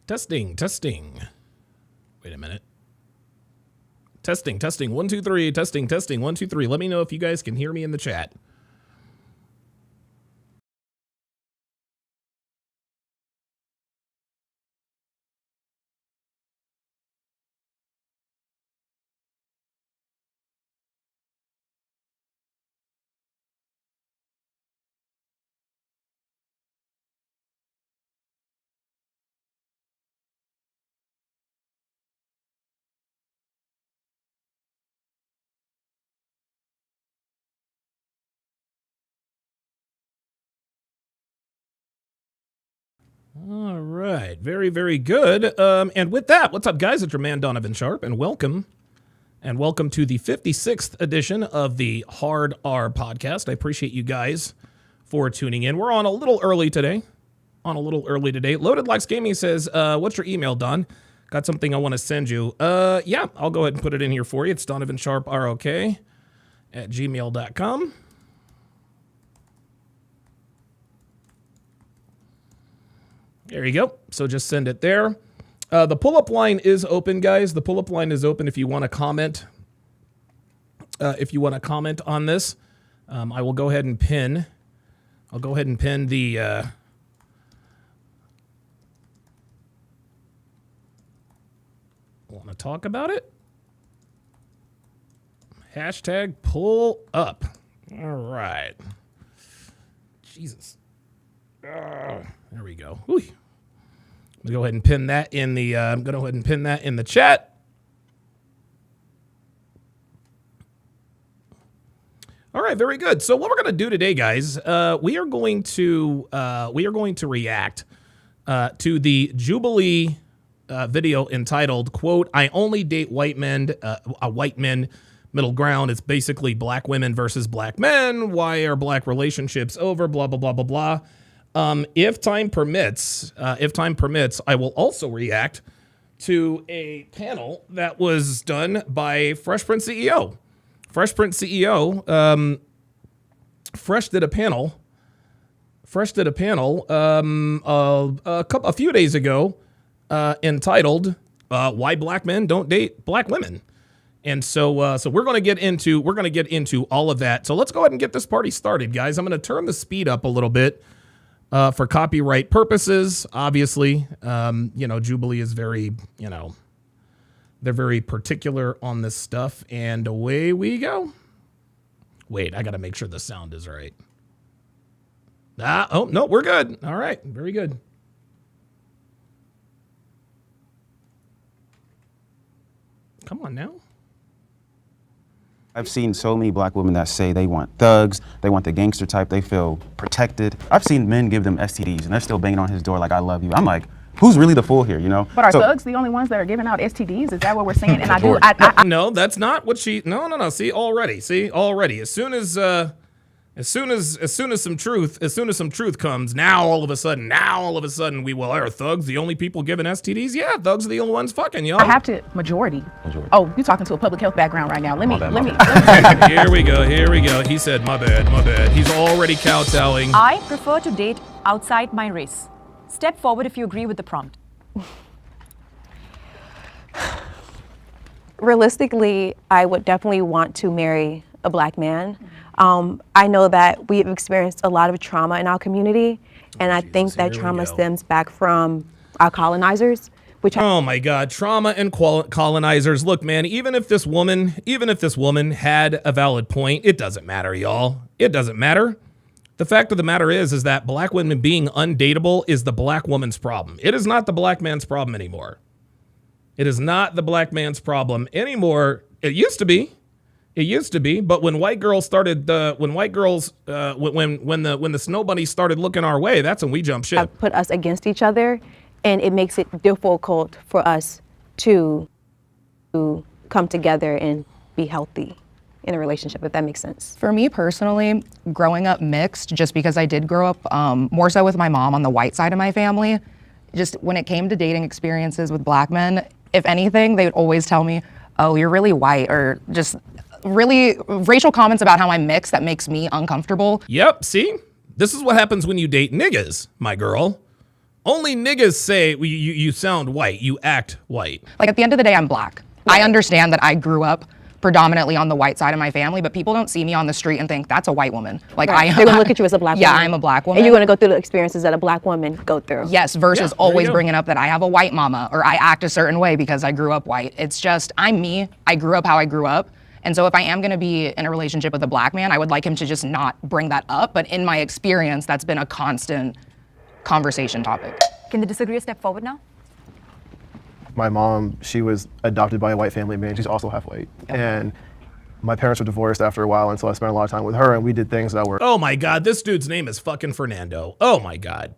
Testing. Wait a minute. Testing. 1, 2, 3. Testing. 1, 2, 3. Let me know if you guys can hear me in the chat. All right. Very, very good. And with that, what's up, guys? It's your man, Donovan Sharpe, and welcome. And welcome to the 56th edition of the Hard R podcast. I appreciate you guys for tuning in. We're on a little early today. Loaded Likes Gaming says, what's your email, Don? Got something I want to send you. Yeah, I'll go ahead and put it in here for you. It's donovansharperok@gmail.com. There you go. So just send it there. The pull-up line is open, guys. The pull-up line is open if you want to comment. If you want to comment on this, I will go ahead and pin. I'll go ahead and pin the. Want to talk about it? Hashtag pull up. All right. Jesus. There we go. I'm gonna go ahead and pin that in the. I'm gonna go ahead and pin that in the chat. All right, very good. So what we're gonna do today, guys, we are going to react to the Jubilee video entitled "Quote: I only date white men. White men. Middle ground. It's basically black women versus black men. Why are black relationships over? Blah blah blah blah blah." If time permits, I will also react to a panel that was done by Fresh Prince CEO. Fresh did a panel a few days ago entitled "Why Black Men Don't Date Black Women." And so we're going to get into all of that. So let's go ahead and get this party started, guys. I'm going to turn the speed up a little bit. For copyright purposes, obviously, Jubilee is very, they're very particular on this stuff. And away we go. Wait, I got to make sure the sound is right. Oh, no, we're good. All right. Very good. Come on now. I've seen so many black women that say they want thugs, they want the gangster type, they feel protected. I've seen men give them STDs and they're still banging on his door like, I love you. I'm like, who's really the fool here, you know? But are thugs the only ones that are giving out STDs? Is that what we're saying? And No, that's not what she, no. See, already. As soon as some truth comes, now all of a sudden, we will, are thugs the only people giving STDs? Yeah, thugs are the only ones fucking, y'all. I have to, majority. Oh, you're talking to a public health background right now. Let me. Here we go. He said, my bad. He's already kowtowing. I prefer to date outside my race. Step forward if you agree with the prompt. Realistically, I would definitely want to marry a black man. I know that we've experienced a lot of trauma in our community, and I think that trauma stems back from our colonizers. Oh my God, trauma and colonizers. Look, man, even if this woman had a valid point, it doesn't matter, y'all. It doesn't matter. The fact of the matter is that black women being undateable is the black woman's problem. It is not the black man's problem anymore. It is not the black man's problem anymore. It used to be. But when white girls started, when the snow bunnies started looking our way, that's when we jumped ship. Put us against each other, and it makes it difficult for us to come together and be healthy in a relationship, if that makes sense. For me personally, growing up mixed, just because I did grow up more so with my mom on the white side of my family, just when it came to dating experiences with black men, if anything, they would always tell me, oh, you're really white, or just really racial comments about how I'm mixed that makes me uncomfortable. Yep, see? This is what happens when you date niggas, my girl. Only niggas say you sound white. You act white. Like at the end of the day, I'm black. I understand that I grew up predominantly on the white side of my family, but people don't see me on the street and think that's a white woman. Like They're gonna look at you as a black woman. Yeah, I'm a black woman. And you're gonna go through the experiences that a black woman go through. Yes, versus Yeah, there you always go. bringing up that I have a white mama or I act a certain way because I grew up white. It's just, I'm me. I grew up how I grew up. And so if I am gonna be in a relationship with a black man, I would like him to just not bring that up. But in my experience, that's been a constant conversation topic. Can the disagreeer step forward now? My mom, she was adopted by a white family man. She's also half white. And my parents were divorced after a while, and so I spent a lot of time with her, and we did things that were Oh my God, this dude's name is fucking Fernando. Oh my God.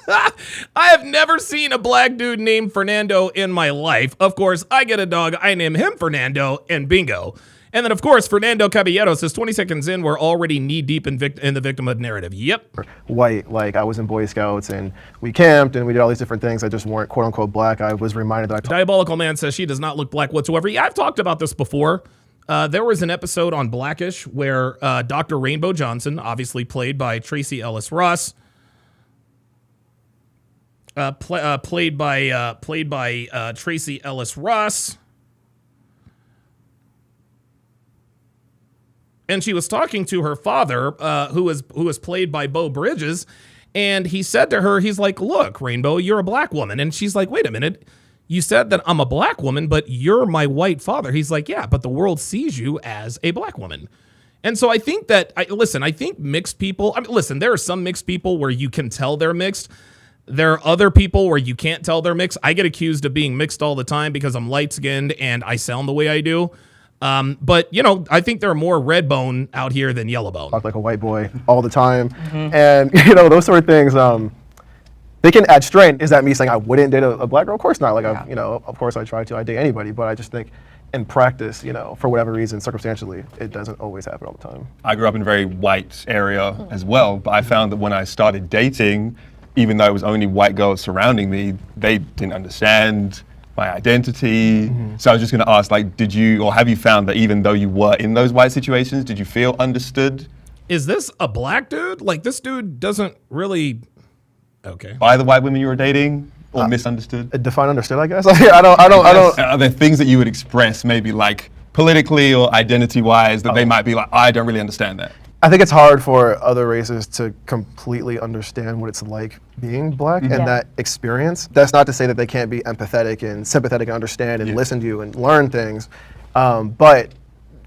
I have never seen a black dude named Fernando in my life. Of course, I get a dog, I name him Fernando, and bingo. And then, of course, Fernando Caballero says 20 seconds in, we're already knee-deep in the victimhood narrative. Yep. white. Like, I was in Boy Scouts, and we camped, and we did all these different things that just weren't quote-unquote black. I was reminded that Diabolical Man says she does not look black whatsoever. Yeah, I've talked about this before. There was an episode on Blackish where Dr. Rainbow Johnson, obviously played by Tracy Ellis Ross, played by Tracy Ellis Ross, and she was talking to her father, who was played by Beau Bridges, and he said to her, he's like, "Look, Rainbow, you're a black woman," and she's like, "Wait a minute. You said that I'm a black woman, but you're my white father." He's like, "Yeah, but the world sees you as a black woman." And so I think that, I think mixed people, listen, there are some mixed people where you can tell they're mixed. There are other people where you can't tell they're mixed. I get accused of being mixed all the time because I'm light-skinned and I sound the way I do. But, I think there are more red bone out here than yellow bone. talk like a white boy all the time. And, those sort of things, they can add strain. Is that me saying I wouldn't date a black girl? Of course not. Like, of course I try to. I date anybody, but I just think in practice, for whatever reason, circumstantially, it doesn't always happen all the time. I grew up in a very white area as well, but I found that when I started dating, even though it was only white girls surrounding me, they didn't understand my identity. So I was just going to ask, like, did you, or have you found that even though you were in those white situations, did you feel understood? Is this a black dude? Like, this dude doesn't really... Okay. By the white women you were dating, or misunderstood? Define understood, I guess. I don't. Are there things that you would express, maybe like politically or identity-wise, that they might be like, I don't really understand that? I think it's hard for other races to completely understand what it's like being black and that experience. That's not to say that they can't be empathetic and sympathetic and understand and listen to you and learn things. But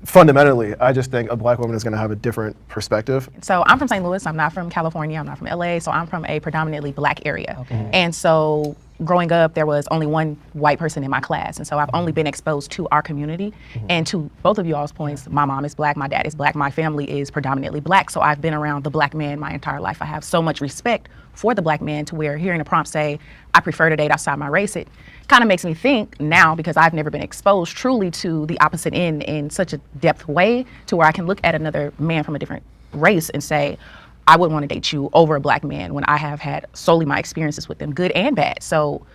fundamentally, I just think a black woman is going to have a different perspective. So I'm from St. Louis. I'm not from California. I'm not from LA. So I'm from a predominantly black area. And so growing up, there was only one white person in my class. And so I've only been exposed to our community. And to both of you all's points, my mom is black, my dad is black, my family is predominantly black. So I've been around the black man my entire life. I have so much respect for the black man to where hearing a prompt say, I prefer to date outside my race, it kind of makes me think now, because I've never been exposed truly to the opposite end in such a depth way to where I can look at another man from a different race and say, I wouldn't want to date you over a black man when I have had solely my experiences with them, good and bad. So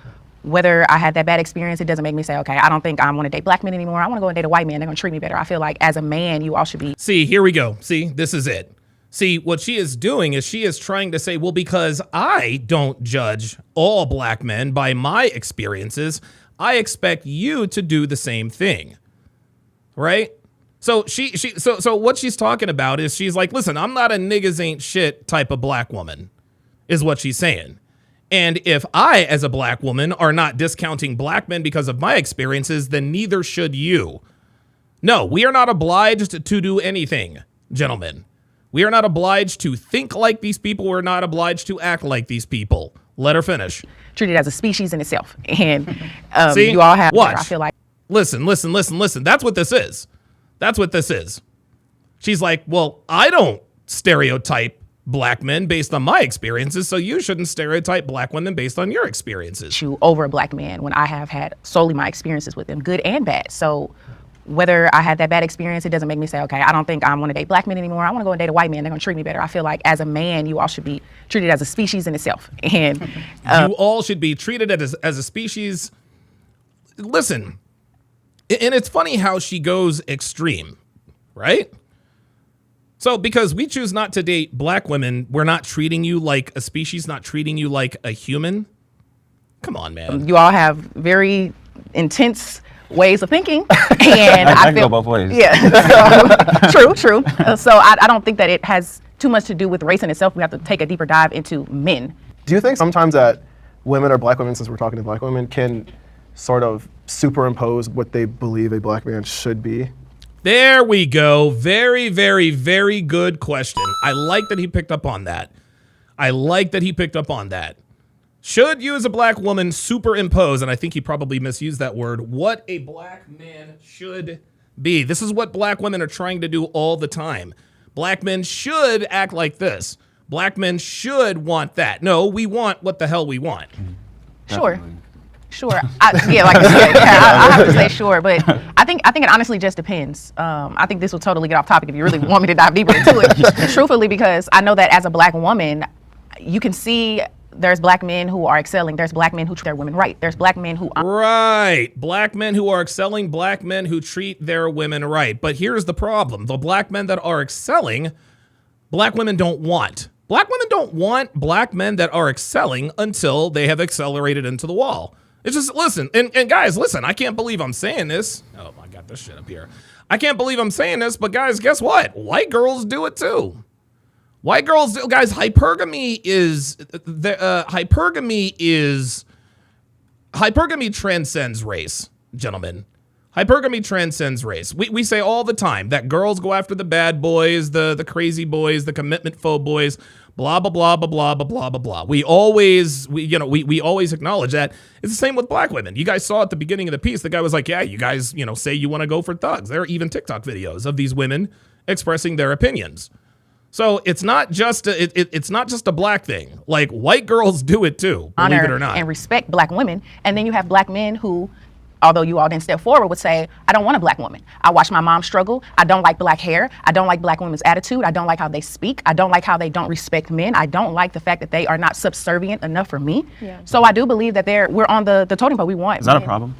whether I had that bad experience, it doesn't make me say, okay, I don't think I want to date black men anymore. I want to go and date a white man. They're going to treat me better. I feel like as a man, you all should be. See, here we go. See, this is it. See, what she is doing is she is trying to say, well, because I don't judge all black men by my experiences, I expect you to do the same thing. Right? So so what she's talking about is she's like, listen, I'm not a niggas ain't shit type of black woman, is what she's saying. And if I, as a black woman, are not discounting black men because of my experiences, then neither should you. No, we are not obliged to do anything, gentlemen. We are not obliged to think like these people. We're not obliged to act like these people. Let her finish. Treated as a species in itself. And See? you all have, Watch. I feel like. Listen. That's what this is. That's what this is. She's like, well, I don't stereotype black men based on my experiences, so you shouldn't stereotype black women based on your experiences. You over a black man when I have had solely my experiences with them, good and bad. So whether I had that bad experience, it doesn't make me say, okay, I don't think I want to date black men anymore. I want to go and date a white man. They're going to treat me better. I feel like as a man, you all should be treated as a species in itself. And you all should be treated as a species. Listen, and it's funny how she goes extreme, right? So because we choose not to date black women, we're not treating you like a species, not treating you like a human. Come on, man. You all have very intense ways of thinking, and I I can go both ways. Yeah, so, true. So I don't think that it has too much to do with race in itself. We have to take a deeper dive into men. Do you think sometimes that women or black women, since we're talking to black women, can sort of superimpose what they believe a black man should be? There we go. Very, very, very good question. I like that he picked up on that. Should you as a black woman superimpose, and I think he probably misused that word, what a black man should be? This is what black women are trying to do all the time. Black men should act like this. Black men should want that. No, we want what the hell we want. Sure. Like I said, I have to say sure, but I think it honestly just depends. I think this will totally get off topic if you really want me to dive deeper into it. Truthfully, because I know that as a black woman, you can see there's black men who are excelling. There's black men who treat their women right. There's black men who right. Black men who are excelling. Black men who treat their women right. But here's the problem: the black men that are excelling, black women don't want. Black women don't want black men that are excelling until they have accelerated into the wall. It's just, listen, and guys, listen, I can't believe I'm saying this. Oh, I got this shit up here. I can't believe I'm saying this, but guys, guess what? White girls do it too. White girls do, guys, hypergamy transcends race, gentlemen. Hypergamy transcends race. We say all the time that girls go after the bad boys, the crazy boys, the commitment phobe boys, blah, blah, blah, blah, blah, blah, blah, blah, blah. We always acknowledge that. It's the same with black women. You guys saw at the beginning of the piece, the guy was like, yeah, you guys, say you want to go for thugs. There are even TikTok videos of these women expressing their opinions. So it's not just a black thing. Like, white girls do it too, believe it or not. And respect black women. And then you have black men who, although you all didn't step forward, would say, I don't want a black woman. I watched my mom struggle. I don't like black hair. I don't like black women's attitude. I don't like how they speak. I don't like how they don't respect men. I don't like the fact that they are not subservient enough for me. Yeah. So I do believe that we're on the totem pole we want. Is that a problem?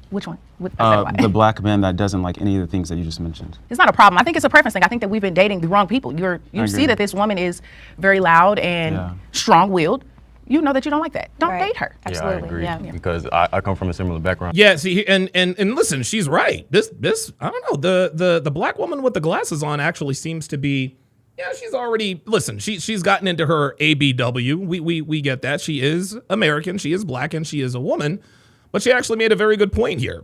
Which one? The black man that doesn't like any of the things that you just mentioned. It's not a problem. I think it's a preference thing. I think that we've been dating the wrong people. You see that this woman is very loud and strong-willed. You know that you don't like that. Don't date her. Absolutely. Yeah, I agree. Because I come from a similar background. Yeah, see, and listen, she's right. This I don't know. The black woman with the glasses on actually seems to be, she's already, listen, she's gotten into her ABW. We get that. She is American, she is black, and she is a woman. But she actually made a very good point here.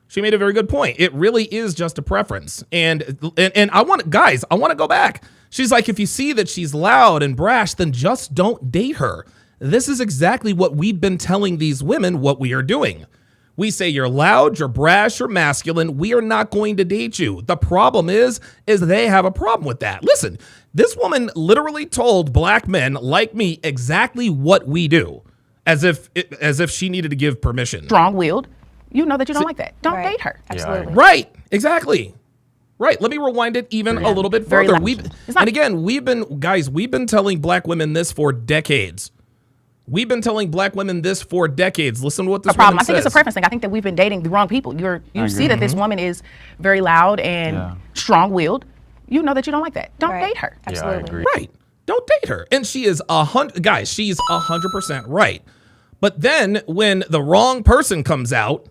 She made a very good point. It really is just a preference. And I want to go back. She's like, if you see that she's loud and brash, then just don't date her. This is exactly what we've been telling these women what we are doing. We say you're loud, you're brash, you're masculine. We are not going to date you. The problem is they have a problem with that. Listen, this woman literally told black men like me exactly what we do, as if she needed to give permission. Strong-willed. You know that you don't like that. Don't date her. Absolutely. Right. Exactly. Right. Let me rewind it even a little bit further. We've been telling black women this for decades. We've been telling black women this for decades. Listen to what this woman says. I think it's a preference thing. I think that we've been dating the wrong people. You see that this woman is very loud and strong-willed. You know that you don't like that. Don't date her. Absolutely. Yeah, I agree. Right. Don't date her. And she is 100% right. But then when the wrong person comes out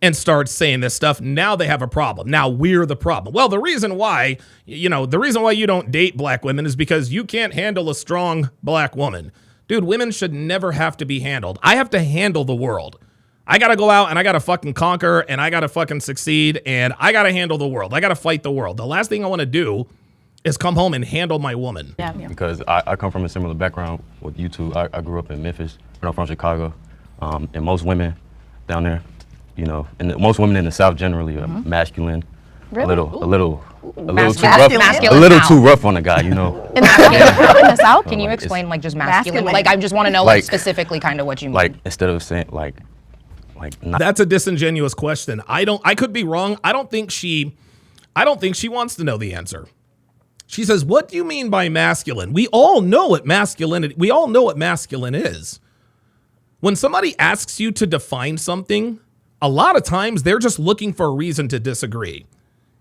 and starts saying this stuff, now they have a problem. Now we're the problem. Well, the reason why you don't date black women is because you can't handle a strong black woman. Dude, women should never have to be handled. I have to handle the world. I got to go out and I got to fucking conquer and I got to fucking succeed and I got to handle the world. I got to fight the world. The last thing I want to do is come home and handle my woman. Yeah. Because I come from a similar background with you two. I grew up in Memphis. I'm from Chicago. And most women down there, and most women in the South generally are masculine. Really? A little too rough on the guy, In the South? Can you explain just masculine? Like, I just want to know specifically kind of what you mean. Like, instead of saying That's a disingenuous question. I could be wrong. I don't think she wants to know the answer. She says, what do you mean by masculine? We all know what masculine is. When somebody asks you to define something, a lot of times they're just looking for a reason to disagree.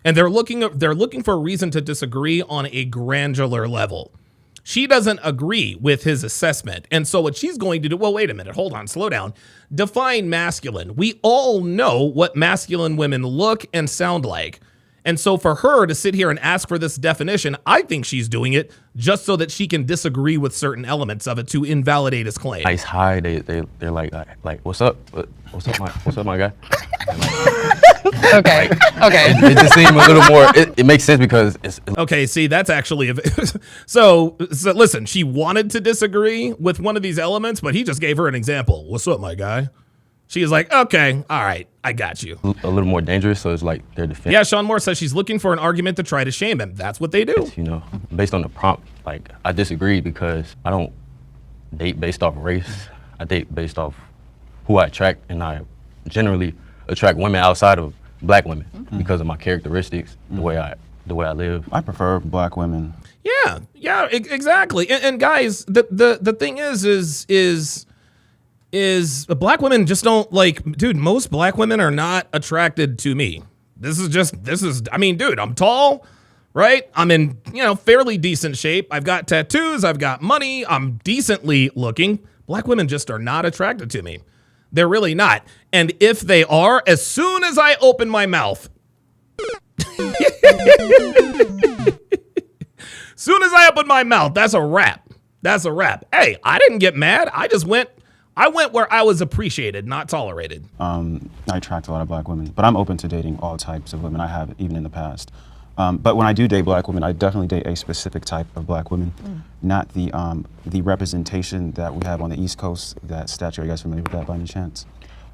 and they're looking for a reason to disagree on a granular level. She doesn't agree with his assessment. And so what she's going to do, well, wait a minute, hold on, slow down. Define masculine. We all know what masculine women look and sound like. And so for her to sit here and ask for this definition, I think she's doing it just so that she can disagree with certain elements of it to invalidate his claim. Nice hi, they're like what's up? What's up, my guy? Okay. Okay. It just seemed a little more. It makes sense because it's Okay, see, that's actually so listen, she wanted to disagree with one of these elements, but he just gave her an example. What's up, my guy? She is like, okay, all right, I got you. a little more dangerous. So it's like they're defending. Yeah, Sean Moore says she's looking for an argument to try to shame him. That's what they do. You know, based on the prompt, like I disagree because I don't date based off race. I date based off who I attract, and I generally attract women outside of black women because of my characteristics, the way I live. I prefer black women. Yeah, exactly. And guys, the thing is black women just don't like, dude, most black women are not attracted to me. I mean, dude, I'm tall, right? I'm in, fairly decent shape. I've got tattoos. I've got money. I'm decently looking. Black women just are not attracted to me. They're really not. And if they are, as soon as I open my mouth, soon as I open my mouth, that's a wrap. That's a wrap. Hey, I didn't get mad. I went where I was appreciated, not tolerated. I attract a lot of black women, but I'm open to dating all types of women. I have even in the past. But when I do date black women, I definitely date a specific type of black women, not the representation that we have on the East Coast. That statue, are you guys familiar with that by any chance?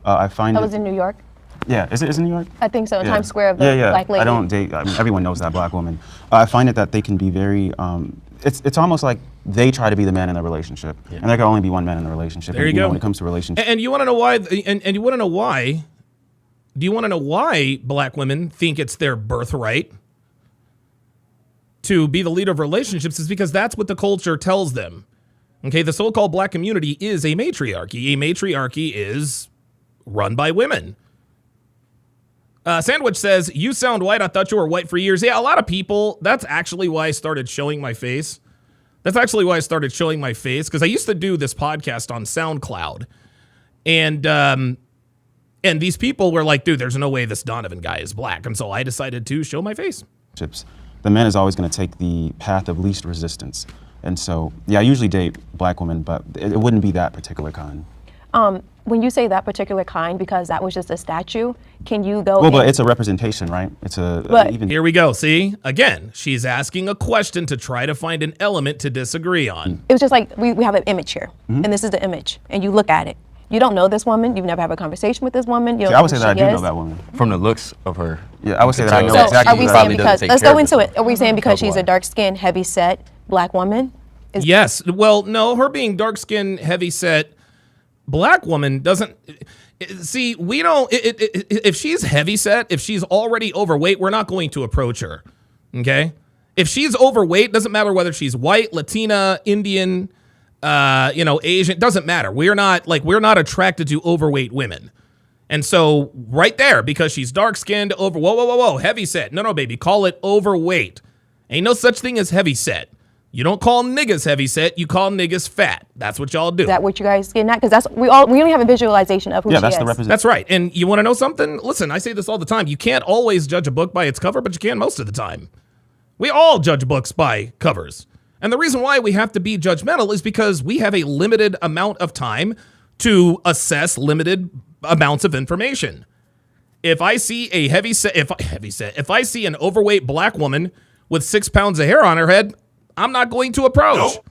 I find That was in New York. Yeah, is it in New York? I think so. In Yeah. Times Square of the black lady. I don't date. I mean, everyone knows that black woman. I find it that they can be very. It's almost like they try to be the man in the relationship, and there can only be one man in the relationship. There you go. When it comes to relationships. And you want to know why? And you want to know why? Do you want to know why black women think it's their birthright to be the leader of relationships? Is because that's what the culture tells them. Okay, the so-called black community is a matriarchy. A matriarchy is run by women. Sandwich says, you sound white. I thought you were white for years. Yeah, a lot of people, that's actually why I started showing my face. Because I used to do this podcast on SoundCloud. And these people were like, dude, there's no way this Donovan guy is black. And so I decided to show my face. The man is always going to take the path of least resistance. And so, yeah, I usually date black women, but it wouldn't be that particular kind. When you say that particular kind, because that was just a statue, can you go? Well, but it's a representation, right? It's Here we go. See, again, she's asking a question to try to find an element to disagree on. It was just like we have an image here, and this is the image, and you look at it. You don't know this woman. You've never had a conversation with this woman. You don't I would say know that I who do she know is. that woman. From the looks of her. Yeah, I would say that I know So exactly are we who saying that is. because let's go into it? Are we saying because she's a Otherwise. dark-skinned, heavy-set black woman? Yes. Well, no, her being dark-skinned, heavy-set black woman doesn't. See, we don't. If she's heavy-set, if she's already overweight, we're not going to approach her. Okay. If she's overweight, doesn't matter whether she's white, Latina, Indian, Asian. Doesn't matter. We're not attracted to overweight women. And so right there, because she's dark-skinned, whoa, heavy-set. No, baby, call it overweight. Ain't no such thing as heavy-set. You don't call niggas heavy-set, you call niggas fat. That's what y'all do. Is that what you guys getting at? Because we only have a visualization of who she is. Yeah, that's the representation. That's right. And you want to know something? Listen, I say this all the time. You can't always judge a book by its cover, but you can most of the time. We all judge books by covers. And the reason why we have to be judgmental is because we have a limited amount of time to assess limited amounts of information. If I see a if I see an overweight black woman with 6 pounds of hair on her head, I'm not going to approach. Nope.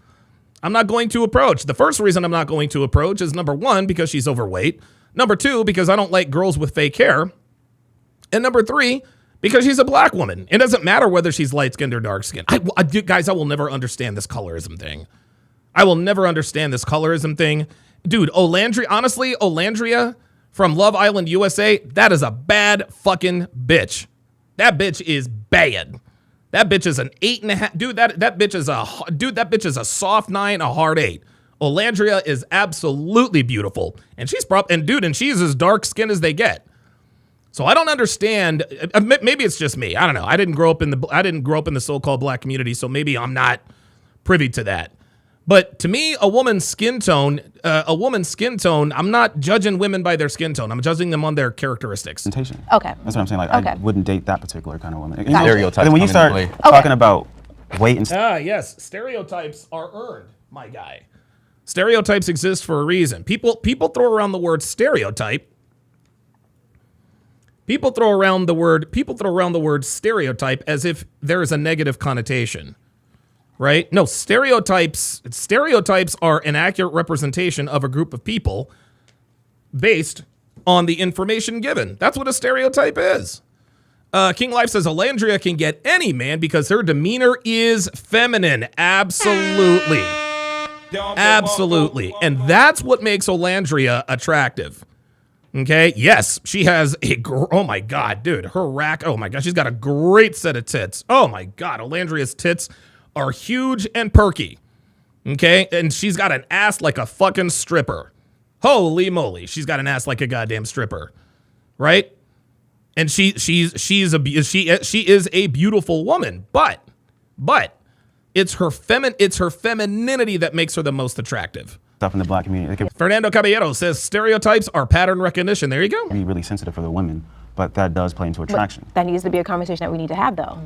I'm not going to approach. The first reason I'm not going to approach is number one, because she's overweight. Number two, because I don't like girls with fake hair. And number three, because she's a black woman. It doesn't matter whether she's light-skinned or dark-skinned. Guys, I will never understand this colorism thing. Dude, Olandria from Love Island, USA, that is a bad fucking bitch. That bitch is bad. That bitch is an 8.5. Dude, that bitch is a soft 9, a hard 8. Olandria is absolutely beautiful. And she's as dark skinned as they get. So I don't understand. Maybe it's just me. I don't know. I didn't grow up in the so-called black community, so maybe I'm not privy to that. But to me, a woman's skin tone, I'm not judging women by their skin tone. I'm judging them on their characteristics. Okay. That's what I'm saying. Like, Okay. I wouldn't date that particular kind of woman. And Stereotypes then when you come into start play. talking about weight and Yes, stereotypes are earned, my guy. Stereotypes exist for a reason. People throw around the word stereotype. People throw around the word stereotype as if there is a negative connotation. Right? No, stereotypes are an accurate representation of a group of people based on the information given. That's what a stereotype is. King Life says Alandria can get any man because her demeanor is feminine. Absolutely. Absolutely. And that's what makes Alandria attractive. Okay? Yes, she has oh my God, dude, her rack. Oh my God, she's got a great set of tits. Oh my God, Alandria's tits are huge and perky, okay? And she's got an ass like a fucking stripper. Holy moly, she's got an ass like a goddamn stripper, right? And she is a beautiful woman, but it's her femininity that makes her the most attractive. stuff in the black community. They can Fernando Caballero says stereotypes are pattern recognition. There you go. be really sensitive for the women, but that does play into attraction. That needs to be a conversation that we need to have, though.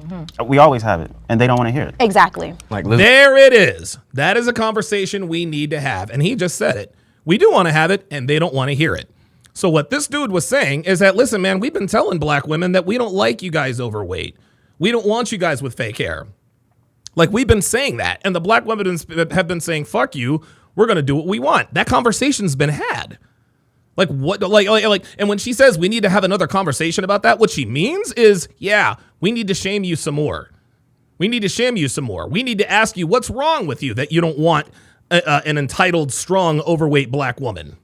We always have it, and they don't want to hear it. Exactly. Like, There it is. That is a conversation we need to have. And he just said it. We do want to have it, and they don't want to hear it. So what this dude was saying is that, listen, man, we've been telling black women that we don't like you guys overweight. We don't want you guys with fake hair. Like, we've been saying that. And the black women have been saying, fuck you. We're going to do what we want. That conversation's been had. Like, what? Like, and when she says we need to have another conversation about that, what she means is, yeah, we need to shame you some more. We need to shame you some more. We need to ask you what's wrong with you that you don't want an entitled, strong, overweight black woman.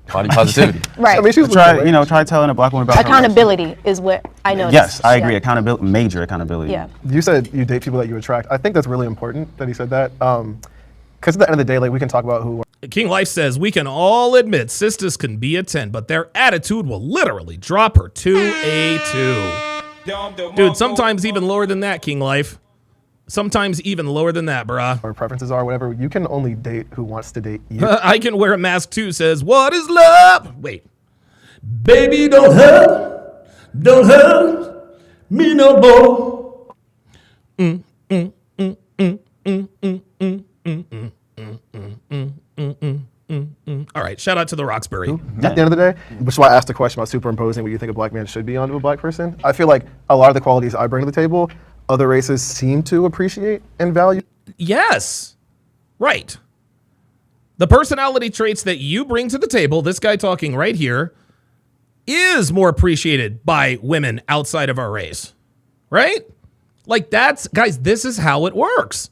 body positivity. Right. I mean, she's Try telling a black woman about Accountability is what I noticed. Yes, I agree. Accountability, major accountability. Yeah. You said you date people that you attract. I think that's really important that he said that. Because at the end of the day, like, we can talk about who. King Life says, we can all admit sisters can be a 10, but their attitude will literally drop her to a 2. Dude, sometimes even lower than that, King Life. Sometimes even lower than that, brah. Our preferences are, whatever. You can only date who wants to date you. I can wear a mask too says, what is love? Wait. Baby, don't hurt me no more. All right, shout out to the Roxbury. At the end of the day, which is why I asked the question about superimposing what you think a black man should be onto a black person. I feel like a lot of the qualities I bring to the table, other races seem to appreciate and value. Yes, right. The personality traits that you bring to the table, this guy talking right here, is more appreciated by women outside of our race, right? Like guys, this is how it works.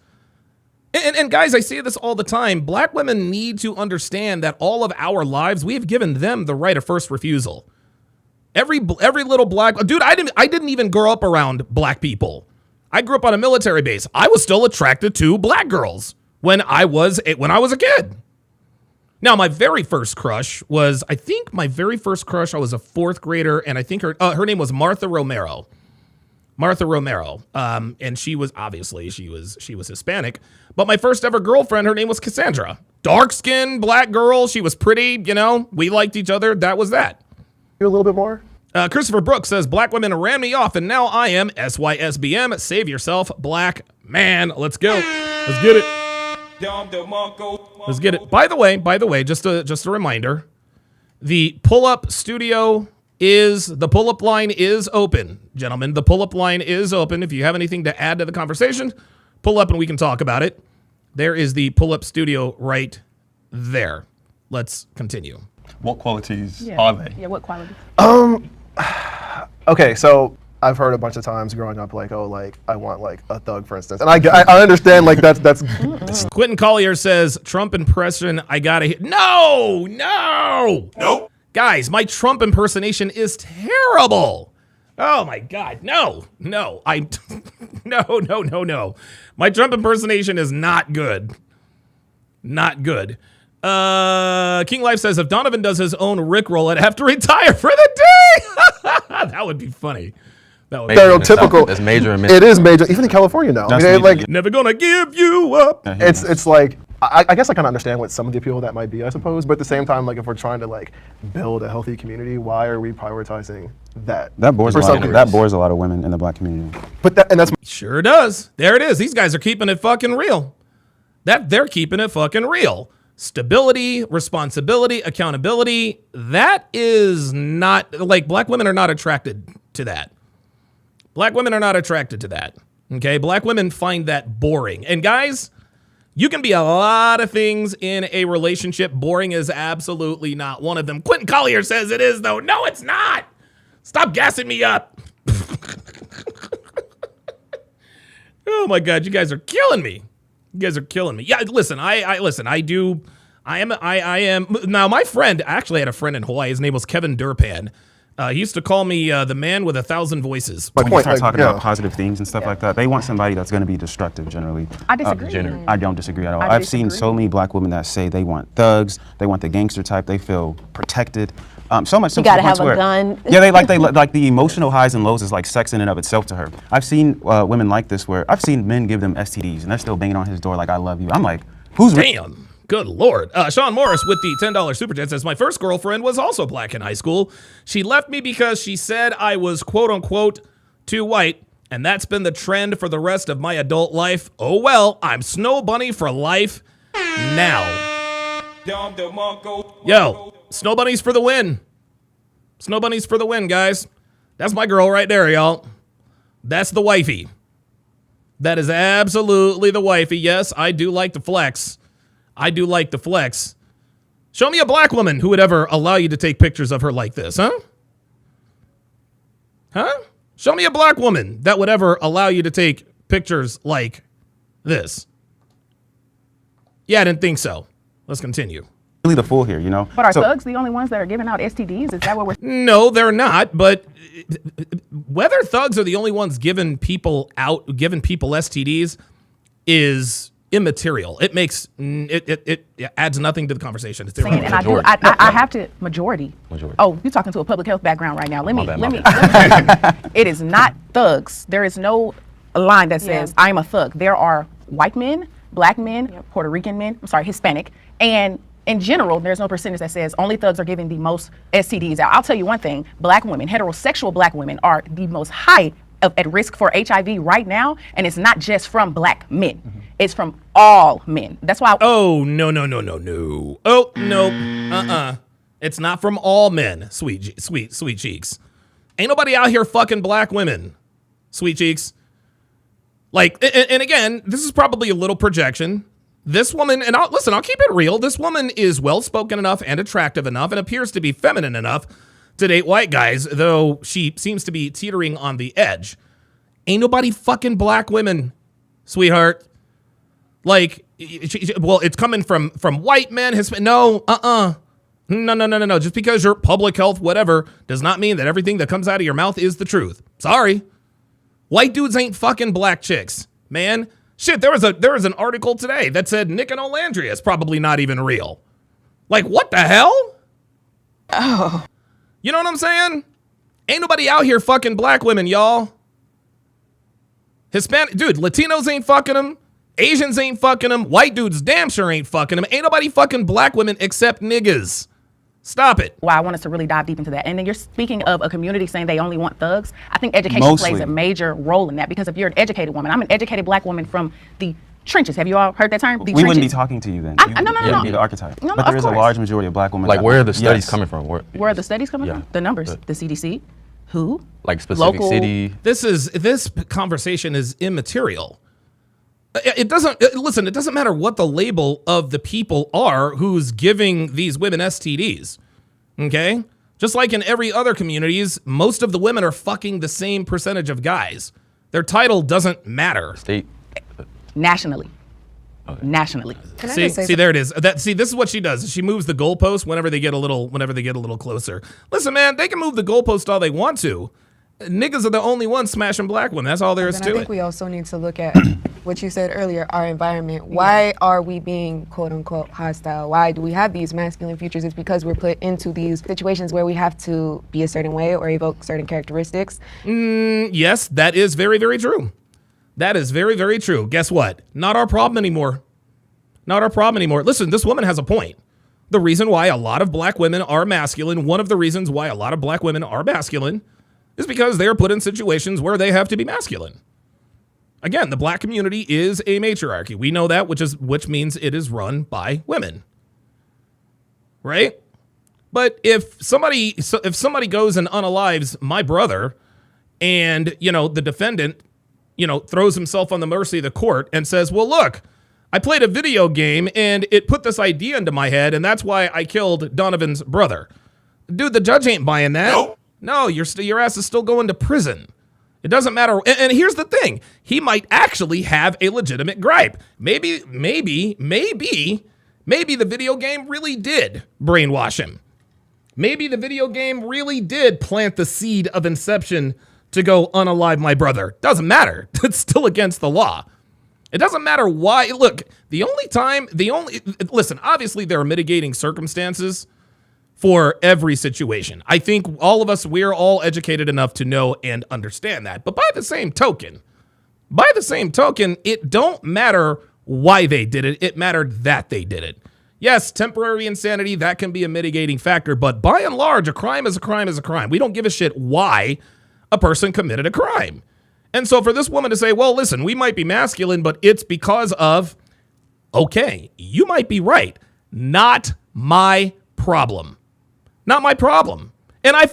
And guys, I say this all the time. Black women need to understand that all of our lives, we have given them the right of first refusal. Every little black dude, I didn't even grow up around black people. I grew up on a military base. I was still attracted to black girls when I was a kid. Now, my very first crush was, I was a fourth grader, and I think her name was Martha Romero. And she was Hispanic, but my first ever girlfriend, her name was Cassandra. Dark-skinned black girl. She was pretty, we liked each other. That was that. You a little bit more? Christopher Brooks says, black women ran me off, and now I am SYSBM. Save yourself, black man. Let's go. Let's get it. Let's get it. By the way, just a reminder, the pull-up line is open, gentlemen. The pull-up line is open. If you have anything to add to the conversation, pull up and we can talk about it. There is the pull-up studio right there. Let's continue. What qualities are they? Yeah, what qualities? Okay, so I've heard a bunch of times growing up, like, oh, like, I want, like, a thug, for instance. And I understand, like, that's Quentin Collier says, Trump impression, I gotta hit. No. Nope. Guys, my Trump impersonation is terrible. Oh my God, no. No. My Trump impersonation is not good. Not good. King Life says, if Donovan does his own Rickroll, I'd have to retire for the day. That would be funny. That would be Stereotypical. That's major in It is major, even in California now. That's They, major. like, never gonna give you up. it's like I guess I kind of understand what some of the appeal of that might be, I suppose. But at the same time, like if we're trying to like build a healthy community, why are we prioritizing that? That bores, for some groups? that bores a lot of women in the black community. But that's Sure does. There it is. These guys are keeping it fucking real. They're keeping it fucking real. Stability, responsibility, accountability. That is not like black women are not attracted to that. Black women are not attracted to that. Okay, black women find that boring. And guys, you can be a lot of things in a relationship. Boring is absolutely not one of them. Quentin Collier says it is, though. No, it's not. Stop gassing me up. Oh my God, you guys are killing me. You guys are killing me. Yeah, listen, I am. Now, my friend, I actually had a friend in Hawaii. His name was Kevin Durpan. He used to call me the man with 1,000 voices. When you start talking about positive things and stuff like that, they want somebody that's going to be destructive generally. I disagree. I don't disagree at all. I I've seen so many black women that say they want thugs, they want the gangster type, they feel protected. So much so You gotta to the point have a where- gun. Yeah, they like the emotional highs and lows is like sex in and of itself to her. I've seen women like this where I've seen men give them STDs and they're still banging on his door like I love you. I'm like, who's Damn. Good Lord. Sean Morris with the $10 super chat says, my first girlfriend was also black in high school. She left me because she said I was quote unquote too white. And that's been the trend for the rest of my adult life. Oh well, I'm Snow Bunny for life now. Yo, Snow Bunnies for the win. Snow Bunnies for the win, guys. That's my girl right there, y'all. That's the wifey. That is absolutely the wifey. Yes, I do like to flex. I do like the flex. Show me a black woman who would ever allow you to take pictures of her like this, huh? Huh? Show me a black woman that would ever allow you to take pictures like this. Yeah, I didn't think so. Let's continue. really the fool here, you know? But are So- thugs the only ones that are giving out STDs? Is that what we're? No, they're not. But whether thugs are the only ones giving people STDs is immaterial. It makes it adds nothing to the conversation. It's saying, and Majority. I have to majority. Majority. Oh, you're talking to a public health background right now. Let me. bad. It is not thugs. There is no line that says I am a thug. There are white men, black men, Puerto Rican men. I'm sorry, Hispanic, and in general, there's no percentage that says only thugs are giving the most STDs out. I'll tell you one thing: black women, heterosexual black women, are the most high at risk for HIV right now, and it's not just from black men. It's from all men. That's why. Oh, no. Oh, no. It's not from all men, sweet cheeks. Ain't nobody out here fucking black women, sweet cheeks. Like, and again, this is probably a little projection. This woman, and I'll keep it real. This woman is well-spoken enough and attractive enough and appears to be feminine enough to date white guys, though she seems to be teetering on the edge. Ain't nobody fucking black women, sweetheart. Like, well, it's coming from white men, No. Just because you're public health, whatever, does not mean that everything that comes out of your mouth is the truth. Sorry. White dudes ain't fucking black chicks, man. Shit, there was an article today that said Nick and Olandria is probably not even real. Like, what the hell? Oh. You know what I'm saying? Ain't nobody out here fucking black women, y'all. Hispanic, dude, Latinos ain't fucking them. Asians ain't fucking them. White dudes damn sure ain't fucking them. Ain't nobody fucking black women except niggas. Stop it. Why I want us to really dive deep into that. And then you're speaking of a community saying they only want thugs. I think education Mostly. plays a major role in that, because if you're an educated woman, I'm an educated black woman from the trenches. Have you all heard that term? The we wouldn't be trenches. talking to you then. No. You'd be the archetype. No, but of there is a course. large majority of black women. Like, that- where are the studies Yes. coming from? Where are the studies coming from? The numbers. Yeah. The CDC. Who? Like specific Local. city. This conversation is immaterial. It doesn't matter what the label of the people are who's giving these women STDs. Okay? Just like in every other communities, most of the women are fucking the same percentage of guys. Their title doesn't matter. State. Nationally. Okay. Nationally. See, there it is. This is what she does. She moves the goalpost whenever they get a little closer. Listen, man, they can move the goalpost all they want to. Niggas are the only ones smashing black women. That's all there is And to I think it. we also need to look at what you said earlier, our environment. Why are we being quote unquote hostile? Why do we have these masculine features? It's because we're put into these situations where we have to be a certain way or evoke certain characteristics. Yes, that is very, very true. That is very, very true. Guess what? Not our problem anymore. Not our problem anymore. Listen, this woman has a point. The reason why a lot of black women are masculine, one of the reasons why a lot of black women are masculine is because they are put in situations where they have to be masculine. Again, the black community is a matriarchy. We know that, which means it is run by women. Right? But if somebody goes and unalives my brother and, the defendant, throws himself on the mercy of the court and says, well, look, I played a video game and it put this idea into my head and that's why I killed Donovan's brother. Dude, the judge ain't buying that. Nope. No, your ass is still going to prison. It doesn't matter. And here's the thing. He might actually have a legitimate gripe. Maybe the video game really did brainwash him. Maybe the video game really did plant the seed of inception to go unalive my brother. Doesn't matter. It's still against the law. It doesn't matter why. Look, listen, obviously there are mitigating circumstances for every situation. I think all of us, we're all educated enough to know and understand that. But by the same token, it don't matter why they did it. It mattered that they did it. Yes, temporary insanity, that can be a mitigating factor, but by and large, a crime is a crime is a crime. We don't give a shit why a person committed a crime. And so for this woman to say, well, listen, we might be masculine, but it's because of, okay, you might be right. Not my problem. Not my problem. And I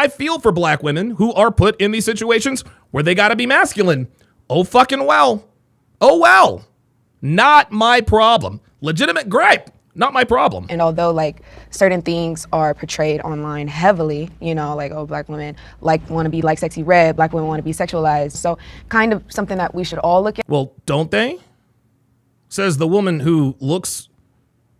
feel for black women who are put in these situations where they got to be masculine. Oh, fucking well. Oh, well. Not my problem. Legitimate gripe. Not my problem. And although certain things are portrayed online heavily, black women want to be like Sexy Red, black women want to be sexualized. So kind of something that we should all look at. Well, don't they? Says the woman who looks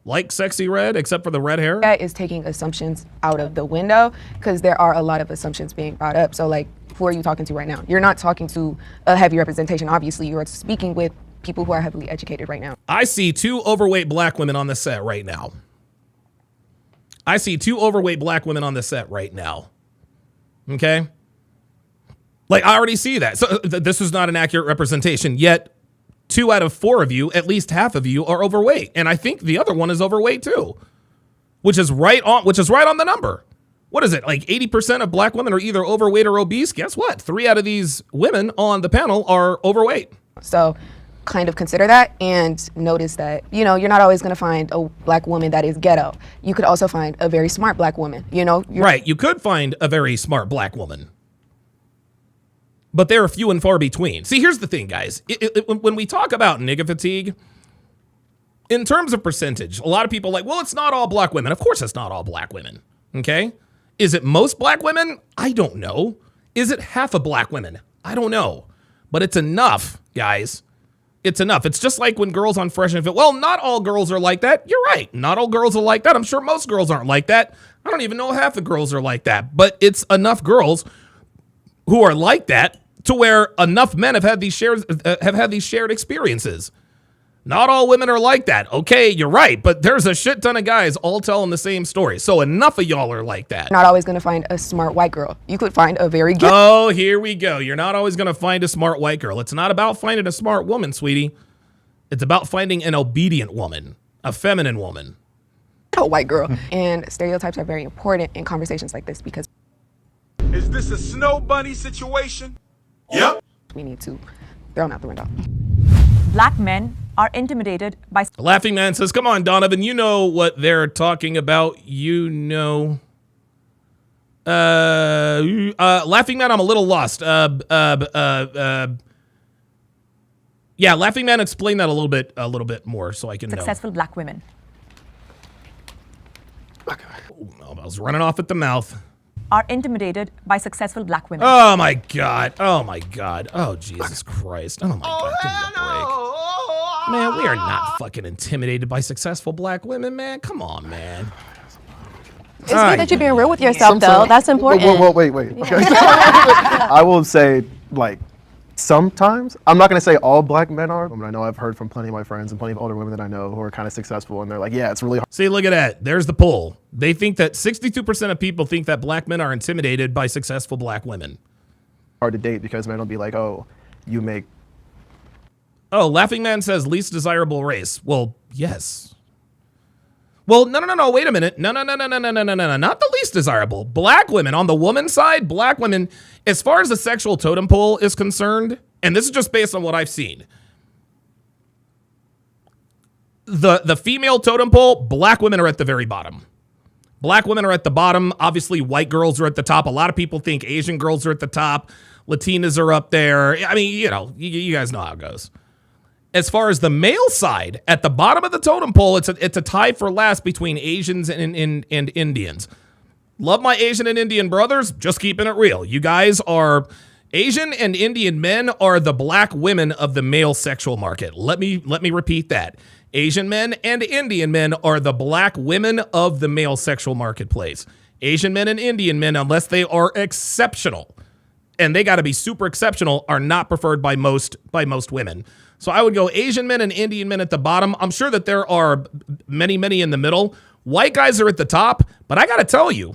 like Sexy Red, except for the red hair. That is taking assumptions out of the window because there are a lot of assumptions being brought up. So who are you talking to right now? You're not talking to a heavy representation. Obviously, you're speaking with people who are heavily educated right now. I see 2 overweight black women on the set right now. Okay? I already see that. So this is not an accurate representation, yet 2 out of 4 of you, at least half of you, are overweight. And I think the other one is overweight too, which is right on the number. What is it? 80% of black women are either overweight or obese. Guess what? 3 out of these women on the panel are overweight. So kind of consider that and notice that, you're not always going to find a black woman that is ghetto. You could also find a very smart black woman, Right, you could find a very smart black woman. But they're few and far between. See, here's the thing, guys. When we talk about nigga fatigue, in terms of percentage, a lot of people are like, well, it's not all black women. Of course it's not all black women, okay? Is it most black women? I don't know. Is it half of black women? I don't know. But it's enough, guys. It's enough. It's just like when girls on Fresh and Fit. Well, not all girls are like that. You're right. Not all girls are like that. I'm sure most girls aren't like that. I don't even know half the girls are like that. But it's enough girls who are like that to where enough men have had these shared experiences. Not all women are like that. Okay, you're right, but there's a shit ton of guys all telling the same story. So enough of y'all are like that. Not always going to find a smart white girl. You could find a very good. Oh, here we go. You're not always going to find a smart white girl. It's not about finding a smart woman, sweetie. It's about finding an obedient woman, a feminine woman. A white girl. And stereotypes are very important in conversations like this because. Is this a snow bunny situation? Yep. We need to throw them out the window. Black men are intimidated by... Laughing Man says, come on, Donovan, you know what they're talking about. Laughing Man, I'm a little lost. Yeah, Laughing Man, explain that a little bit more so I can successful know. Black women. Oh, I was running off at the mouth. Are intimidated by successful black women. Oh my God. Oh my God. Oh Jesus Christ. Oh my God. Give me a break. Man, we are not fucking intimidated by successful black women, man. Come on, man. It's good that you're being real with yourself, though. That's important. Wait. Okay. I will say, Sometimes. I'm not going to say all black men are. I know I've heard from plenty of my friends and plenty of older women that I know who are kind of successful, and they're like, yeah, it's really hard. See, look at that. There's the poll. They think that 62% of people think that black men are intimidated by successful black women. Hard to date because men will be like, oh, you make. Oh, Laughing Man says least desirable race. Well, yes. Well, no, wait a minute. No, not the least desirable. Black women, on the woman's side, black women, as far as the sexual totem pole is concerned, and this is just based on what I've seen, the female totem pole, black women are at the very bottom. Black women are at the bottom. Obviously, white girls are at the top. A lot of people think Asian girls are at the top. Latinas are up there. I mean, you guys know how it goes. As far as the male side, at the bottom of the totem pole, it's a tie for last between Asians and Indians. Love my Asian and Indian brothers, just keeping it real. You guys are, Asian and Indian men are the black women of the male sexual market. Let me repeat that. Asian men and Indian men are the black women of the male sexual marketplace. Asian men and Indian men, unless they are exceptional, and they got to be super exceptional, are not preferred by most women. So I would go Asian men and Indian men at the bottom. I'm sure that there are many in the middle. White guys are at the top, but I got to tell you,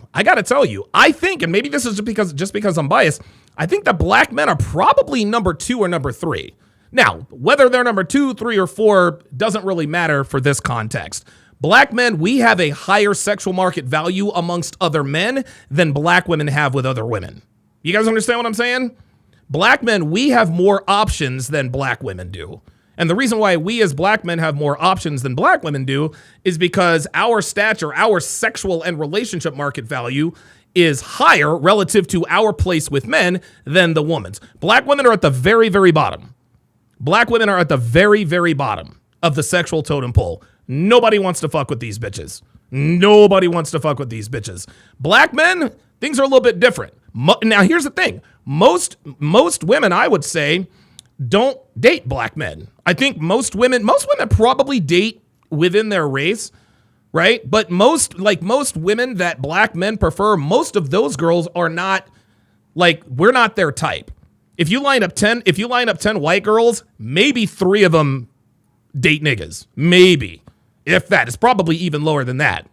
I think, and maybe this is just because I'm biased, I think that black men are probably number 2 or number 3. Now, whether they're number 2, 3, or 4 doesn't really matter for this context. Black men, we have a higher sexual market value amongst other men than black women have with other women. You guys understand what I'm saying? Black men, we have more options than black women do. And the reason why we as black men have more options than black women do is because our stature, our sexual and relationship market value is higher relative to our place with men than the woman's. Black women are at the very, very bottom. Black women are at the very, very bottom of the sexual totem pole. Nobody wants to fuck with these bitches. Nobody wants to fuck with these bitches. Black men, things are a little bit different. Now, here's the thing. Most women, I would say, don't date black men. I think most women probably date within their race, right? But most women that black men prefer, most of those girls are not, we're not their type. If you line up 10 white girls, maybe 3 of them date niggas. Maybe. If that. It's probably even lower than that.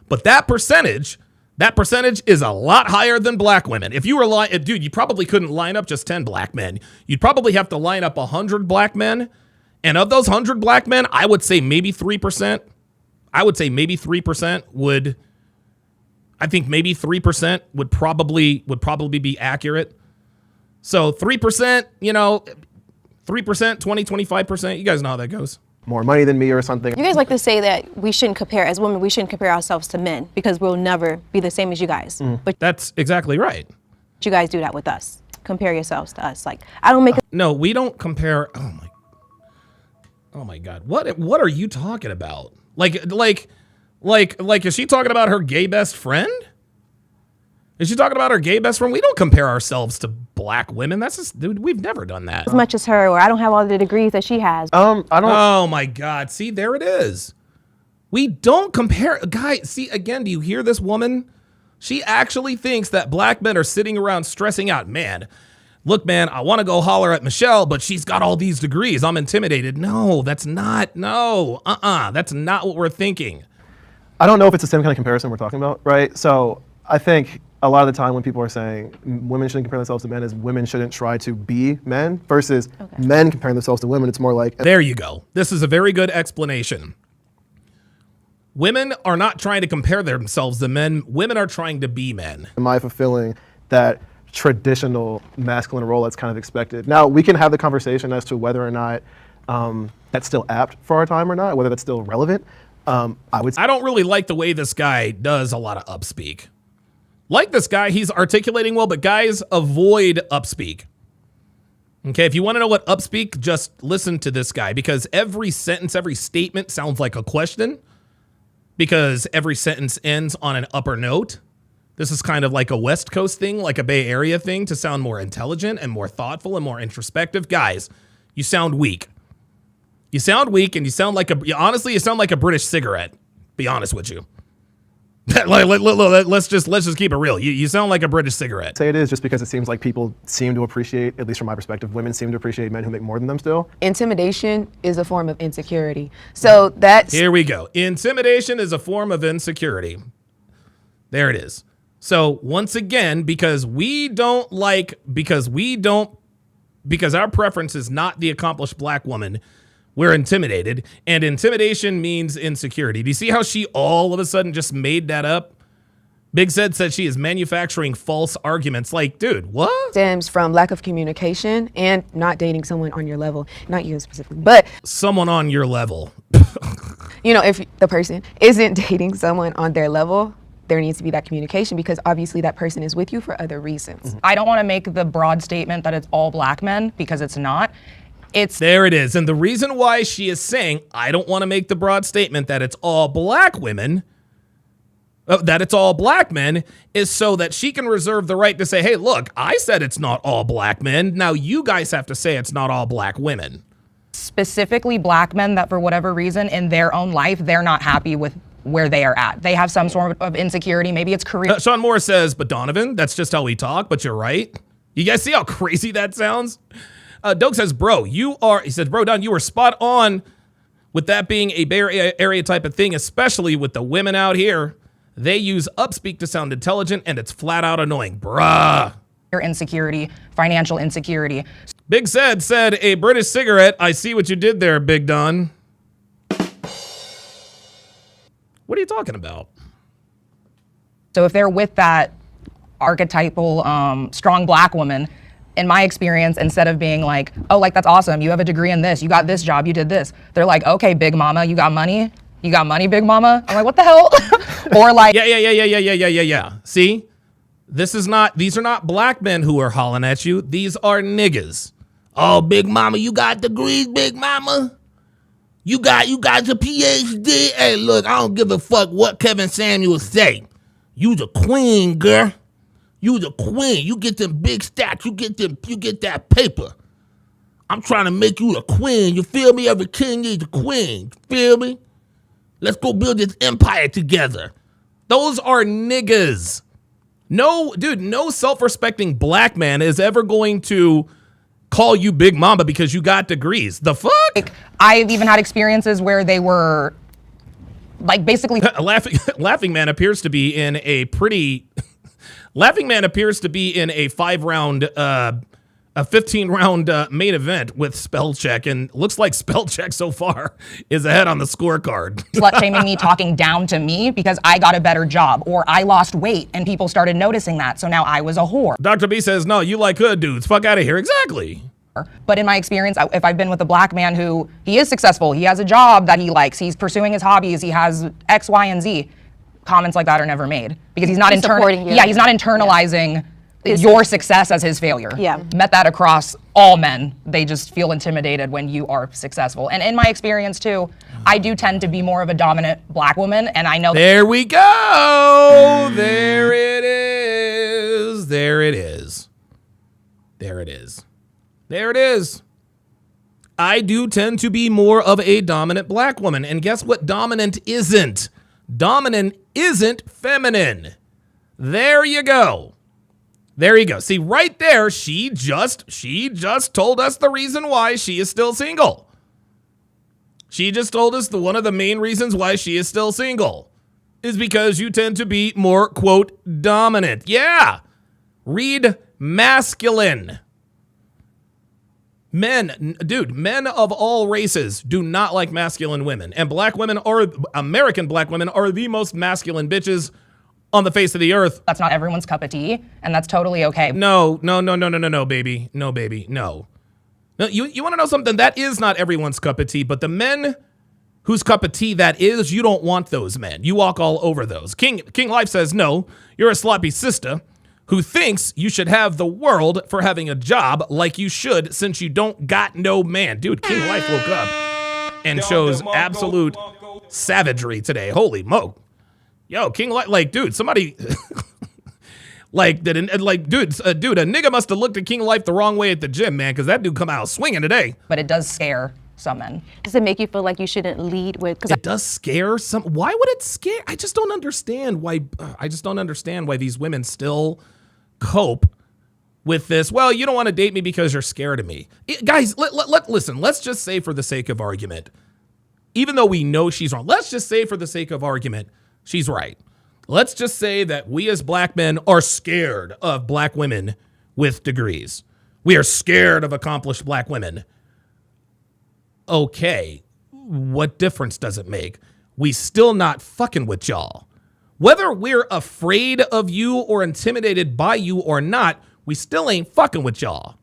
But that percentage is a lot higher than black women. If you were dude, you probably couldn't line up just 10 black men. You'd probably have to line up 100 black men. And of those 100 black men, I would say maybe 3%. I would say maybe 3% would. I think maybe 3% would probably be accurate. So 3%, 3%, 20, 25%. You guys know how that goes. More money than me or something. You guys like to say that we shouldn't compare, as women, we shouldn't compare ourselves to men because we'll never be the same as you guys. But that's exactly right. You guys do that with us. Compare yourselves to us. I don't make No, we don't compare. Oh my God. What are you talking about? Like, is she talking about her gay best friend? Is she talking about her gay best friend? We don't compare ourselves to black women. That's just, dude, we've never done that. As much as her, or I don't have all the degrees that she has. I don't. Oh my God. See, there it is. We don't compare. Guys, see, again, do you hear this woman? She actually thinks that black men are sitting around stressing out. Man, look, man, I want to go holler at Michelle, but she's got all these degrees. I'm intimidated. No, that's not. No, that's not what we're thinking. I don't know if it's the same kind of comparison we're talking about, right? So I think a lot of the time when people are saying women shouldn't compare themselves to men, is women shouldn't try to be men versus men comparing themselves to women. It's more like. There you go. This is a very good explanation. Women are not trying to compare themselves to men. Women are trying to be men. Am I fulfilling that traditional masculine role that's kind of expected? Now, we can have the conversation as to whether or not that's still apt for our time or not, whether that's still relevant. I don't really like the way this guy does a lot of upspeak. Like this guy, he's articulating well, but guys, avoid upspeak. Okay, if you want to know what upspeak, just listen to this guy, because every sentence, every statement sounds like a question, because every sentence ends on an upper note. This is kind of like a West Coast thing, like a Bay Area thing, to sound more intelligent and more thoughtful and more introspective. Guys, you sound weak. You sound weak, and you sound like you sound like a British cigarette, be honest with you. let's just keep it real. You sound like a British cigarette. Say it is just because it seems like people seem to appreciate, at least from my perspective, women seem to appreciate men who make more than them still. Intimidation is a form of insecurity. So that's Here we go. Intimidation is a form of insecurity. There it is. So once again, because our preference is not the accomplished black woman, we're intimidated, and intimidation means insecurity. Do you see how she all of a sudden just made that up? Big said she is manufacturing false arguments. Like, dude, what? Stems from lack of communication and not dating someone on your level. Not you specifically, but someone on your level. If the person isn't dating someone on their level, there needs to be that communication because obviously that person is with you for other reasons. I don't want to make the broad statement that it's all black men because it's not. There it is. And the reason why she is saying, I don't want to make the broad statement that it's all black women, that it's all black men, is so that she can reserve the right to say, hey, look, I said it's not all black men. Now you guys have to say it's not all black women. Specifically black men that for whatever reason in their own life, they're not happy with where they are at. They have some sort of insecurity. Maybe it's career. Sean Moore says, but Donovan, that's just how we talk, but you're right. You guys see how crazy that sounds? Doug says, he says, bro, Don, you were spot on with that being a Bay Area type of thing, especially with the women out here. They use upspeak to sound intelligent, and it's flat out annoying. Bruh. Your insecurity, financial insecurity. Big said, a British cigarette. I see what you did there, Big Don. What are you talking about? So if they're with that archetypal, strong black woman, in my experience, instead of being like, oh, like, that's awesome. You have a degree in this. You got this job. You did this. They're like, okay, big mama, you got money? You got money, big mama? I'm like, what the hell? Or like, yeah. See, these are not black men who are hollering at you. These are niggas. Oh, big mama, you got degrees, big mama? You got your PhD? Hey, look, I don't give a fuck what Kevin Samuels say. You the queen, girl. You the queen. You get them big stacks. You get that paper. I'm trying to make you a queen. You feel me? Every king needs a queen. You feel me? Let's go build this empire together. Those are niggas. No self-respecting black man is ever going to call you big mama because you got degrees. The fuck? I've even had experiences where they were like basically Laughing Man appears to be in a pretty Laughing Man appears to be in a 15-round main event with spell check, and looks like spell check so far is ahead on the scorecard. Slut shaming me, talking down to me because I got a better job or I lost weight and people started noticing that. So now I was a whore. Dr. B says, no, you like hood dudes. Fuck out of here. Exactly. But in my experience, if I've been with a black man who he is successful, he has a job that he likes, he's pursuing his hobbies, he has X, Y, and Z, comments like that are never made because he's not supporting you. Yeah, he's not internalizing your success as his failure. Yeah. Met that across all men. They just feel intimidated when you are successful. And in my experience too, I do tend to be more of a dominant black woman, and I know There we go. There it is. There it is. There it is. There it is. I do tend to be more of a dominant black woman. And guess what dominant isn't? Dominant isn't feminine. There you go. There you go. See, right there, she just told us the reason why she is still single. She just told us one of the main reasons why she is still single is because you tend to be more, quote, dominant. Yeah. Read masculine. Men of all races do not like masculine women. And American black women are the most masculine bitches on the face of the earth. that's not everyone's cup of tea, and that's totally okay. No, baby. No, baby. No. No, you want to know something? That is not everyone's cup of tea, but the men whose cup of tea that is, you don't want those men. You walk all over those. King Life says, no, you're a sloppy sister who thinks you should have the world for having a job like you should since you don't got no man. Dude, King Life woke up and chose absolute savagery today. Holy yo, King Life, like, dude, somebody, dude, a nigga must have looked at King Life the wrong way at the gym, man, because that dude come out swinging today. But it does scare some men. Does it make you feel like you shouldn't lead with? Because It does scare some. Why would it scare? I just don't understand why. These women still cope with this. Well, you don't want to date me because you're scared of me. Guys, listen. Let's just say, for the sake of argument, even though we know she's wrong, let's just say, for the sake of argument, she's right. Let's just say that we as black men are scared of black women with degrees. We are scared of accomplished black women. Okay, what difference does it make? We still not fucking with y'all. Whether we're afraid of you or intimidated by you or not, we still ain't fucking with y'all.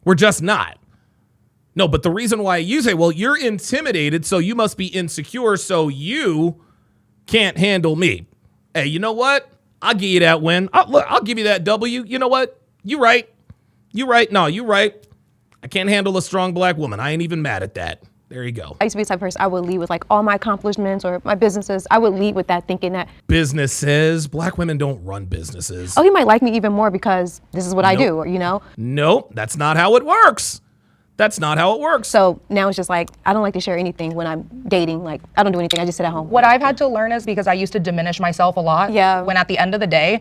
We're just not. No, but the reason why you say, well, you're intimidated, so you must be insecure, so you can't handle me. Hey, you know what? I'll give you that win. I'll give you that W. You know what? You right. You right. No, you right. I can't handle a strong black woman. I ain't even mad at that. There you go. I used to be the type of person, I would lead with like all my accomplishments or my businesses. I would lead with that, thinking that businesses, black women don't run businesses. oh, he might like me even more because this is what I do, or, you know? Nope, that's not how it works. That's not how it works. So now it's just like, I don't like to share anything when I'm dating. Like, I don't do anything. I just sit at home. What I've had to learn is, because I used to diminish myself a lot. Yeah. When at the end of the day,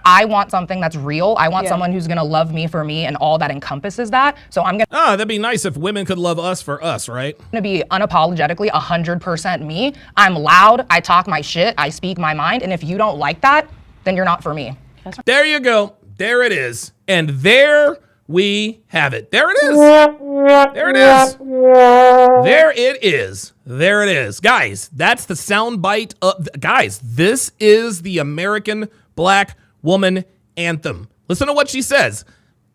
I want something that's real. I want someone who's gonna love me for me and all that encompasses that. So I'm gonna that'd be nice if women could love us for us, right? be unapologetically 100% me. I'm loud, I talk my shit, I speak my mind, and if you don't like that, then you're not for me. There you go. There it is. And there we have it. There it is. There it is. There it is. There it is. Guys, that's the sound bite of, guys, this is the American Black Woman Anthem. Listen to what she says.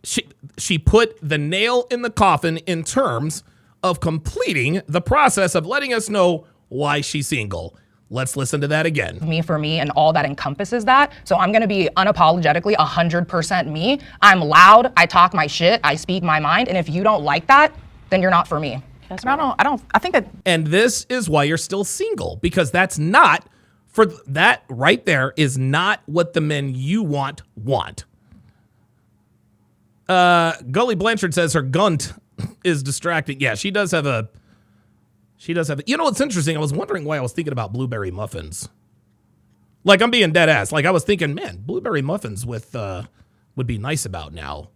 She put the nail in the coffin in terms of completing the process of letting us know why she's single. Let's listen to that again. Me for me and all that encompasses that. So I'm gonna be unapologetically 100% me. I'm loud, I talk my shit, I speak my mind, and if you don't like that, then you're not for me. That's I think that. And this is why you're still single, because that's not, for that right there is not what the men you want. Gully Blanchard says her gunt is distracting. Yeah, she does have a, you know, it's interesting. I was wondering why I was thinking about blueberry muffins. Like, I'm being dead ass. Like, I was thinking, man, blueberry muffins with, would be nice about now.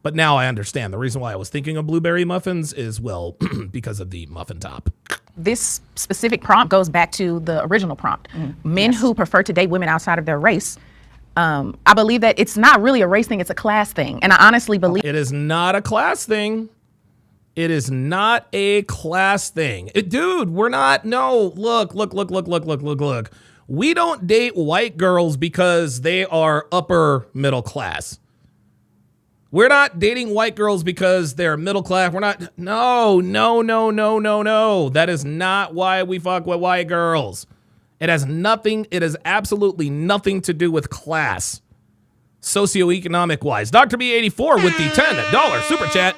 But now I understand. The reason why I was thinking of blueberry muffins is, well, because of the muffin top. This specific prompt goes back to the original prompt. Men who prefer to date women outside of their race. I believe that it's not really a race thing, it's a class thing. And I honestly believe it is not a class thing. It is not a class thing. Dude, we're not, no, look. We don't date white girls because they are upper middle class. We're not dating white girls because they're middle class. We're not, no. That is not why we fuck with white girls. It has absolutely nothing to do with class. Socioeconomic wise. Dr. B84 with the $10 super chat.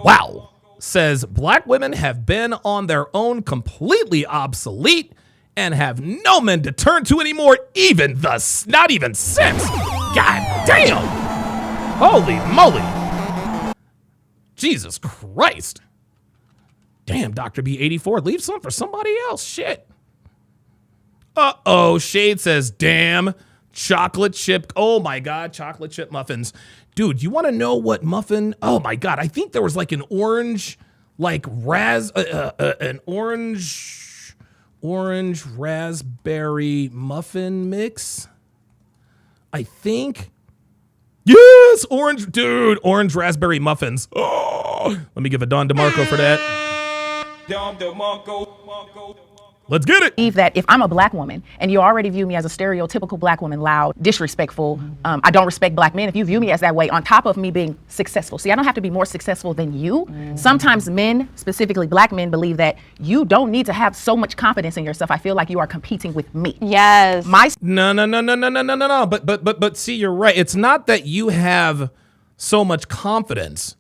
Wow. Says black women have been on their own, completely obsolete, and have no men to turn to anymore, not even since. God damn. Holy moly. Jesus Christ. Damn, Dr. B84, leave some for somebody else. Shit. Uh-oh, Shade says, damn, chocolate chip. Oh my God, chocolate chip muffins. Dude, you want to know what muffin? Oh my God, I think there was like an orange, like an orange raspberry muffin mix. I think. Yes, orange raspberry muffins. Oh, let me give a Don DeMarco for that. Let's get it. believe that if I'm a black woman and you already view me as a stereotypical black woman, loud, disrespectful, I don't respect black men. If you view me as that way, on top of me being successful. See, I don't have to be more successful than you. Sometimes men, specifically black men, believe that you don't need to have so much confidence in yourself. I feel like you are competing with me. Yes. No. But see, you're right. It's not that you have so much confidence.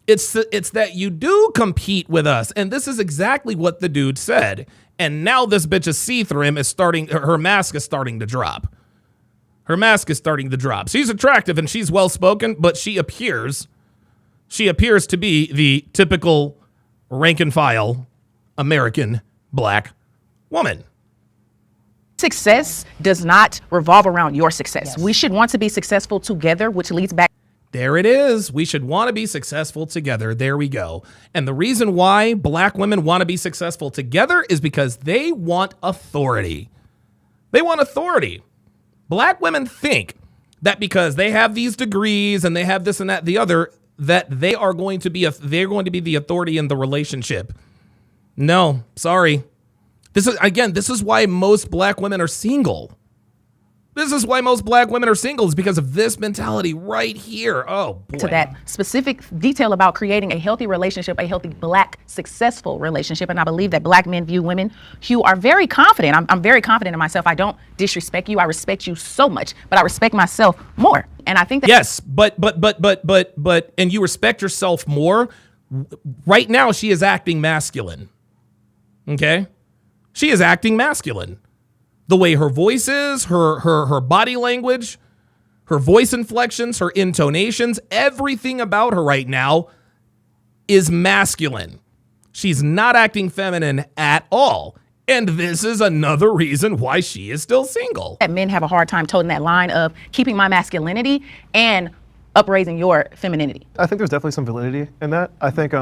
It's that you do compete with us. And this is exactly what the dude said. And now this bitch's see-through him her mask is starting to drop. Her mask is starting to drop. She's attractive and she's well-spoken, but she appears to be the typical rank and file American black woman. Success does not revolve around your success. We should want to be successful together, which leads back. There it is. We should want to be successful together. There we go. And the reason why black women want to be successful together is because they want authority. They want authority. Black women think that because they have these degrees and they have this and that, the other, that they are going to be the authority in the relationship. No, sorry. This is why most black women are single. This is why most black women are single, is because of this mentality right here. Oh, boy. To that specific detail about creating a healthy relationship, a healthy black successful relationship. And I believe that black men view women who are very confident. I'm very confident in myself. I don't disrespect you. I respect you so much, but I respect myself more. And I think that yes, but and you respect yourself more. Right now, she is acting masculine. Okay? She is acting masculine. The way her voice is, her body language, her voice inflections, her intonations, everything about her right now is masculine. She's not acting feminine at all. And this is another reason why she is still single. men have a hard time toting that line of keeping my masculinity and upraising your femininity. I think there's definitely some validity in that. I think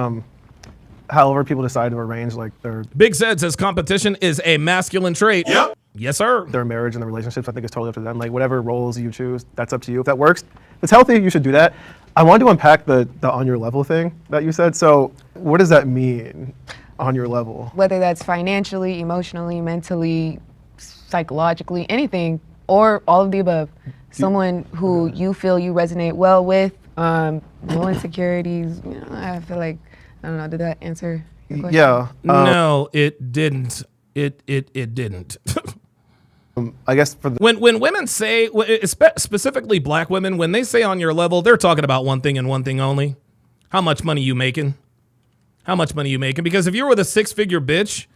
however people decide to arrange like their Big Zed says competition is a masculine trait. Yep. Yes, sir. Their marriage and their relationships, I think it's totally up to them. Like whatever roles you choose, that's up to you. If that works, if it's healthy, you should do that. I wanted to unpack the on your level thing that you said. So what does that mean, on your level? Whether that's financially, emotionally, mentally, psychologically, anything, or all of the above. Someone who you feel you resonate well with, no insecurities. You know, I feel like, I don't know, did that answer your question? Yeah. No, it didn't. It didn't. I guess for the when women say, specifically black women, when they say on your level, they're talking about one thing and one thing only. How much money you making? How much money you making? Because if you're with a 6-figure bitch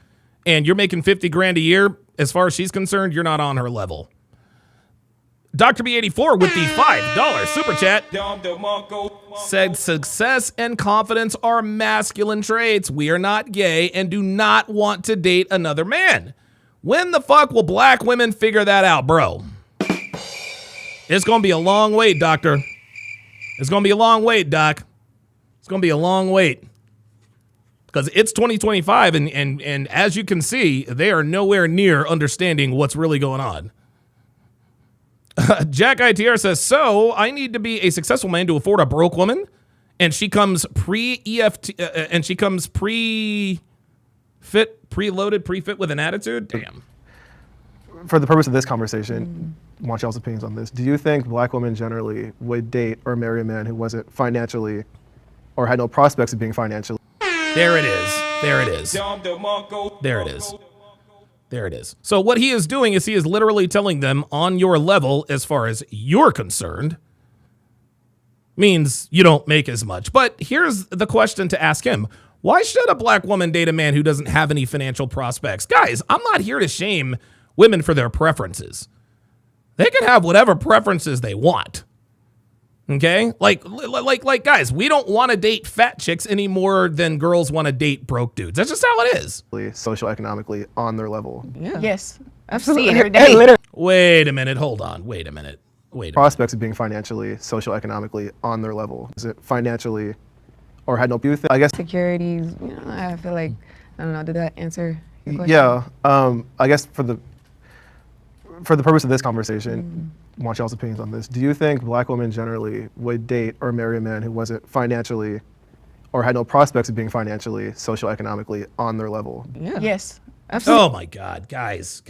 and you're making 50 grand a year, as far as she's concerned, you're not on her level. Dr. B84 with the $5 super chat said success and confidence are masculine traits. We are not gay and do not want to date another man. When the fuck will black women figure that out, bro? It's going to be a long wait, doctor. It's going to be a long wait, doc. It's going to be a long wait. Because it's 2025, and as you can see, they are nowhere near understanding what's really going on. Jack ITR says, so I need to be a successful man to afford a broke woman, and she comes pre-EFT, and she comes preloaded, pre-fit with an attitude? Damn. For the purpose of this conversation, I want y'all's opinions on this. Do you think black women generally would date or marry a man who wasn't financially or had no prospects of being financially? There it is. There it is. There it is. There it is. So what he is doing is he is literally telling them on your level, as far as you're concerned, means you don't make as much. But here's the question to ask him. Why should a black woman date a man who doesn't have any financial prospects? Guys, I'm not here to shame women for their preferences. They can have whatever preferences they want. Okay? Like guys, we don't want to date fat chicks any more than girls want to date broke dudes. That's just how it is. Socioeconomically on their level. Yeah. Yes. Absolutely. See it every day. Wait a minute. Hold on. Wait a minute. Prospects of being financially, socioeconomically on their level. Is it financially or had no youth? I guess. Securities, you know, I feel like, I don't know, did that answer your question? Yeah. I guess for the purpose of this conversation, I want y'all's opinions on this. Do you think black women generally would date or marry a man who wasn't financially or had no prospects of being financially, socioeconomically on their level? Yeah. Yes. Absolutely. Oh my God, guys.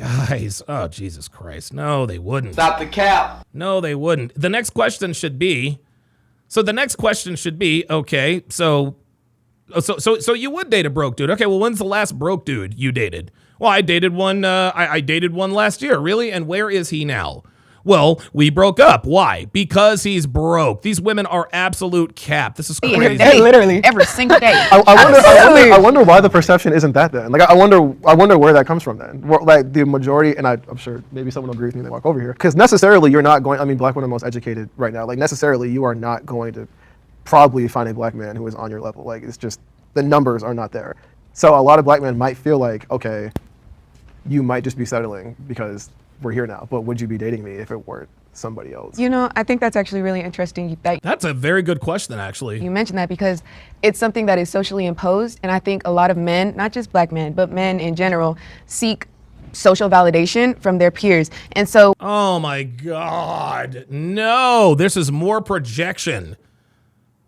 Oh, Jesus Christ. No, they wouldn't. Stop the cap. No, they wouldn't. The next question should be, okay, so you would date a broke dude. Okay, well, when's the last broke dude you dated? Well, I dated one, I dated one last year. Really? And where is he now? Well, we broke up. Why? Because he's broke. These women are absolute cap. This is crazy. Literally. Every single day. I wonder why the perception isn't that then. Like I wonder where that comes from then. Like the majority, and I'm sure maybe someone will agree with me when they walk over here. Because necessarily you're not going. I mean, black women are most educated right now. Like necessarily you are not going to probably find a black man who is on your level. Like it's just the numbers are not there. So a lot of black men might feel like, okay, you might just be settling because we're here now, but would you be dating me if it weren't somebody else? You know, I think that's actually really interesting that That's a very good question, actually. you mentioned that, because it's something that is socially imposed. And I think a lot of men, not just black men, but men in general, seek social validation from their peers. And so, Oh my God. No, this is more projection.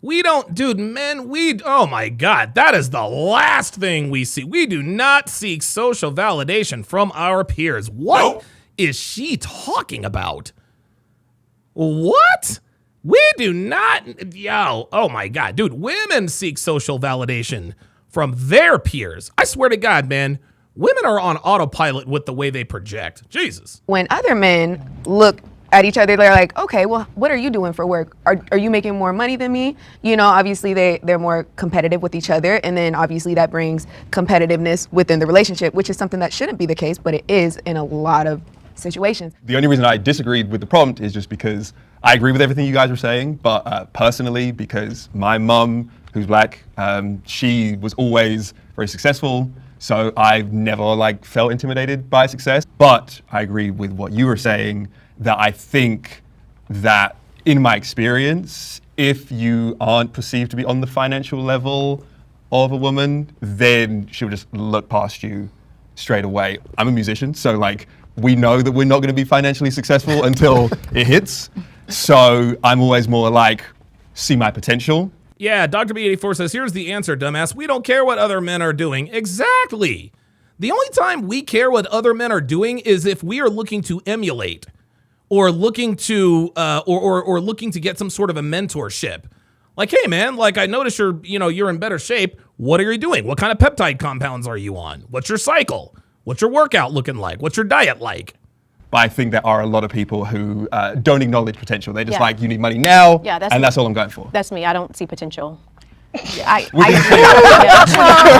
We don't, dude, men, oh my God, that is the last thing we see. We do not seek social validation from our peers. What is she talking about? What? We do not, oh my God, dude, women seek social validation from their peers. I swear to God, man, women are on autopilot with the way they project. Jesus. when other men look at each other, they're like, okay, well, what are you doing for work? Are you making more money than me? You know, obviously they're more competitive with each other. And then obviously that brings competitiveness within the relationship, which is something that shouldn't be the case, but it is in a lot of situations. The only reason I disagreed with the prompt is just because I agree with everything you guys were saying, but personally, because my mum, who's black, she was always very successful, so I've never felt intimidated by success. But I agree with what you were saying, that I think that in my experience, if you aren't perceived to be on the financial level of a woman, then she'll just look past you straight away. I'm a musician, so we know that we're not going to be financially successful until it hits. So I'm always more see my potential. Yeah, Dr. B84 says, here's the answer, dumbass. We don't care what other men are doing. Exactly. The only time we care what other men are doing is if we are looking to emulate or looking to or looking to get some sort of a mentorship. Hey man, I notice you're in better shape. What are you doing? What kind of peptide compounds are you on? What's your cycle? What's your workout looking like? What's your diet like? But I think there are a lot of people who don't acknowledge potential. They're just you need money now, and that's all I'm going for. That's me. I don't see potential. And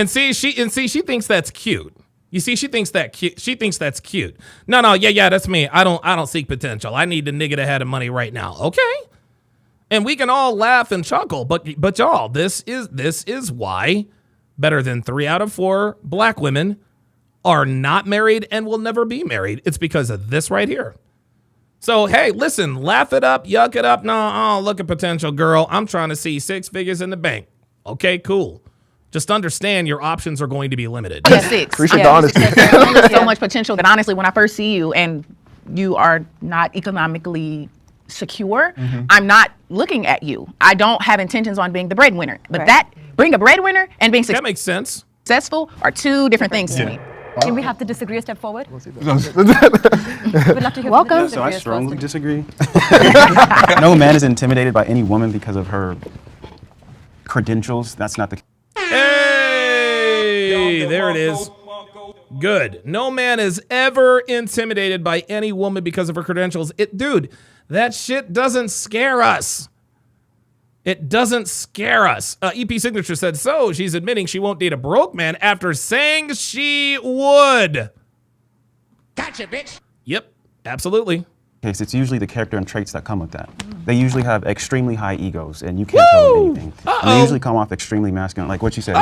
see, she thinks that's cute. You see, she thinks that's cute. No, yeah, that's me. I don't seek potential. I need the nigga that had the money right now. Okay. And we can all laugh and chuckle, but y'all, this is why better than 3 out of 4 black women are not married and will never be married. It's because of this right here. So, hey, listen, laugh it up, yuck it up. No, look at potential, girl. I'm trying to see 6 figures in the bank. Okay, cool. Just understand your options are going to be limited. Yeah, 6. Appreciate the honesty. There's so much potential that honestly, when I first see you and you are not economically secure, I'm not looking at you. I don't have intentions on being the breadwinner. But being a breadwinner and being That makes sense. successful are 2 different things to me. Can we have to disagree a step forward? We'd love to hear Welcome. So I strongly disagree. No man is intimidated by any woman because of her credentials. That's not the case. Hey, there it is. Good. No man is ever intimidated by any woman because of her credentials. Dude, that shit doesn't scare us. It doesn't scare us. EP Signature said, so she's admitting she won't date a broke man after saying she would. Gotcha, bitch. Yep, absolutely. It's usually the character and traits that come with that. They usually have extremely high egos, and you can't tell them anything. And they usually come off extremely masculine. Like what you said,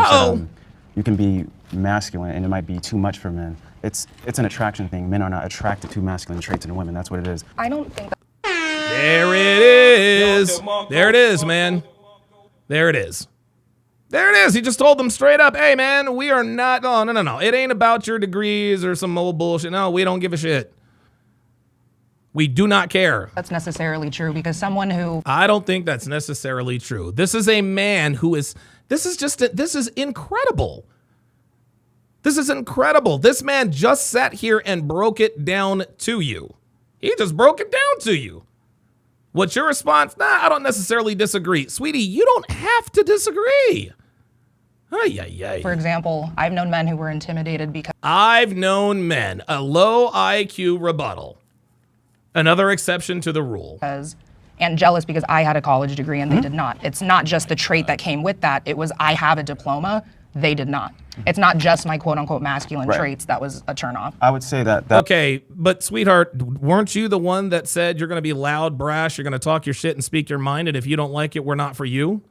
you can be masculine, and it might be too much for men. It's an attraction thing. Men are not attracted to masculine traits in women. That's what it is. I don't think There it is. There it is, man. There it is. There it is. He just told them straight up, hey, man, we are not, no. It ain't about your degrees or some old bullshit. No, we don't give a shit. We do not care. that's necessarily true, because someone who I don't think that's necessarily true. This is a man who is, this is incredible. This is incredible. This man just sat here and broke it down to you. He just broke it down to you. What's your response? Nah, I don't necessarily disagree. Sweetie, you don't have to disagree. For example, I've known men who were intimidated because I've known men. A low IQ rebuttal. Another exception to the rule. and jealous because I had a college degree and they did not. It's not just the trait that came with that. It was I have a diploma, they did not. It's not just my quote unquote masculine traits that was a turnoff. I would say that. Okay, but sweetheart, weren't you the one that said you're going to be loud, brash, you're going to talk your shit and speak your mind, and if you don't like it, we're not for you?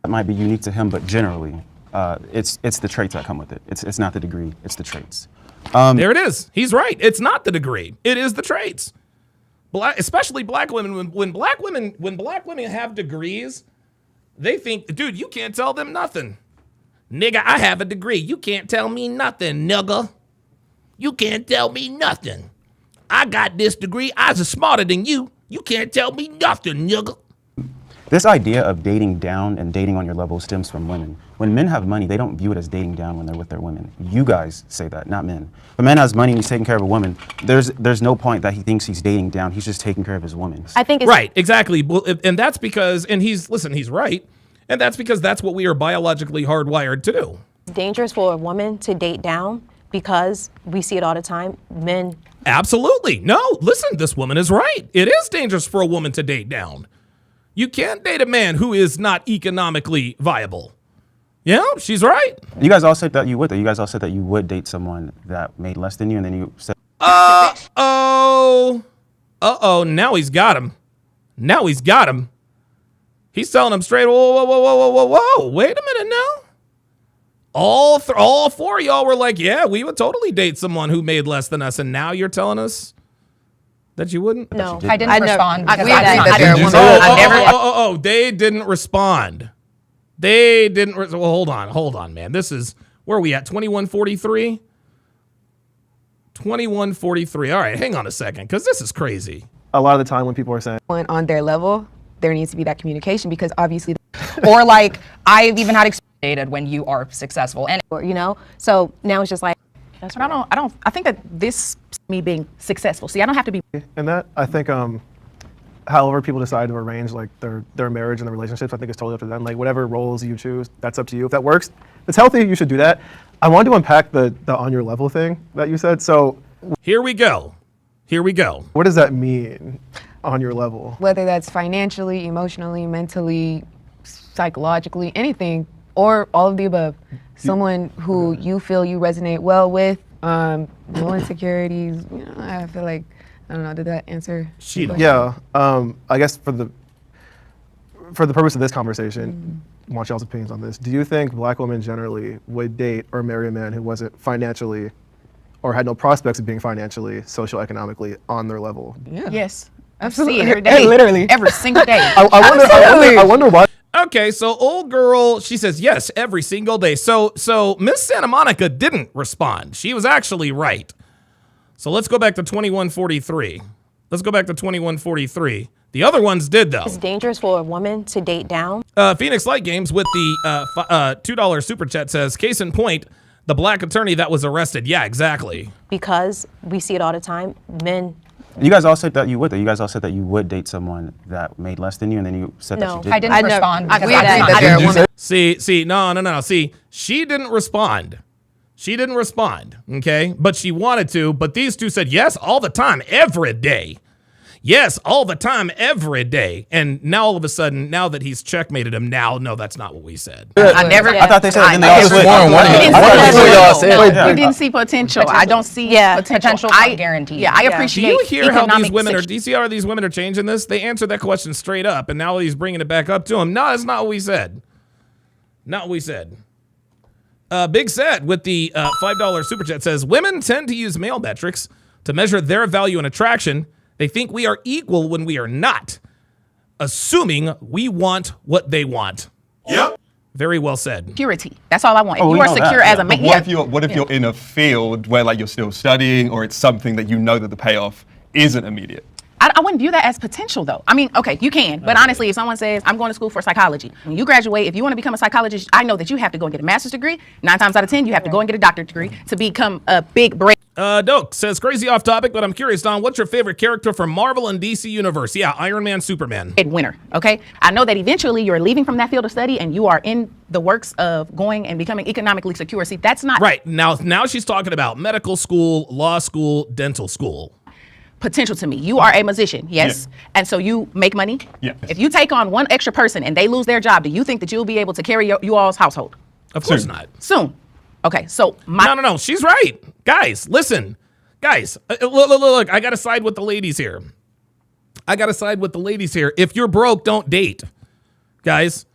That might be unique to him, but generally, it's the traits that come with it. It's not the degree. It's the traits. There it is. He's right. It's not the degree. It is the traits. Especially black women. When black women have degrees, they think, dude, you can't tell them nothing. Nigga, I have a degree. You can't tell me nothing, nigga. You can't tell me nothing. I got this degree. I was smarter than you. You can't tell me nothing, nigga. This idea of dating down and dating on your level stems from women. When men have money, they don't view it as dating down when they're with their women. You guys say that, not men. If a man has money and he's taking care of a woman, there's no point that he thinks he's dating down. He's just taking care of his woman. I think it's right, exactly. And that's because, and he's right. And that's because that's what we are biologically hardwired to do. dangerous for a woman to date down because we see it all the time. Men. Absolutely. No, listen, this woman is right. It is dangerous for a woman to date down. You can't date a man who is not economically viable. Yeah, she's right. You guys all said that you would. You guys all said that you would date someone that made less than you, and then you said, Uh-oh. Now he's got him. He's telling him straight, whoa. Wait a minute now. All four of y'all were like, yeah, we would totally date someone who made less than us, and now you're telling us that you wouldn't? No. I didn't respond. Because They didn't respond. They didn't. Well, hold on, man. This is, where are we at? 2143? 2143. All right, hang on a second, because this is crazy. A lot of the time when people are saying on their level, there needs to be that communication because obviously. Or like, I've even had experience when you are successful, and you know, so now it's just like. That's right. I think that this me being successful. See, I don't have to be. And that I think, however people decide to arrange like their marriage and their relationships, I think it's totally up to them. Like whatever roles you choose, that's up to you. If that works, if it's healthy, you should do that. I wanted to unpack the on your level thing that you said. So here we go. What does that mean, on your level? Whether that's financially, emotionally, mentally, psychologically, anything, or all of the above. Someone who you feel you resonate well with, no insecurities. You know, I feel like, I don't know, did that answer? Yeah, I guess for the purpose of this conversation, I want y'all's opinions on this. Do you think black women generally would date or marry a man who wasn't financially or had no prospects of being financially, socioeconomically on their level? Yeah. Yes. Absolutely. Every day. Literally. Every single day. I wonder why. Okay, so old girl, she says yes every single day. So Miss Santa Monica didn't respond. She was actually right. So let's go back to 2143. The other ones did, though. It's dangerous for a woman to date down. Phoenix Light Games with the $2 super chat says, case in point, the black attorney that was arrested. Yeah, exactly. Because we see it all the time. Men. You guys all said that you would. You guys all said that you would date someone that made less than you, and then you said that you didn't. I didn't respond. I agree that they're a woman. See, no. See, she didn't respond. Okay? But she wanted to. But these two said yes all the time, every day. Yes, all the time, every day. And now all of a sudden, now that he's checkmated him, no, that's not what we said. I thought they said it. We didn't see potential. I don't see potential. I guarantee. Yeah, I appreciate. Do you hear how these women economic are? Do you see how these women are changing this? They answered that question straight up, and now he's bringing it back up to him. No, that's not what we said. Big Set with the $5 super chat says, women tend to use male metrics to measure their value and attraction. They think we are equal when we are not, assuming we want what they want. Yep. Very well said. Security. That's all I want. If you are secure as a man. What if you're in a field where like you're still studying, or it's something that you know that the payoff isn't immediate? I wouldn't view that as potential, though. I mean, okay, you can. But honestly, if someone says, I'm going to school for psychology, when you graduate, if you want to become a psychologist, I know that you have to go and get a master's degree. 9 times out of 10, you have to go and get a doctorate degree to become a big brain. Doke says, crazy off topic, but I'm curious, Don, what's your favorite character from Marvel and DC Universe? Yeah, Iron Man, Superman. Winner, okay? I know that eventually you're leaving from that field of study and you are in the works of going and becoming economically secure. See, that's not... Right. Now she's talking about medical school, law school, dental school. Potential to me. You are a musician, yes? Yeah. And so you make money? Yeah. If you take on one extra person and they lose their job, do you think that you'll be able to carry you all's household? Of course not. Soon. Okay, so No, she's right. Guys, listen. Guys, look, I got to side with the ladies here. If you're broke, don't date. Guys,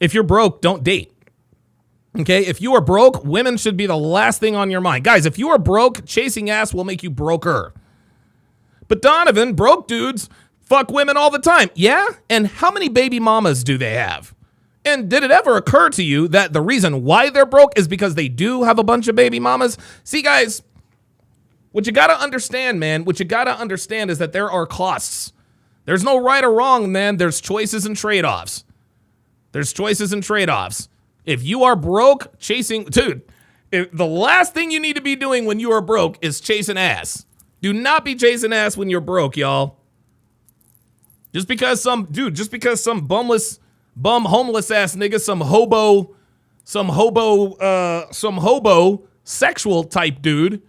if you're broke, don't date. Okay, if you are broke, women should be the last thing on your mind. Guys, if you are broke, chasing ass will make you broker. But Donovan, broke dudes fuck women all the time. Yeah? And how many baby mamas do they have? And did it ever occur to you that the reason why they're broke is because they do have a bunch of baby mamas? See, guys, what you gotta understand, man, what you gotta understand is that there are costs. There's no right or wrong, man. There's choices and trade-offs. There's choices and trade-offs. If you are broke, chasing, dude, the last thing you need to be doing when you are broke is chasing ass. Do not be chasing ass when you're broke, y'all. Just because some bum homeless ass nigga, some hobo sexual type dude,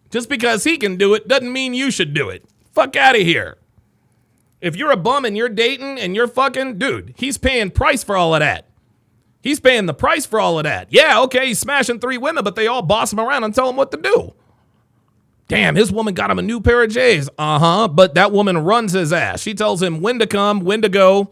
just because he can do it doesn't mean you should do it. Fuck out of here. If you're a bum and you're dating and you're fucking, dude, he's paying price for all of that. He's paying the price for all of that. Yeah, okay, he's smashing 3 women, but they all boss him around and tell him what to do. Damn, his woman got him a new pair of J's. But that woman runs his ass. She tells him when to come, when to go,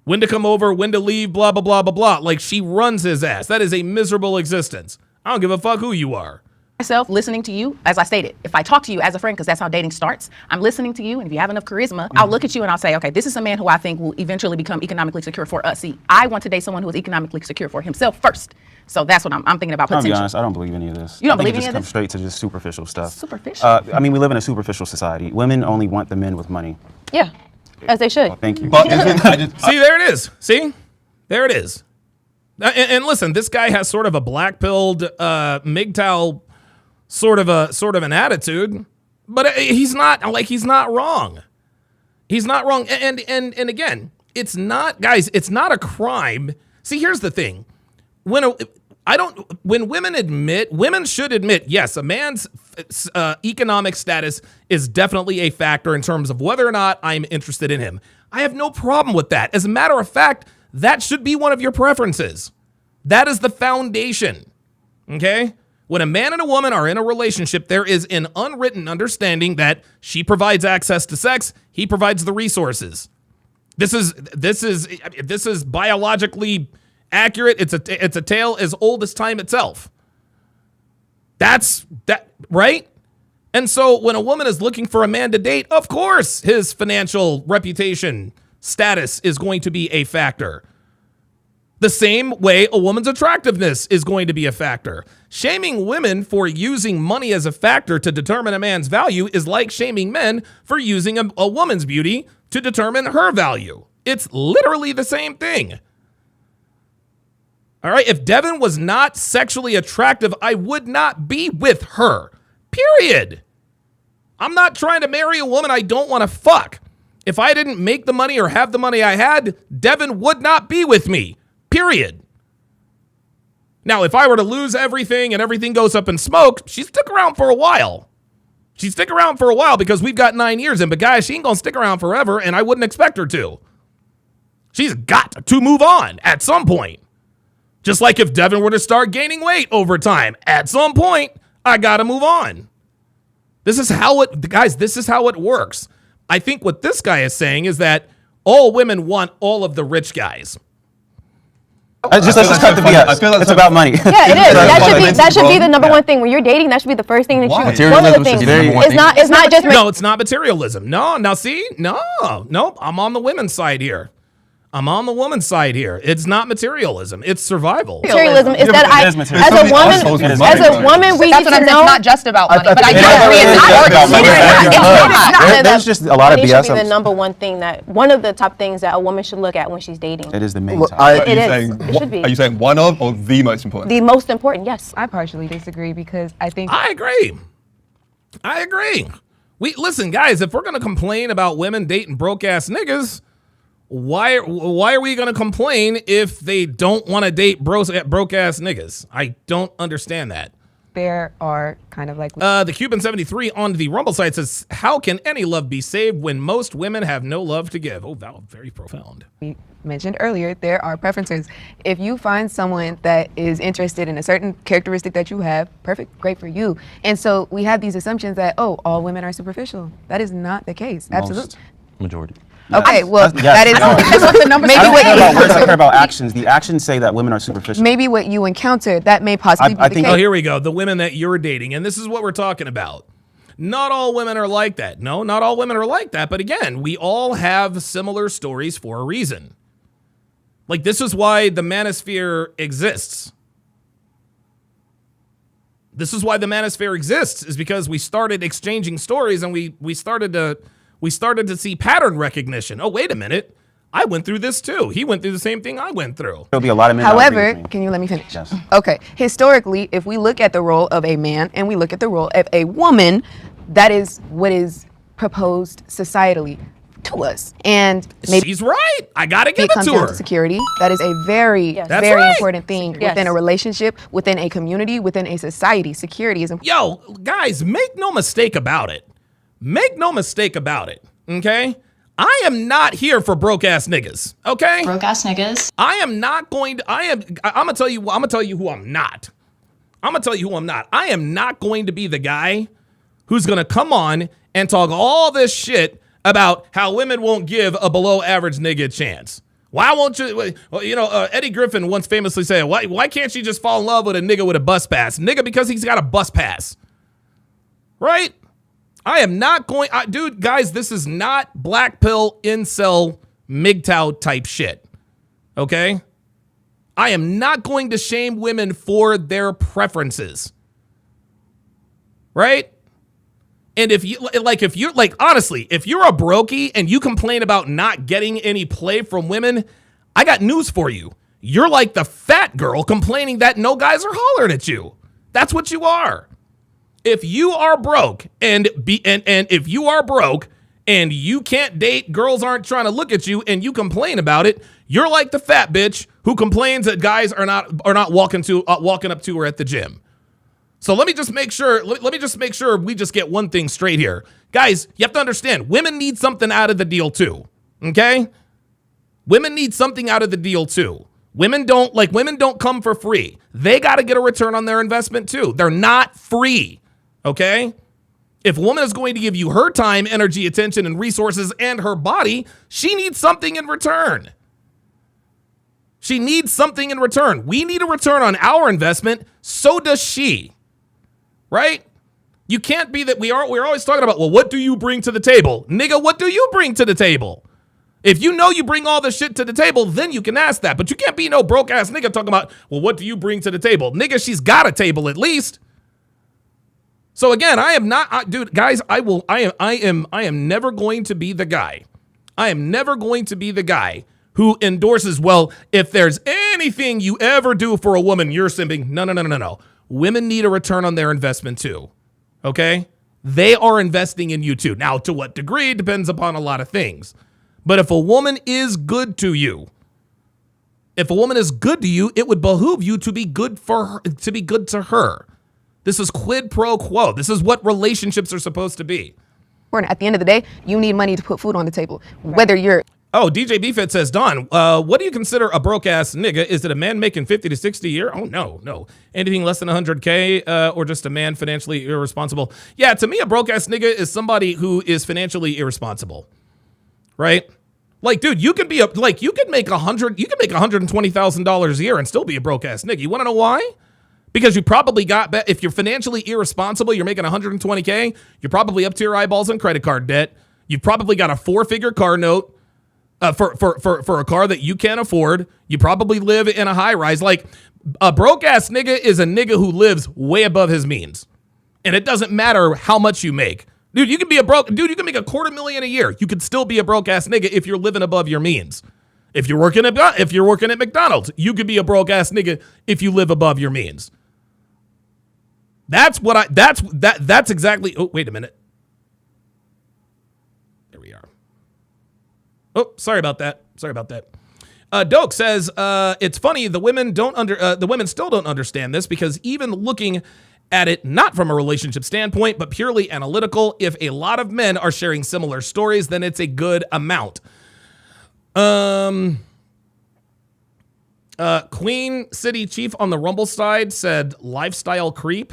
when to come over, when to leave, blah, blah, blah, blah, blah. Like, she runs his ass. That is a miserable existence. I don't give a fuck who you are. Myself listening to you, as I stated, if I talk to you as a friend, because that's how dating starts, I'm listening to you, and if you have enough charisma, I'll look at you and I'll say, okay, this is a man who I think will eventually become economically secure for us. See, I want to date someone who is economically secure for himself first. So that's what I'm thinking about potential. I'll be honest, I don't believe any of this. You don't I think believe it any just of comes this? straight to just superficial stuff. Superficial? I mean, we live in a superficial society. Women only want the men with money. Yeah, as they should. Well, thank you. But isn't, See, there it is. See? There it is. And listen, this guy has sort of a black-pilled MGTOW sort of an attitude, but he's not wrong. He's not wrong. And again, it's not, guys, it's not a crime. See, here's the thing. When women should admit, yes, a man's economic status is definitely a factor in terms of whether or not I'm interested in him. I have no problem with that. As a matter of fact, that should be one of your preferences. That is the foundation. Okay? When a man and a woman are in a relationship, there is an unwritten understanding that she provides access to sex, he provides the resources. This is biologically accurate. It's a tale as old as time itself. That's that, right? And so when a woman is looking for a man to date, of course his financial reputation, status is going to be a factor. The same way a woman's attractiveness is going to be a factor. Shaming women for using money as a factor to determine a man's value is like shaming men for using a woman's beauty to determine her value. It's literally the same thing. All right, if Devin was not sexually attractive, I would not be with her. Period. I'm not trying to marry a woman I don't want to fuck. If I didn't make the money or have the money I had, Devin would not be with me. Period. Now, if I were to lose everything and everything goes up in smoke, she'd stick around for a while. She'd stick around for a while because we've got 9 years in. But guys, she ain't gonna stick around forever, and I wouldn't expect her to. She's got to move on at some point. Just like if Devin were to start gaining weight over time, at some point, I gotta move on. This is how it works. I think what this guy is saying is that all women want all of the rich guys. Let's just cut the BS. It's about money. Yeah, it is. That should be the number one thing when you're dating. That should be the first thing that you. One of the things. It's not just. No, it's not materialism. No, now see, no, I'm on the women's side here. I'm on the woman's side here. It's not materialism. It's survival. Materialism is that as a woman, we need to know. It's not just about money, but I do agree. There's just a lot of BS. Should be the number one thing one of the top things that a woman should look at when she's dating. It is the main topic. It should be. Are you saying one of or the most important? The most important, yes. I partially disagree because I think I agree. Listen, guys, if we're gonna complain about women dating broke ass niggas, why are we going to complain if they don't want to date broke ass niggas? I don't understand that. there are kind of like the Cuban 73 on the Rumble site says, how can any love be saved when most women have no love to give? Oh, Val, very profound. we mentioned earlier, there are preferences. If you find someone that is interested in a certain characteristic that you have, perfect, great for you. And so we have these assumptions that, oh, all women are superficial. That is not the case. Absolutely. Majority. Okay, well, Yes, that is yes. That's what the numbers Maybe I don't what care you about words, I care about actions. The actions say that women are superficial. maybe what you encountered that may possibly I be the think- case. Oh, here we go. The women that you're dating. And this is what we're talking about. Not all women are like that. No, not all women are like that. But again, we all have similar stories for a reason. Like, this is why the manosphere exists. This is why the manosphere exists, is because we started exchanging stories and we started to see pattern recognition. Oh, wait a minute. I went through this too. He went through the same thing I went through. There'll be a lot of men that agree However, with me. can you let me finish? Yes. Okay. Historically, if we look at the role of a man and we look at the role of a woman, that is what is proposed societally to us. And maybe She's right. I got to it give it comes to down her. to security. That is a very, Yes. That's very right. important thing Yes. within a relationship, within a community, within a society. Security is important. Yo, guys, make no mistake about it. Make no mistake about it, okay? I am not here for broke ass niggas, okay? Broke ass niggas. I am not going to I'm gonna tell you who I'm not. I'm gonna tell you who I'm not. I am not going to be the guy who's gonna come on and talk all this shit about how women won't give a below average nigga a chance. Why won't you? Well, you know, Eddie Griffin once famously said, why can't she just fall in love with a nigga with a bus pass? Nigga, because he's got a bus pass. Right? I am not going, dude, guys, this is not black pill, incel, MGTOW type shit. Okay? I am not going to shame women for their preferences. Right? And if you're honestly, if you're a brokey and you complain about not getting any play from women, I got news for you. You're like the fat girl complaining that no guys are hollering at you. That's what you are. If you are broke and if you are broke and you can't date, girls aren't trying to look at you and you complain about it, you're like the fat bitch who complains that guys are not walking up to her at the gym. So let me just make sure we just get one thing straight here. Guys, you have to understand, women need something out of the deal too. Okay? Women need something out of the deal too. Women don't come for free. They got to get a return on their investment too. They're not free. Okay? If a woman is going to give you her time, energy, attention, and resources and her body, she needs something in return. She needs something in return. We need a return on our investment. So does she. Right? You can't be that we're always talking about, well, what do you bring to the table? Nigga, what do you bring to the table? If you know you bring all the shit to the table, then you can ask that. But you can't be no broke ass nigga talking about, well, what do you bring to the table? Nigga, she's got a table at least. So again, I am not, dude, guys, I am never going to be the guy. I am never going to be the guy who endorses, well, if there's anything you ever do for a woman, you're simping. No. Women need a return on their investment too. Okay? They are investing in you too. Now, to what degree depends upon a lot of things. But if a woman is good to you, it would behoove you to be good for her, to be good to her. This is quid pro quo. This is what relationships are supposed to be. At the end of the day, you need money to put food on the table. Whether you're Oh, DJ BFit says, Don, what do you consider a broke ass nigga? Is it a man making 50 to 60 a year? Oh, no. Anything less than 100K or just a man financially irresponsible? Yeah, to me, a broke ass nigga is somebody who is financially irresponsible. Right? Like, dude, you can make $120,000 a year and still be a broke ass nigga. You want to know why? Because you probably if you're financially irresponsible, you're making 120K, you're probably up to your eyeballs in credit card debt. You've probably got a 4-figure car note. For a car that you can't afford. You probably live in a high rise. Like, a broke ass nigga is a nigga who lives way above his means. And it doesn't matter how much you make. Dude, you can make $250,000 a year. You could still be a broke ass nigga if you're living above your means. If you're working at McDonald's, you could be a broke ass nigga if you live above your means. That's exactly. Oh, wait a minute. There we are. Oh, sorry about that. Doke says, it's funny, the women still don't understand this, because even looking at it not from a relationship standpoint, but purely analytical, if a lot of men are sharing similar stories, then it's a good amount. Queen City Chief on the Rumble side said, lifestyle creep.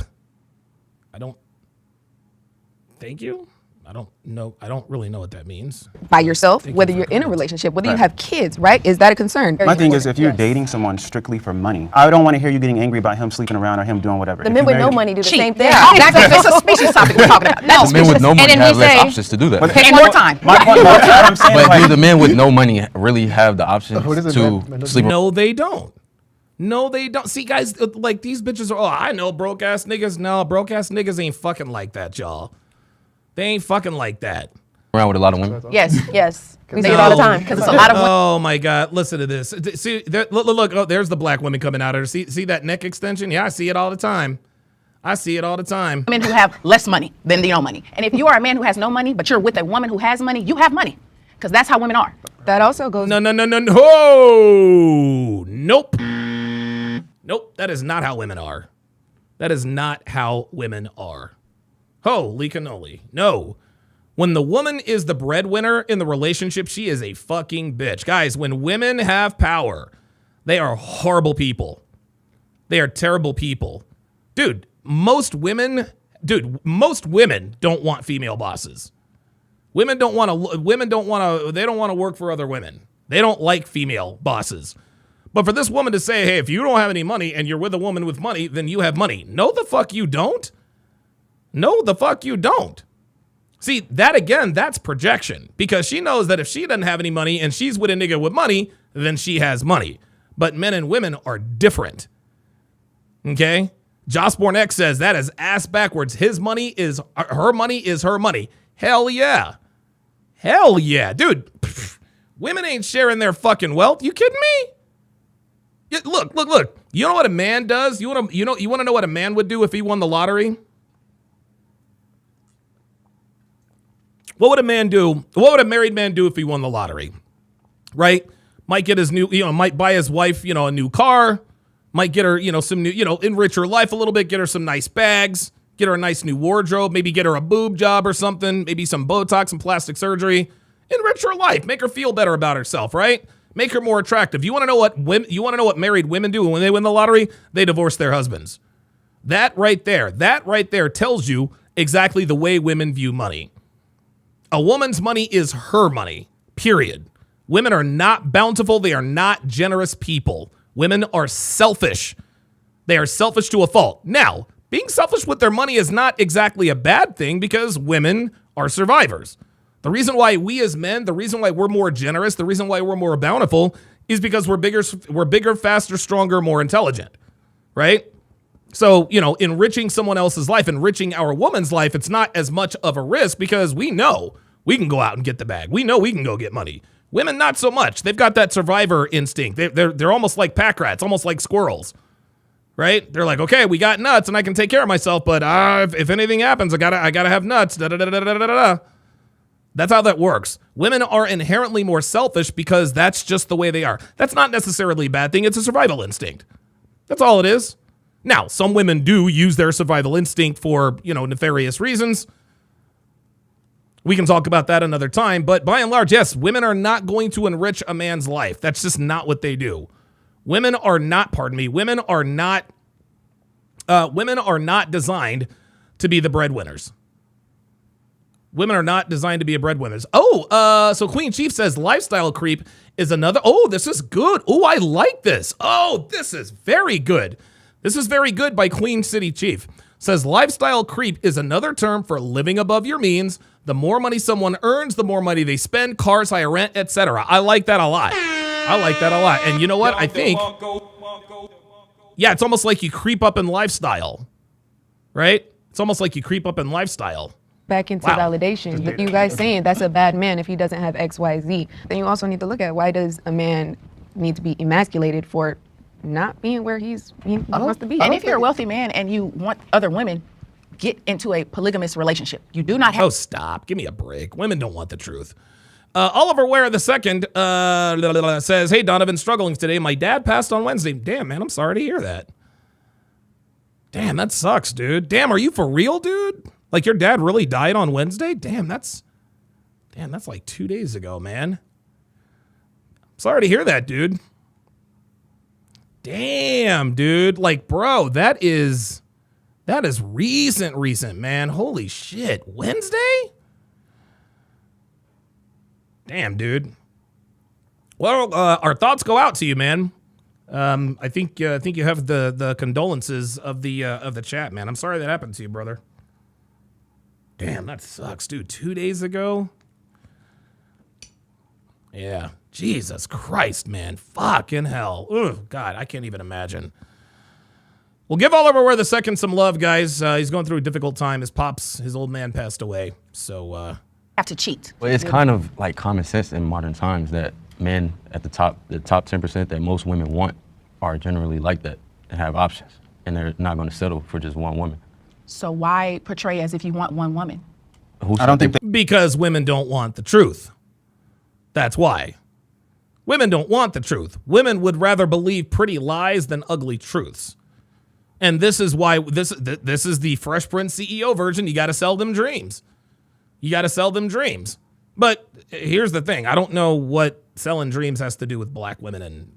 Thank you. I don't know. I don't really know what that means. By yourself, Thank whether you you're for in a commenting. relationship, whether you Right. have kids, right? Is that a concern? My thing is, if you're dating someone strictly for money, I don't want to hear you getting angry about him sleeping around or him doing whatever. The If men you with no married- money do the Cheat. same thing. Yeah, that's a species topic we're talking about. That's The men with no species. money And then have we less say, options to do that. pay more time. My point, what I'm saying, But like, do the men with no money really have the options Who does it to men- sleep? No, they don't. No, they don't. See, guys, like these bitches are. Oh, I know broke ass niggas. No, broke ass niggas ain't fucking like that, y'all. They ain't fucking like that. Around with a lot of women. Yes. Yes, we say it all the time. Because it's a lot of women. Oh my God! Listen to this. See, look. Oh, there's the black women coming out of her. See that neck extension? Yeah, I see it all the time. I see it all the time. Men who have less money than the no money. And if you are a man who has no money, but you're with a woman who has money, you have money. Because that's how women are. That also goes. No. Nope. Nope. That is not how women are. That is not how women are. Holy cannoli. No. When the woman is the breadwinner in the relationship, she is a fucking bitch. Guys, when women have power, they are horrible people. They are terrible people. Dude, most women don't want female bosses. They don't want to work for other women. They don't like female bosses. But for this woman to say, hey, if you don't have any money and you're with a woman with money, then you have money. No, the fuck you don't. No, the fuck you don't. See, that again, that's projection. Because she knows that if she doesn't have any money and she's with a nigga with money, then she has money. But men and women are different. Okay? Josborn X says that is ass backwards. Her money is her money. Hell yeah. Hell yeah. Dude, women ain't sharing their fucking wealth. You kidding me? Yeah, look. You know what a man does? You want to know what a man would do if he won the lottery? What would a man do? What would a married man do if he won the lottery? Right? Might get his new, might buy his wife, a new car, might get her, some new, enrich her life a little bit, get her some nice bags, get her a nice new wardrobe, maybe get her a boob job or something, maybe some Botox and plastic surgery, enrich her life, make her feel better about herself, right? Make her more attractive. You want to know what married women do when they win the lottery? They divorce their husbands. That right there tells you exactly the way women view money. A woman's money is her money, period. Women are not bountiful. They are not generous people. Women are selfish. They are selfish to a fault. Now, being selfish with their money is not exactly a bad thing because women are survivors. The reason why we as men, the reason why we're more generous, the reason why we're more bountiful is because we're bigger, faster, stronger, more intelligent, right? So, enriching someone else's life, enriching our woman's life, it's not as much of a risk because we know we can go out and get the bag. We know we can go get money. Women, not so much. They've got that survivor instinct. They're almost like pack rats, almost like squirrels, right? They're like, okay, we got nuts and I can take care of myself, but if anything happens, I gotta have nuts. That's how that works. Women are inherently more selfish because that's just the way they are. That's not necessarily a bad thing. It's a survival instinct. That's all it is. Now, some women do use their survival instinct for, nefarious reasons. We can talk about that another time, but by and large, yes, women are not going to enrich a man's life. That's just not what they do. Women are not designed to be the breadwinners. Women are not designed to be breadwinners. So Queen Chief says lifestyle creep is another. Oh, this is good. Oh, I like this. Oh, this is very good. This is very good by Queen City Chief. Says lifestyle creep is another term for living above your means. The more money someone earns, the more money they spend, cars, higher rent, etc. I like that a lot. And you know what? I think, yeah, it's almost like you creep up in lifestyle, right? It's almost like you creep up in lifestyle. Back into Wow. validation. You guys saying that's a bad man if he doesn't have X, Y, Z. Then you also need to look at why does a man need to be emasculated for not being where he wants to be. And if you're a wealthy man and you want other women, get into a polygamous relationship. You do not have. Oh, stop. Give me a break. Women don't want the truth. Oliver Ware II says, hey, Donovan, struggling today. My dad passed on Wednesday. Damn, man, I'm sorry to hear that. Damn, that sucks, dude. Damn, are you for real, dude? Like your dad really died on Wednesday? Damn, that's like 2 days ago, man. Sorry to hear that, dude. Damn, dude. Like, bro, that is recent, man. Holy shit. Wednesday? Damn, dude. Well, our thoughts go out to you, man. I think you have the condolences of the chat, man. I'm sorry that happened to you, brother. Damn, that sucks, dude. 2 days ago. Yeah. Jesus Christ, man. Fucking hell. Ugh, God, I can't even imagine. Well, give Oliver Ware II some love, guys. He's going through a difficult time. His old man passed away. So, Have to cheat. Well, it's kind of like common sense in modern times that men at the top 10% that most women want are generally like that and have options. And they're not going to settle for just one woman. So why portray as if you want one woman? I don't think because women don't want the truth. That's why. Women don't want the truth. Women would rather believe pretty lies than ugly truths. And this is why this is the Fresh Prince CEO version. You got to sell them dreams. You got to sell them dreams. But here's the thing. I don't know what selling dreams has to do with black women and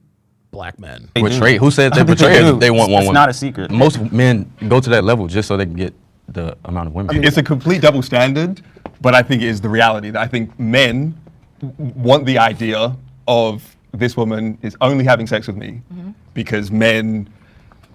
black men. Portray. Who said they portray as they want one woman? It's not a secret. Most men go to that level just so they can get the amount of women. I mean, it's a complete double standard, but I think it is the reality. I think men want the idea of this woman is only having sex with me because men...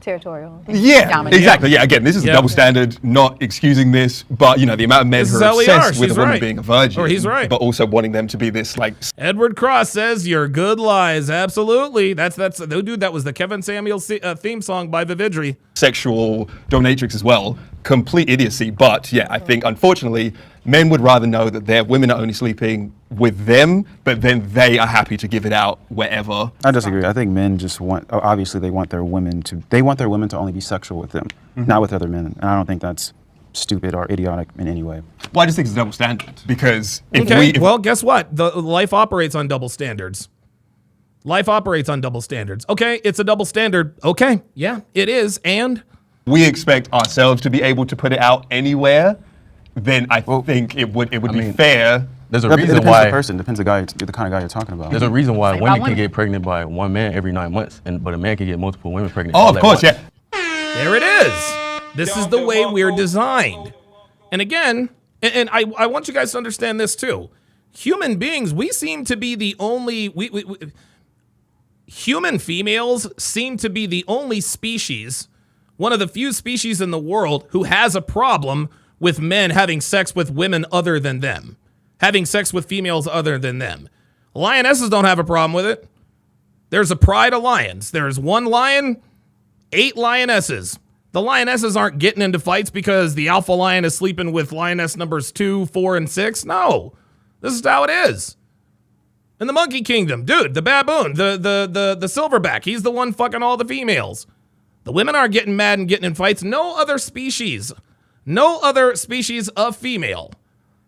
Territorial. Yeah, Dominant. exactly. Yeah, again, this is a double standard, not excusing this, but, you know, the amount of men who are obsessed with a woman being a virgin. Or he's right. But also wanting them to be this, like... Edward Cross says, "Your good lies." Absolutely. That's dude, that was the Kevin Samuels theme song by Vividry. Sexual dominatrix as well. Complete idiocy. But, yeah, I think, unfortunately, men would rather know that their women are only sleeping with them, but then they are happy to give it out wherever. I disagree. I think men just want, obviously they want their women to only be sexual with them, not with other men. And I don't think that's stupid or idiotic in any way. Well, I just think it's a double standard because well, guess what? The life operates on double standards. Life operates on double standards. Okay, it's a double standard. Okay, yeah, it is. And we expect ourselves to be able to put it out anywhere, then I think it would be fair. There's a It reason depends why the person, depends the kind of guy you're talking about. there's a reason why Say women about can women. get pregnant by one man every 9 months, but a man can get multiple women pregnant. Oh, all of at course, once. yeah. there it is. This is the way we're designed. And again, and I want you guys to understand this too. Human beings, we seem to be the only... human females seem to be the only species, one of the few species in the world who has a problem with men having sex with women other than them. Having sex with females other than them. Lionesses don't have a problem with it. There's a pride of lions. There's 1 lion, 8 lionesses. The lionesses aren't getting into fights because the alpha lion is sleeping with lioness numbers 2, 4, and 6. No, this is how it is. In the monkey kingdom, dude, the baboon, the silverback, he's the one fucking all the females. The women aren't getting mad and getting in fights. No other species of female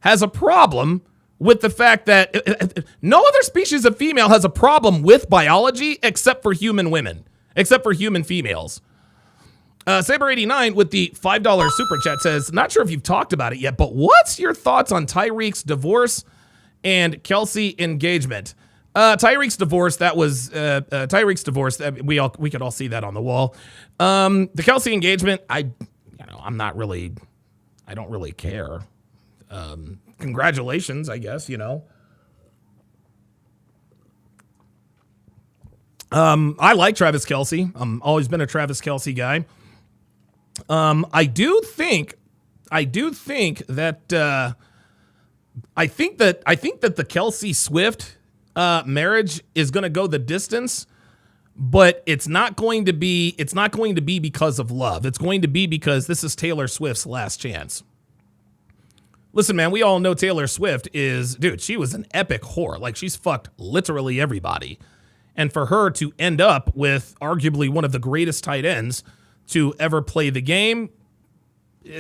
has a problem with the fact that no other species of female has a problem with biology except for human women, except for human females. Saber89 with the $5 super chat says, "Not sure if you've talked about it yet, but what's your thoughts on Tyreek's divorce and Kelsey engagement?" Tyreek's divorce, that was Tyreek's divorce. We could all see that on the wall. The Kelsey engagement, I don't really care. Congratulations, I guess, I like Travis Kelsey. I'm always been a Travis Kelsey guy. I think that the Kelsey Swift marriage is going to go the distance, but it's not going to be because of love. It's going to be because this is Taylor Swift's last chance. Listen, man, we all know Taylor Swift she was an epic whore. Like, she's fucked literally everybody. And for her to end up with arguably one of the greatest tight ends to ever play the game,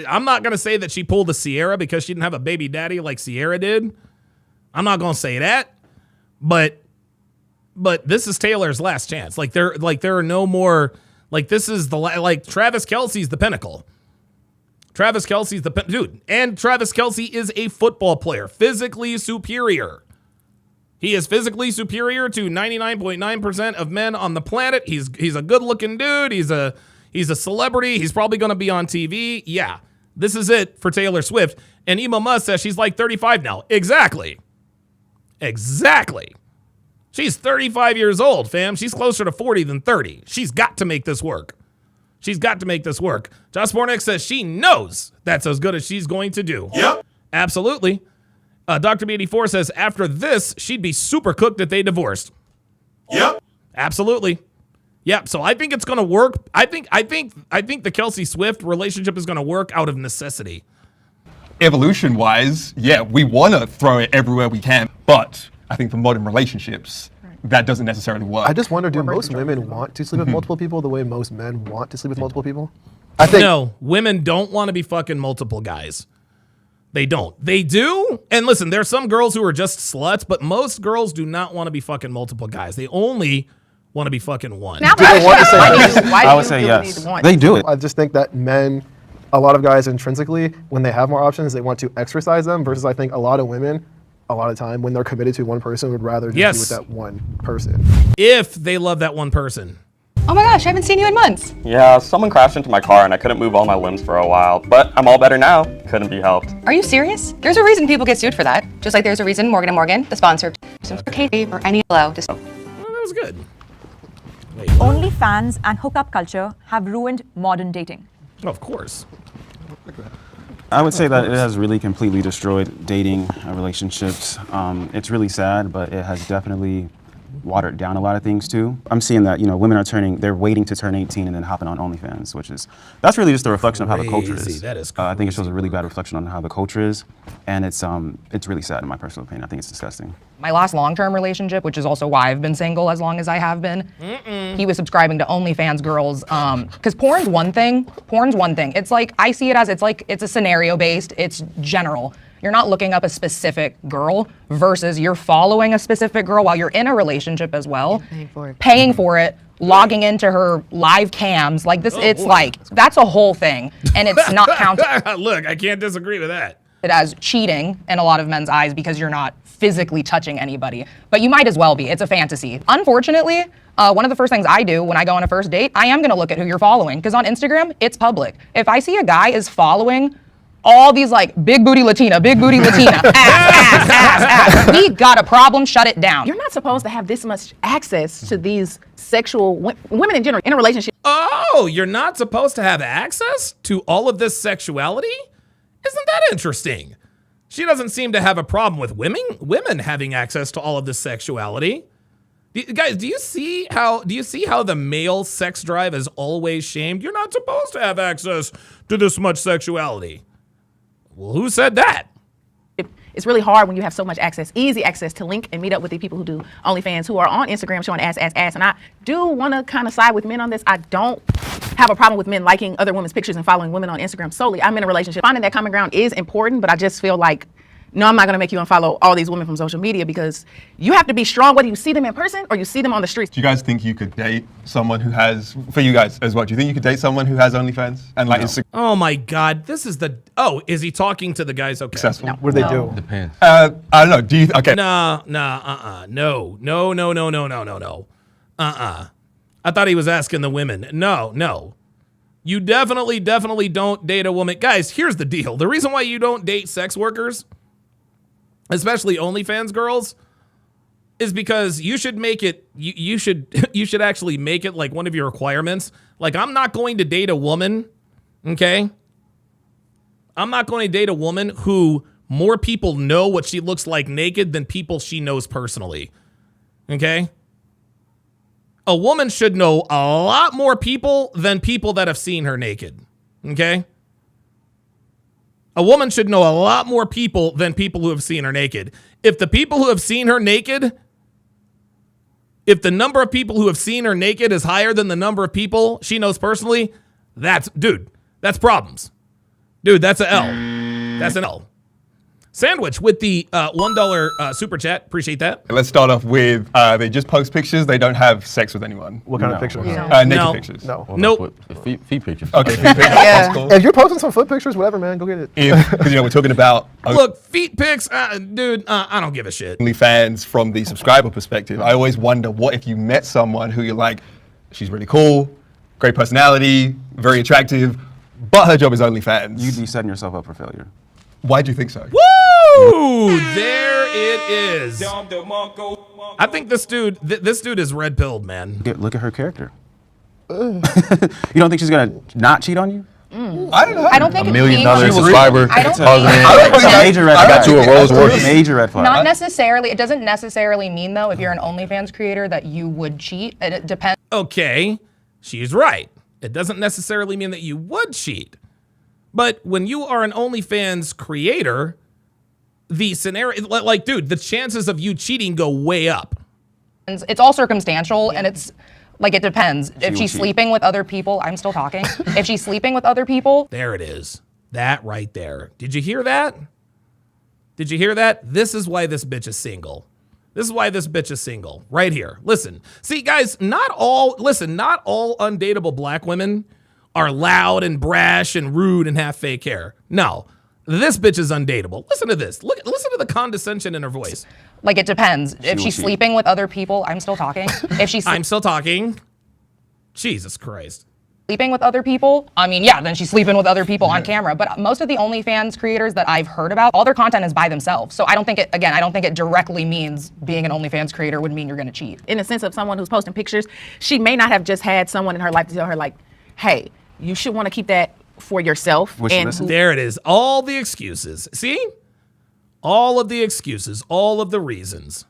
I'm not going to say that she pulled a Sierra because she didn't have a baby daddy like Sierra did. I'm not going to say that. But this is Taylor's last chance. There are no more, this is Travis Kelsey's the pinnacle. Travis Kelsey's the dude, and Travis Kelsey is a football player, physically superior. He is physically superior to 99.9% of men on the planet. He's a good-looking dude. He's a celebrity. He's probably going to be on TV. Yeah, this is it for Taylor Swift. And Ema Musk says she's like 35 now. Exactly. Exactly. She's 35 years old, fam. She's closer to 40 than 30. She's got to make this work. She's got to make this work. Josh Bornick says she knows that's as good as she's going to do. Yep. Absolutely. Dr. B84 says after this, she'd be super cooked if they divorced. Yep. Absolutely. Yep. So I think it's going to work. I think the Kelsey Swift relationship is going to work out of necessity. Evolution-wise, yeah, we want to throw it everywhere we can, but I think for modern relationships, that doesn't necessarily work. I just wonder, do most women want to sleep with multiple people the way most men want to sleep with multiple people? I think No, women don't want to be fucking multiple guys. They don't. They do. And listen, there's some girls who are just sluts, but most girls do not want to be fucking multiple guys. They only want to be fucking one. Now, Do they want to say yes? I would say yes. They do it. I just think that men, a lot of guys intrinsically, when they have more options, they want to exercise them, versus I think a lot of women, a lot of time, when they're committed to one person, would rather just be with that one person. If they love that one person. Oh my gosh, I haven't seen you in months. Yeah, someone crashed into my car and I couldn't move all my limbs for a while, but I'm all better now. Couldn't be helped. Are you serious? There's a reason people get sued for that. Just like there's a reason Morgan & Morgan, the sponsor, for Katie or any low. Well, that was good. Wait, OnlyFans and hookup culture have ruined modern dating. of course. I would say that it has really completely destroyed dating relationships. It's really sad, but it has definitely watered down a lot of things too. I'm seeing that, women are they're waiting to turn 18 and then hopping on OnlyFans, that's really just a reflection of how the culture Crazy. is. That is I think it shows a really bad reflection on how the culture is, and it's really sad in my personal opinion. I think it's disgusting. My last long-term relationship, which is also why I've been single as long as I have been, he was subscribing to OnlyFans girls. Because porn's one thing. It's like, I see it as, it's a scenario-based, it's general. You're not looking up a specific girl versus you're following a specific girl while you're in a relationship as well. Paying for it, logging into her live cams. Like this, that's a whole thing. And it's not counted. Look, I can't disagree with that. As cheating in a lot of men's eyes because you're not physically touching anybody. But you might as well be. It's a fantasy. Unfortunately, one of the first things I do when I go on a first date, I am gonna look at who you're following, because on Instagram, it's public. If I see a guy is following all these big booty Latina, ass, we got a problem, shut it down. You're not supposed to have this much access to these sexual women in general in a relationship. Oh, you're not supposed to have access to all of this sexuality? Isn't that interesting? She doesn't seem to have a problem with women having access to all of this sexuality. Guys, do you see how the male sex drive is always shamed? You're not supposed to have access to this much sexuality. Well, who said that? It's really hard when you have so much access, easy access to link and meet up with the people who do OnlyFans, who are on Instagram showing ass. And I do want to kind of side with men on this. I don't have a problem with men liking other women's pictures and following women on Instagram solely. I'm in a relationship. Finding that common ground is important, but I just feel like, no, I'm not going to make you unfollow all these women from social media, because you have to be strong whether you see them in person or you see them on the streets. Do you guys think you could date someone who has, for you guys as well, do you think you could date someone who has OnlyFans? And Oh my God, this is is he talking to the guys? Okay. Successful? What do they do? Depends. I don't know, okay. No. I thought he was asking the women. No. You definitely don't date a woman. Guys, here's the deal. The reason why you don't date sex workers, especially OnlyFans girls, is because you should make it, you should actually make it like one of your requirements. Like, I'm not going to date a woman, okay? I'm not going to date a woman who more people know what she looks like naked than people she knows personally, okay? A woman should know a lot more people than people that have seen her naked, okay? A woman should know a lot more people than people who have seen her naked. If the people who have seen her naked, if the number of people who have seen her naked is higher than the number of people she knows personally, that's problems. Dude, that's an L. That's an L. Sandwich with the $1 super chat. Appreciate that. Let's start off with they just post pictures. They don't have sex with anyone. What kind of pictures? Naked pictures. No. Nope. Feet pictures. Okay, feet pictures. That's cool. If you're posting some foot pictures, whatever, man, go get it. Because we're talking about Look, feet pics, dude, I don't give a shit. OnlyFans from the subscriber perspective. I always wonder, what if you met someone who you're like, she's really cool, great personality, very attractive, but her job is OnlyFans. You'd be setting yourself up for failure. Why do you think so? Woo! There it is. I think this dude is red pilled, man. Look at her character. You don't think she's gonna not cheat on you? I don't know. I don't think $1 million it's subscriber. I don't Major red flag. I got you a Rolls Royce. Major red flag. Not necessarily. It doesn't necessarily mean, though, if you're an OnlyFans creator, that you would cheat. It depends. Okay, she's right. It doesn't necessarily mean that you would cheat. But when you are an OnlyFans creator, the scenario, like, dude, the chances of you cheating go way up. It's all circumstantial, and it's like, it depends. If she's sleeping with other people, I'm still talking. If she's sleeping with other people. There it is. That right there. Did you hear that? Did you hear that? This is why this bitch is single. This is why this bitch is single. Right here. Listen. See, guys, not all undateable black women are loud and brash and rude and have fake hair. No. This bitch is undateable. Listen to this. Listen to the condescension in her voice. Like, it depends. If she's sleeping with other people, I'm still talking. If she's I'm still talking. Jesus Christ. Sleeping with other people, I mean, yeah, then she's sleeping with other people on camera. But most of the OnlyFans creators that I've heard about, all their content is by themselves. So I don't think it directly means being an OnlyFans creator would mean you're gonna cheat. In the sense of someone who's posting pictures, she may not have just had someone in her life to tell her, like, hey, you should want to keep that for yourself. There it is. All the excuses. See? All of the excuses. All of the reasons.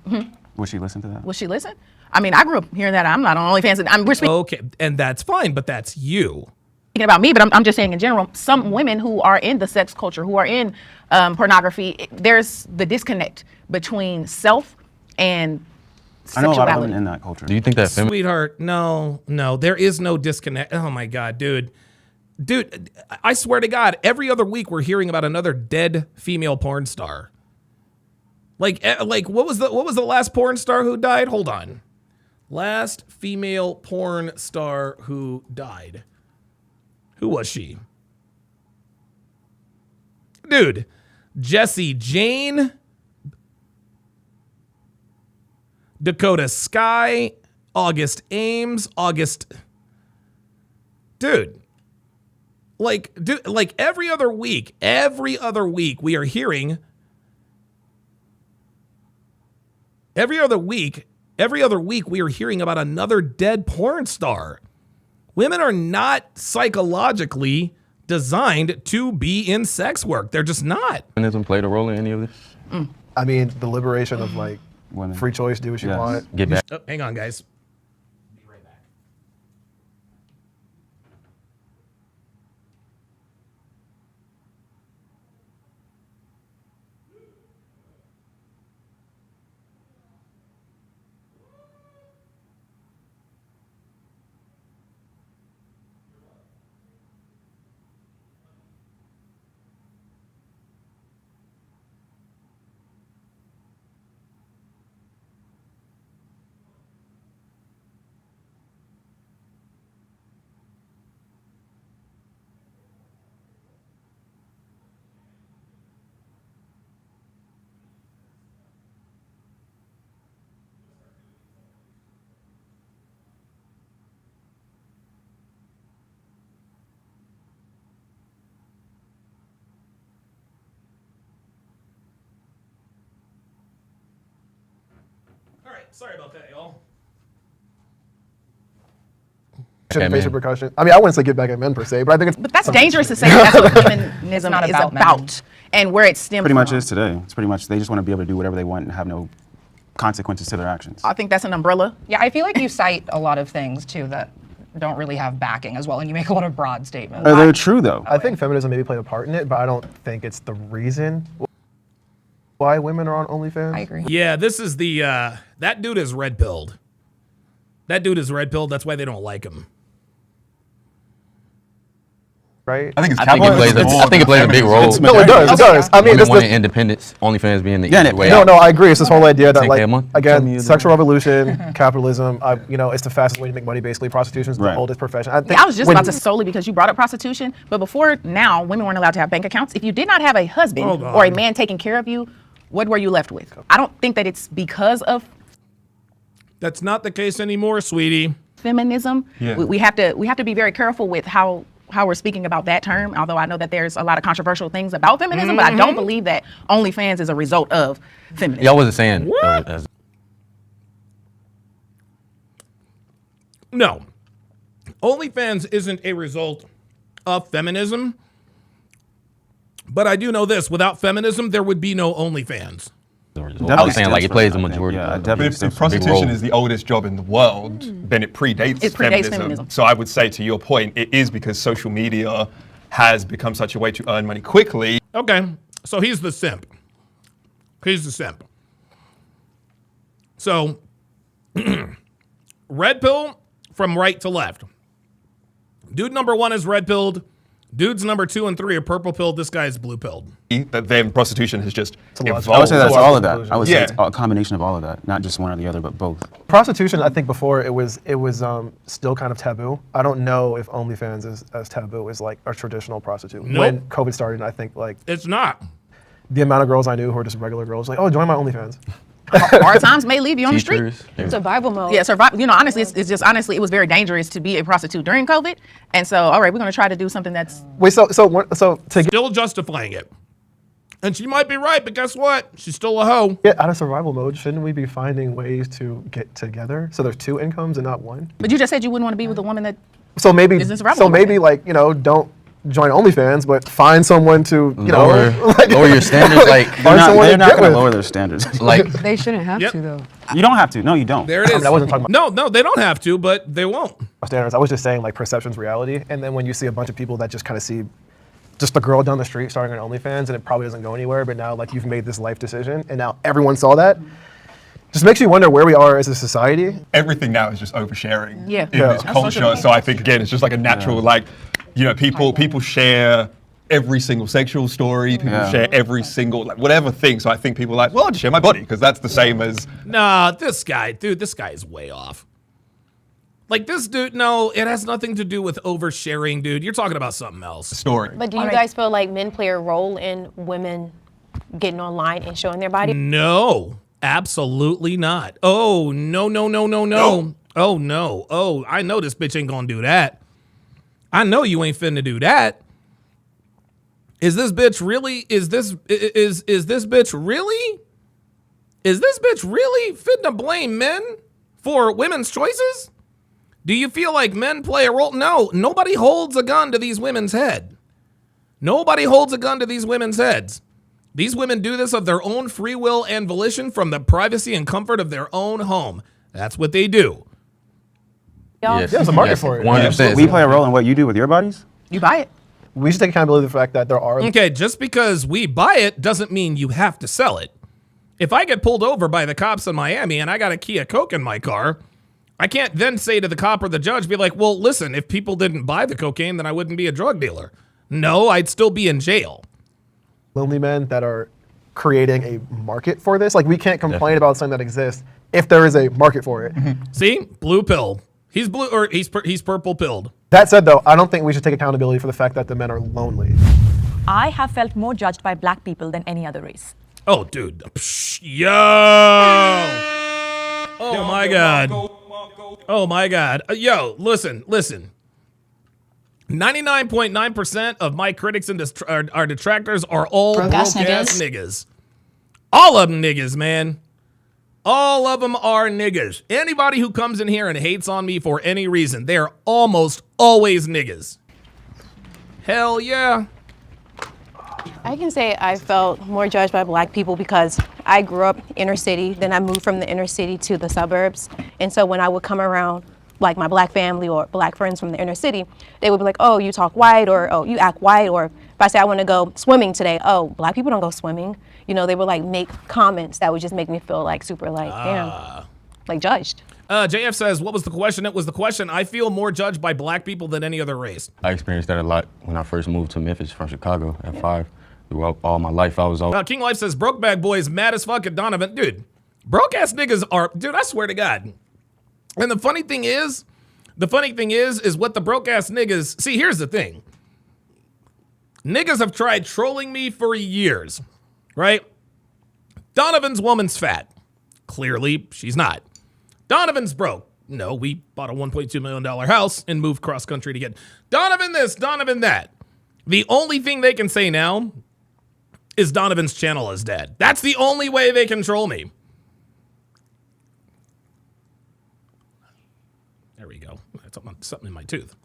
Mm-hmm. Would she listen to that? Will she listen? I mean, I grew up hearing that. I'm not on OnlyFans. We're speaking okay, and that's fine, but that's you. Speaking about me, but I'm just saying in general, some women who are in the sex culture, who are in pornography, there's the disconnect between self and sexuality. I know a lot of women in that culture. Do you think that Sweetheart, no, there is no disconnect. Oh my God, dude, I swear to God, every other week we're hearing about another dead female porn star. Like what was the last porn star who died? Hold on. Last female porn star who died. Who was she? Dude, Jessie Jane, Dakota Sky, August Ames, Dude, every other week we are hearing. Every other week we are hearing about another dead porn star. Women are not psychologically designed to be in sex work. They're just not. Feminism played a role in any of this? I mean, the liberation of like free choice, do what you want. Get back. Oh, hang on, guys. Sorry about that, y'all. Face repercussion. I mean, I wouldn't say get back at men per se, but I think it's. But that's dangerous to say. That's what feminism is about, and where it stems pretty from. much is today. It's pretty much they just want to be able to do whatever they want and have no consequences to their actions. I think that's an umbrella. Yeah, I feel like you cite a lot of things too that don't really have backing as well, and you make a lot of broad statements. They're true though. I think feminism maybe played a part in it, but I don't think it's the reason why women are on OnlyFans. I agree. Yeah, this is the that dude is red pilled. That dude is red pilled. That's why they don't like him. Right? I think it's I think it plays a big role. No, it does. It does. I mean, women wanting independence, OnlyFans being the easy way out. No, I agree. It's this whole idea that, 10K like, a month? again, sexual revolution, capitalism. It's the fastest way to make money. Basically, prostitution is the oldest profession. I was just about to solely because you brought up prostitution, but before now, women weren't allowed to have bank accounts. If you did not have a husband or a man taking care of you, what were you left with? I don't think that it's because of. That's not the case anymore, sweetie. Feminism. Yeah. We have to be very careful with how how we're speaking about that term, although I know that there's a lot of controversial things about feminism, but I don't believe that OnlyFans is a result of feminism. Y'all wasn't saying. No. OnlyFans isn't a result of feminism. But I do know this. Without feminism, there would be no OnlyFans. I was saying, like, it plays the majority. Yeah, But if prostitution is the oldest job in the world, then it predates, feminism. So I would say, to your point, it is because social media has become such a way to earn money quickly. Okay, so he's the simp. He's the simp. So, red pill from right to left. Dude number 1 is red pilled. Dudes number 2 and 3 are purple pilled. This guy is blue pilled. But then prostitution has just evolved. I would say that's all of that. I would say it's a combination of all of that, not just one or the other, but both. Prostitution, I think before it was still kind of taboo. I don't know if OnlyFans is as taboo as like a traditional prostitute. Nope. When COVID started, I think like it's not. The amount of girls I knew who were just regular girls, like, oh, join my OnlyFans. Hard times may leave you on the street. Survival mode. Yeah, survival. You know, honestly, it's just honestly, it was very dangerous to be a prostitute during COVID, and so all right, we're gonna try to do something that's still justifying it. And she might be right, but guess what? She's still a hoe. Get out of survival mode. Shouldn't we be finding ways to get together so there's 2 incomes and not 1? But you just said you wouldn't want to be with a woman that. So maybe, is in survival mode. maybe like don't join OnlyFans, but find someone to lower your standards. Like they're not going to lower their standards. Like they shouldn't have to though. You don't have to. No, you don't. There it is. I wasn't talking about no, they don't have to, but they won't. Standards. I was just saying like perception's reality, and then when you see a bunch of people that just kind of see just the girl down the street starting on OnlyFans, and it probably doesn't go anywhere, but now like you've made this life decision, and now everyone saw that. Just makes you wonder where we are as a society. Everything now is just oversharing in Yeah. this culture. So I think again, it's just like a natural people share every single sexual story. People share every single whatever thing. So I think people are like, well, I'll just share my body because that's the same as. Nah, this guy is way off. Like this dude, no, it has nothing to do with oversharing, dude. You're talking about something else. Story. But do you guys feel like men play a role in women getting online and showing their body? No, absolutely not. Oh, no. Oh, no. Oh, I know this bitch ain't gonna do that. I know you ain't finna do that. Is this bitch really finna blame men for women's choices? Do you feel like men play a role? No, nobody holds a gun to these women's head. Nobody holds a gun to these women's heads. These women do this of their own free will and volition from the privacy and comfort of their own home. That's what they do. Yes. There's a market for it. 100%. We play a role in what you do with your bodies? You buy it. We should take accountability of the fact that there are. Okay, just because we buy it doesn't mean you have to sell it. If I get pulled over by the cops in Miami and I got a Kia Coke in my car, I can't then say to the cop or the judge, be like, well, listen, if people didn't buy the cocaine, then I wouldn't be a drug dealer. No, I'd still be in jail. Lonely men that are creating a market for this. Like we can't complain about something that exists if there is a market for it. See, blue pill. He's blue or he's purple pilled. That said, though, I don't think we should take accountability for the fact that the men are lonely. I have felt more judged by black people than any other race. Oh, dude. Psh, yo. Oh, my God. Oh, my God. Yo, listen. 99.9% of my critics and our detractors are all broke-ass niggas. All of them niggas, man. All of them are niggas. Anybody who comes in here and hates on me for any reason, they are almost always niggas. Hell yeah. I can say I felt more judged by black people because I grew up inner city, then I moved from the inner city to the suburbs. And so when I would come around like my black family or black friends from the inner city, they would be like, oh, you talk white, or oh, you act white, or if I say I want to go swimming today, oh, black people don't go swimming. You know, they would like make comments that would just make me feel like super like, damn, like judged. JF says, what was the question? It was the question, I feel more judged by black people than any other race. I experienced that a lot when I first moved to Memphis from Chicago at 5. Throughout all my life, I was all. King Life says, broke bag boys mad as fuck at Donovan. Dude, broke ass niggas are, dude, I swear to God. And the funny thing is what the broke ass niggas, see, here's the thing. Niggas have tried trolling me for years, right? Donovan's woman's fat. Clearly, she's not. Donovan's broke. No, we bought a $1.2 million house and moved cross country to get Donovan this, Donovan that. The only thing they can say now is Donovan's channel is dead. That's the only way they control me. There we go. That's something in my tooth.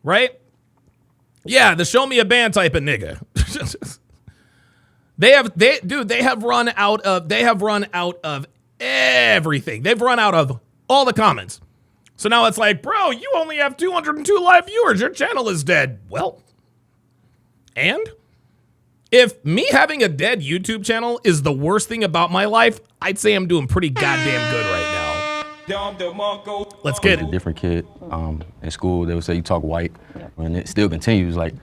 Right? Yeah, the show me a band type of nigga. They have run out of everything. They've run out of all the comments. So now it's like, bro, you only have 202 live viewers. Your channel is dead. Well, and if me having a dead YouTube channel is the worst thing about my life, I'd say I'm doing pretty goddamn good right now. Let's get it. A different kid in school, they would say you talk white, and it still continues. Like,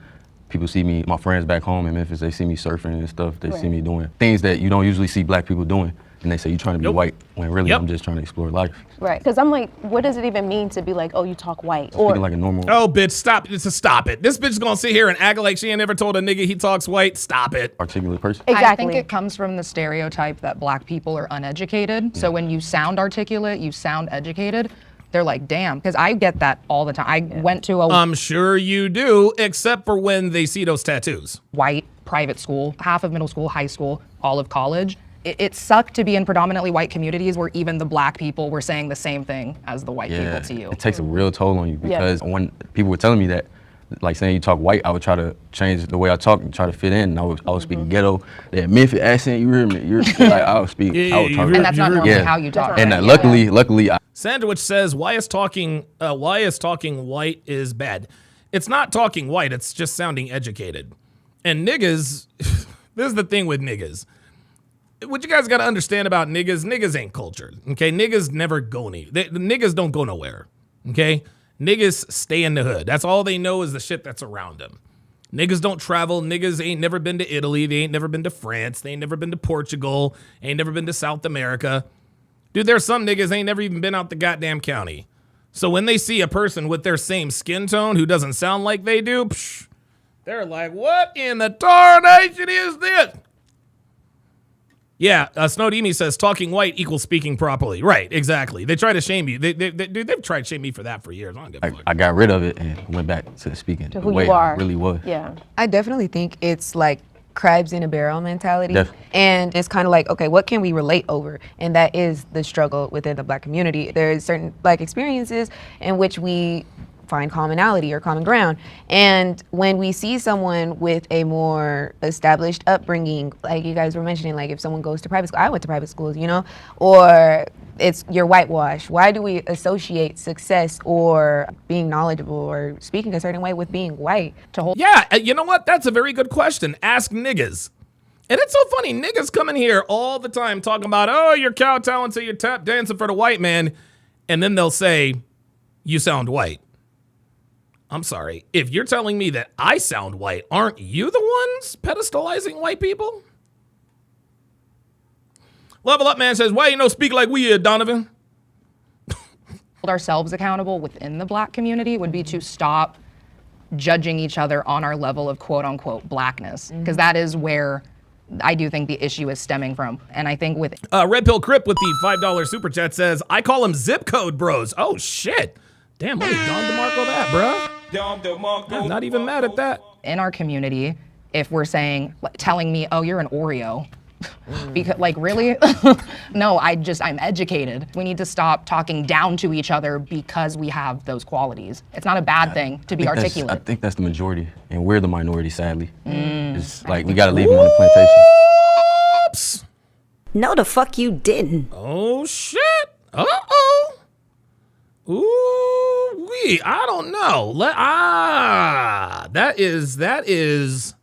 people see me, my friends back home in Memphis, they see me surfing and stuff. They see me doing things that you don't usually see black people doing. And they say, you trying to be white, when really I'm just trying to explore life. Right, because I'm like, what does it even mean to be like, oh, you talk white? Or speaking like a normal. Oh, bitch, stop it. Stop it. This bitch is gonna sit here and act like she ain't never told a nigga he talks white. Stop it. Articulate person. Exactly. I think it comes from the stereotype that black people are uneducated. So when you sound articulate, you sound educated, they're like, damn, because I get that all the time. I went to a I'm sure you do, except for when they see those tattoos. white private school, half of middle school, high school, all of college. It sucked to be in predominantly white communities where even the black people were saying the same thing as the white people to you. It takes a real toll on you because when people were telling me that, like saying you talk white, I would try to change the way I talk and try to fit in. And I was speaking ghetto, that Memphis accent, you hear me? You're like, I would speak. I would talk. And that's not normally how you talk. And luckily, Sandwich says, why is talking white is bad? It's not talking white, it's just sounding educated. And niggas, this is the thing with niggas. What you guys got to understand about niggas ain't cultured, okay? Niggas never go niggas don't go nowhere, okay? Niggas stay in the hood. That's all they know is the shit that's around them. Niggas don't travel. Niggas ain't never been to Italy. They ain't never been to France. They ain't never been to Portugal. Ain't never been to South America. Dude, there's some niggas ain't never even been out the goddamn county. So when they see a person with their same skin tone who doesn't sound like they do, they're like, what in the tarnation is this? Yeah, Snowdemi says talking white equals speaking properly. Right, exactly. They try to shame you. They've tried to shame me for that for years. I got rid of it and went back to speaking to the who way you are. I really was. Yeah. I definitely think it's like crabs in a barrel mentality. Definitely. And it's kind of like, okay, what can we relate over? And that is the struggle within the black community. There's certain black experiences in which we find commonality or common ground. And when we see someone with a more established upbringing, like you guys were mentioning, like if someone goes to private school, I went to private schools, you know, or it's your whitewash. Why do we associate success or being knowledgeable or speaking a certain way with being white? Yeah, you know what? That's a very good question. Ask niggas. And it's so funny. Niggas come in here all the time talking about, oh, you're kowtowing to your tap dancing for the white man. And then they'll say, you sound white. I'm sorry. If you're telling me that I sound white, aren't you the ones pedestalizing white people? Level Up Man says, why you no speak like we here, Donovan? Hold ourselves accountable within the black community would be to stop judging each other on our level of quote unquote blackness. Because that is where I do think the issue is stemming from. And I think with Red Pill Crip with the $5 super chat says, I call them zip code bros. Oh shit. Damn, let me Don DeMarco that, bruh. I'm not even mad at that. in our community, if we're saying, telling me, oh, you're an Oreo, because like really? No, I'm educated. We need to stop talking down to each other because we have those qualities. It's not a bad thing to be articulate. I think that's the majority, and we're the minority, sadly. It's like we gotta leave them on the plantation. Oops. No, the fuck you didn't. Oh shit. Uh-oh. Ooh wee. I don't know. That is.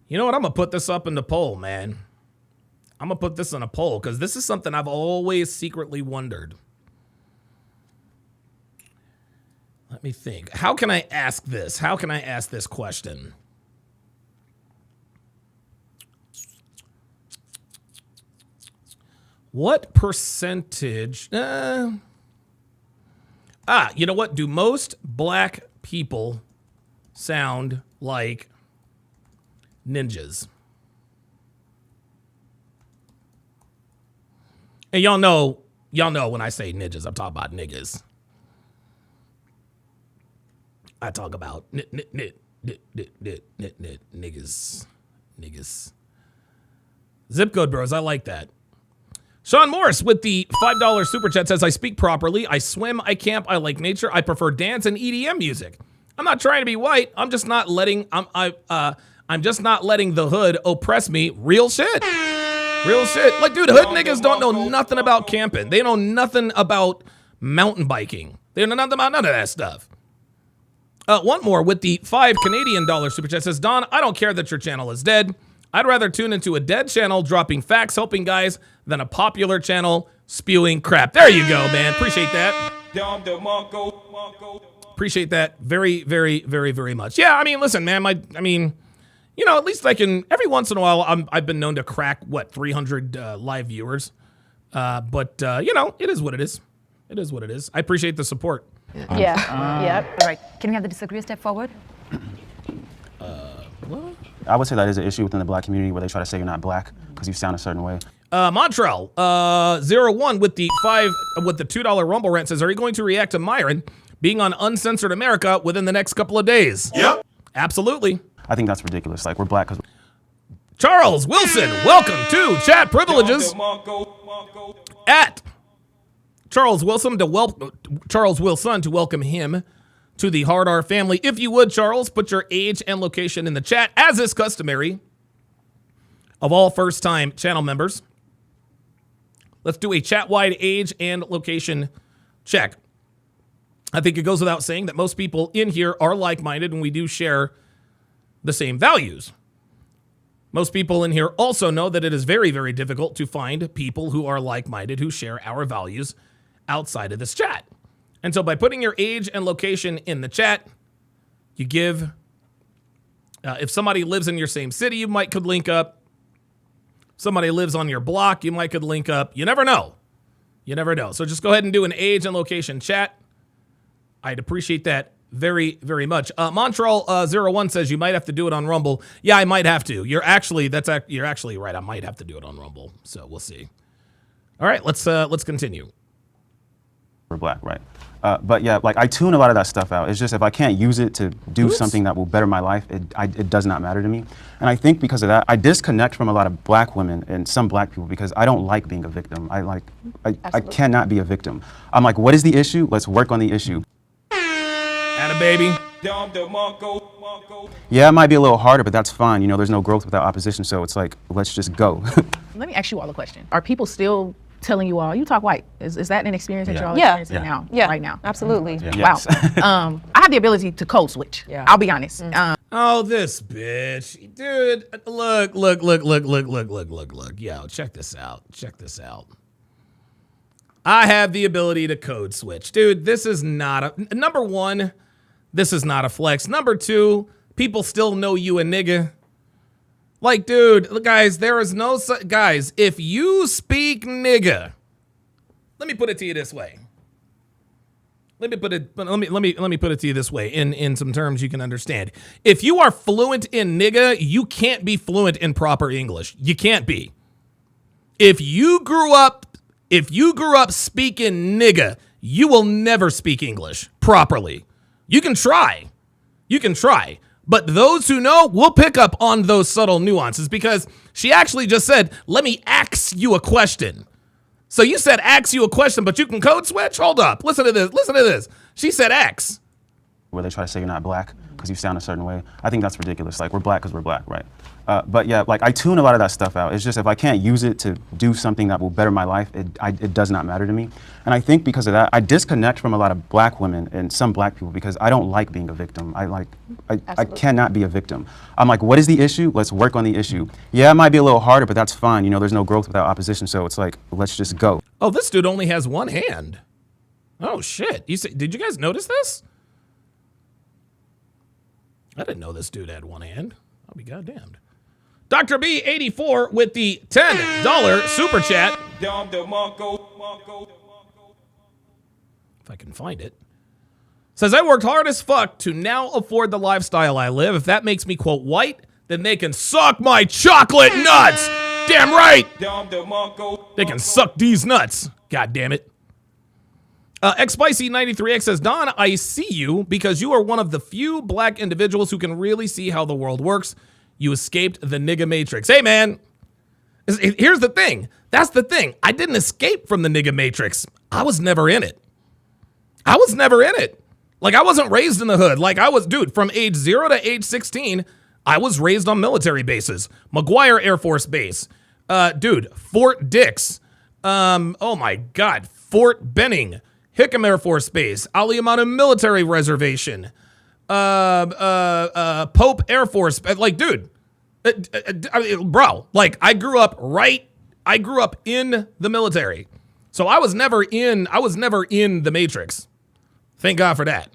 You know what? I'm gonna put this up in the poll, man. I'm gonna put this in a poll because this is something I've always secretly wondered. Let me think. How can I ask this? How can I ask this question? What percentage? You know what? Do most black people sound like ninjas? And y'all know Y'all know when I say niggas, I'm talking about niggas. I talk about niggas. Zip code bros, I like that. Sean Morris with the $5 super chat says, I speak properly. I swim, I camp, I like nature. I prefer dance and EDM music. I'm not trying to be white. I'm just not letting I'm just not letting the hood oppress me. Real shit. Real shit. Like, dude, hood niggas don't know nothing about camping. They know nothing about mountain biking. They know nothing about none of that stuff. One more with the $5 Canadian super chat says, Don, I don't care that your channel is dead. I'd rather tune into a dead channel dropping facts, helping guys, than a popular channel spewing crap. There you go, man. Appreciate that. Appreciate that very, very, very, very much. Yeah, I mean, listen, man, you know, at least I can, every once in a while, I've been known to crack, 300 live viewers. But you know, it is what it is. It is what it is. I appreciate the support. Yeah. Yep. All right. Can we have the disagree step forward? What? I would say that is an issue within the black community where they try to say you're not black because you sound a certain way. Montreal, 01 with the $2 Rumble rant says, are you going to react to Myron being on Uncensored America within the next couple of days? Yep. Absolutely. I think that's ridiculous. Like, we're black because... Charles Wilson, welcome to Chat Privileges. At Charles Wilson to welcome him to the Hard R family. If you would, Charles, put your age and location in the chat, as is customary of all first-time channel members. Let's do a chat-wide age and location check. I think it goes without saying that most people in here are like-minded and we do share the same values. Most people in here also know that it is very, very difficult to find people who are like-minded who share our values outside of this chat. And so by putting your age and location in the chat, you give, if somebody lives in your same city, you could link up. Somebody lives on your block, you could link up. You never know. You never know. So just go ahead and do an age and location chat. I'd appreciate that very, very much. Montreal 01 says you might have to do it on Rumble. Yeah, I might have to. You're actually right. I might have to do it on Rumble. So we'll see. All right, let's continue. We're black, right? But yeah, like, I tune a lot of that stuff out. It's just, if I can't use it to do something that will better my life, it does not matter to me. And I think because of that, I disconnect from a lot of black women and some black people because I don't like being a victim. I cannot be a victim. I'm like, what is the issue? Let's work on the issue. Atta baby. Yeah, it might be a little harder, but that's fine. You know, there's no growth without opposition, so it's like, let's just go. Let me ask you all a question. Are people still telling you all, you talk white? Is that an experience that you're all Yeah. experiencing now? Yeah. Right now? Absolutely. Yeah. Wow. Yes. I have the ability to code switch. Yeah. I'll be honest. Oh, this bitch. Dude, look. Yo, check this out. I have the ability to code switch. Dude, this is not number one, this is not a flex. Number two, people still know you a nigga. Like, dude, guys, there is no, guys, if you speak nigga, let me put it to you this way. Let me put it to you this way in some terms you can understand. If you are fluent in nigga, you can't be fluent in proper English. You can't be. If you grew up speaking nigga, you will never speak English properly. You can try. But those who know will pick up on those subtle nuances, because she actually just said, let me ask you a question. So you said ask you a question, but you can code switch? Hold up. Listen to this. She said ask. Where they try to say you're not black because you sound a certain way. I think that's ridiculous. Like, we're black because we're black, right? But yeah, like, I tune a lot of that stuff out. It's just, if I can't use it to do something that will better my life, it does not matter to me. And I think because of that, I disconnect from a lot of black women and some black people because I don't like being a victim. I cannot be a victim. I'm like, what is the issue? Let's work on the issue. Yeah, it might be a little harder, but that's fine. You know, there's no growth without opposition, so it's like, let's just go. Oh, this dude only has one hand. Oh shit. Did you guys notice this? I didn't know this dude had one hand. I'll be goddamned. Dr. B84 with the $10 super chat. If I can find it. Says, I worked hard as fuck to now afford the lifestyle I live. If that makes me, quote, white, then they can suck my chocolate nuts. Damn right. They can suck these nuts. God damn it. XSpicy93X says, Don, I see you because you are one of the few black individuals who can really see how the world works. You escaped the nigga matrix. Hey, man, here's the thing. That's the thing. I didn't escape from the nigga matrix. I was never in it. I was never in it. Like, I wasn't raised in the hood. Like, I was, dude, from age 0 to age 16, I was raised on military bases. McGuire Air Force Base. Dude, Fort Dix. Oh, my God. Fort Benning. Hickam Air Force Base, Aliamana Military Reservation, Pope Air Force, like, dude, bro, like, I grew up in the military. So I was never in the Matrix. Thank God for that.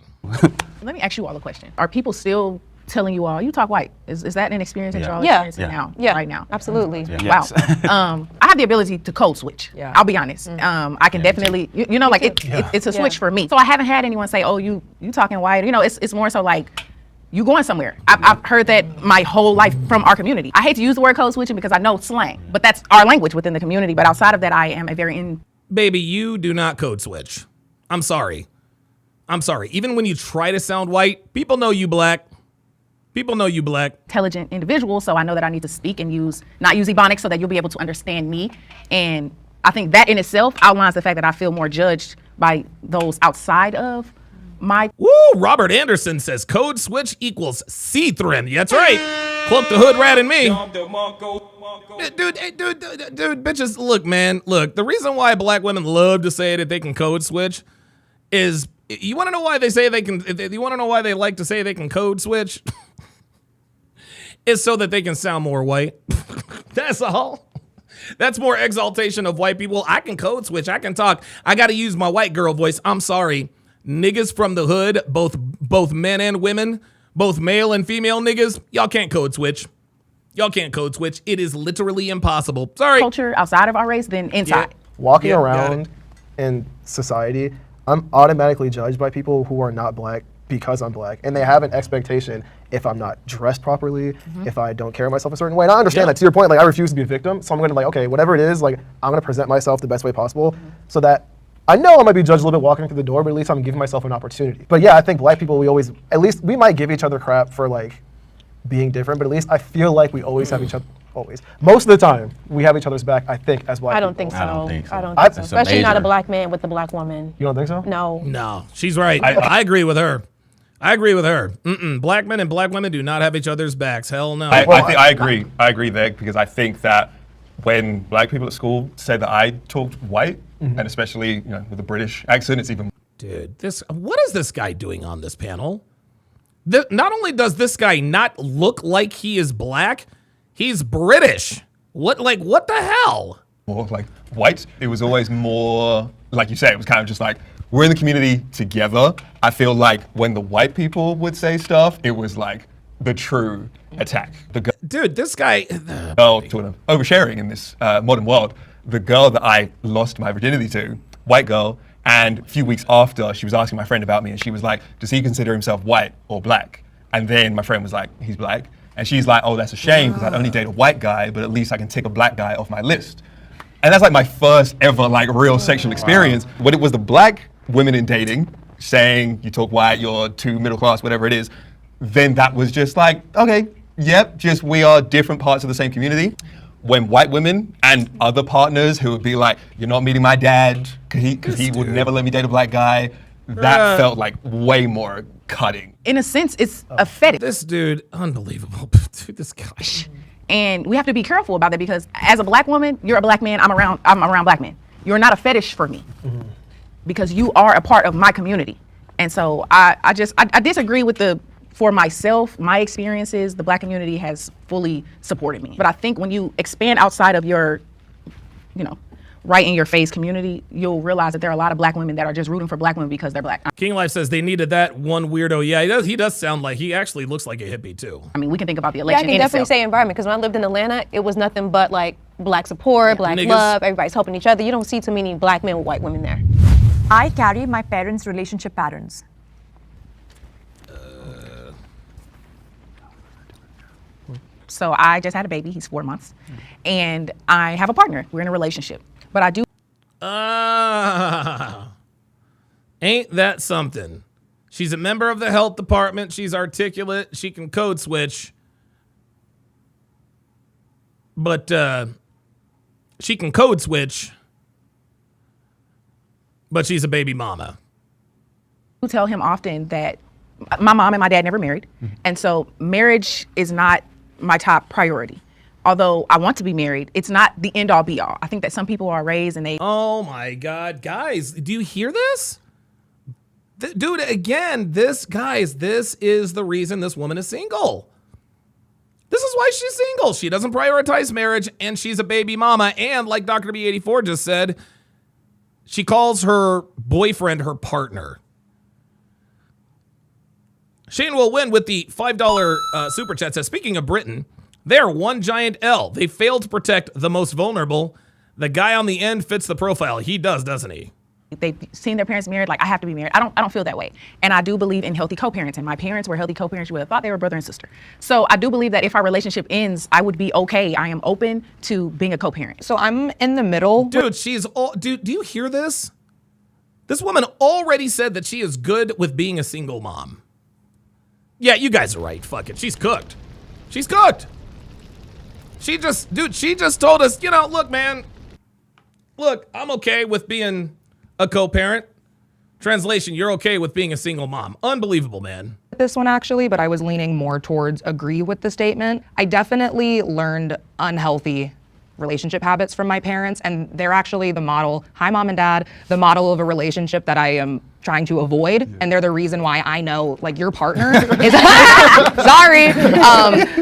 Let me ask you all a question. Are people still telling you all, you talk white? Is that an experience that you're all experiencing now, right now? Absolutely. Wow. I have the ability to code switch. I'll be honest. I can definitely, you know, like it's a switch for me. So I haven't had anyone say, oh, you talking white. You know, it's more so like you going somewhere. I've heard that my whole life from our community. I hate to use the word code switching because I know slang, but that's our language within the community. But outside of that, I am a very Baby, you do not code switch. I'm sorry. Even when you try to sound white, people know you black. People know you black. Intelligent individual, so I know that I need to speak and not use Ebonics so that you'll be able to understand me. And I think that in itself outlines the fact that I feel more judged by those outside of my... Woo! Robert Anderson says code switch equals C-Thrin. That's right. Cloak the hood rat and me. Dude, bitches, look, man. Look, the reason why black women love to say that they can code switch is... You want to know why they say they can... You want to know why they like to say they can code switch? Is so that they can sound more white. That's all. That's more exaltation of white people. I can code switch. I can talk. I got to use my white girl voice. I'm sorry. Niggas from the hood, both men and women, both male and female niggas, y'all can't code switch. Y'all can't code switch. It is literally impossible. Sorry. Culture outside of our race than inside. Yeah. Walking around in society, I'm automatically judged by people who are not black because I'm black, and they have an expectation if I'm not dressed properly, if I don't carry myself a certain way. And I understand that, to your point, like, I refuse to be a victim, so I'm gonna, like, okay, whatever it is, like, I'm gonna present myself the best way possible so that I know I might be judged a little bit walking through the door, but at least I'm giving myself an opportunity. But yeah, I think black people, we might give each other crap for, like, being different, but at least I feel like we always have each other, most of the time, we have each other's back, I think, as black people. I don't think so. I don't think so. It's Especially not a black man with a black woman. You don't think so? No, she's right. I agree with her. Black men and black women do not have each other's backs. Hell no. I agree. I agree there because I think that when black people at school said that I talked white, and especially with a British accent, it's even. Dude, what is this guy doing on this panel? Not only does this guy not look like he is black, he's British. What the hell? More like white. It was always more, like you say, it was kind of just like, we're in the community together. I feel like when the white people would say stuff, it was like the true attack. Dude, this guy... oversharing in this modern world. The girl that I lost my virginity to, white girl, and a few weeks after, she was asking my friend about me, and she was like, does he consider himself white or black? And then my friend was like, he's black. And she's like, oh, that's a shame, because I'd only date a white guy, but at least I can tick a black guy off my list. And that's like my first ever real sexual experience. When it was the black women in dating saying you talk white, you're too middle class, whatever it is, then that was just like, okay, yep, just we are different parts of the same community. When white women and other partners who would be like, you're not meeting my dad, because he would never let me date a black guy, that felt like way more cutting. In a sense, it's a fetish. This dude, unbelievable. Dude, this guy. And we have to be careful about that because as a black woman, you're a black man, I'm around black men. You're not a fetish for me because you are a part of my community. And so I disagree with for myself, my experiences, the black community has fully supported me. But I think when you expand outside of your, right in your face community, you'll realize that there are a lot of black women that are just rooting for black women because they're black. King Life says they needed that one weirdo. Yeah, he does sound like he actually looks like a hippie too. I mean, we can think about the election. Yeah, I can definitely say environment because when I lived in Atlanta, it was nothing but like black support, black love, everybody's helping each other. You don't see too many black men with white women there. I carry my parents' relationship patterns. So I just had a baby, he's 4 months, and I have a partner, we're in a relationship. But I do. Ain't that something? She's a member of the health department. She's articulate. She can code switch. But she can code switch. But she's a baby mama. I tell him often that my mom and my dad never married. And so marriage is not my top priority. Although I want to be married, it's not the end all be all. I think that some people are raised and they. Oh my God, guys, do you hear this? Dude, again, this is the reason this woman is single. This is why she's single. She doesn't prioritize marriage and she's a baby mama. And like Dr. B84 just said, she calls her boyfriend her partner. Shane will win with the $5 super chat. Says, speaking of Britain, they're one giant L. They failed to protect the most vulnerable. The guy on the end fits the profile. He does, doesn't he? They've seen their parents married, like I have to be married. I don't feel that way. And I do believe in healthy co-parenting. My parents were healthy co-parents. You would have thought they were brother and sister. So I do believe that if our relationship ends, I would be okay. I am open to being a co-parent. So I'm in the middle. Dude, do you hear this? This woman already said that she is good with being a single mom. Yeah, you guys are right. Fuck it. She's cooked. She's cooked. She just told us, look, man, look, I'm okay with being a co-parent. Translation, you're okay with being a single mom. Unbelievable, man. This one actually, but I was leaning more towards agree with the statement. I definitely learned unhealthy relationship habits from my parents, and they're actually the model, hi mom and dad, the model of a relationship that I am trying to avoid, and they're the reason why I know, like, your partner is, sorry.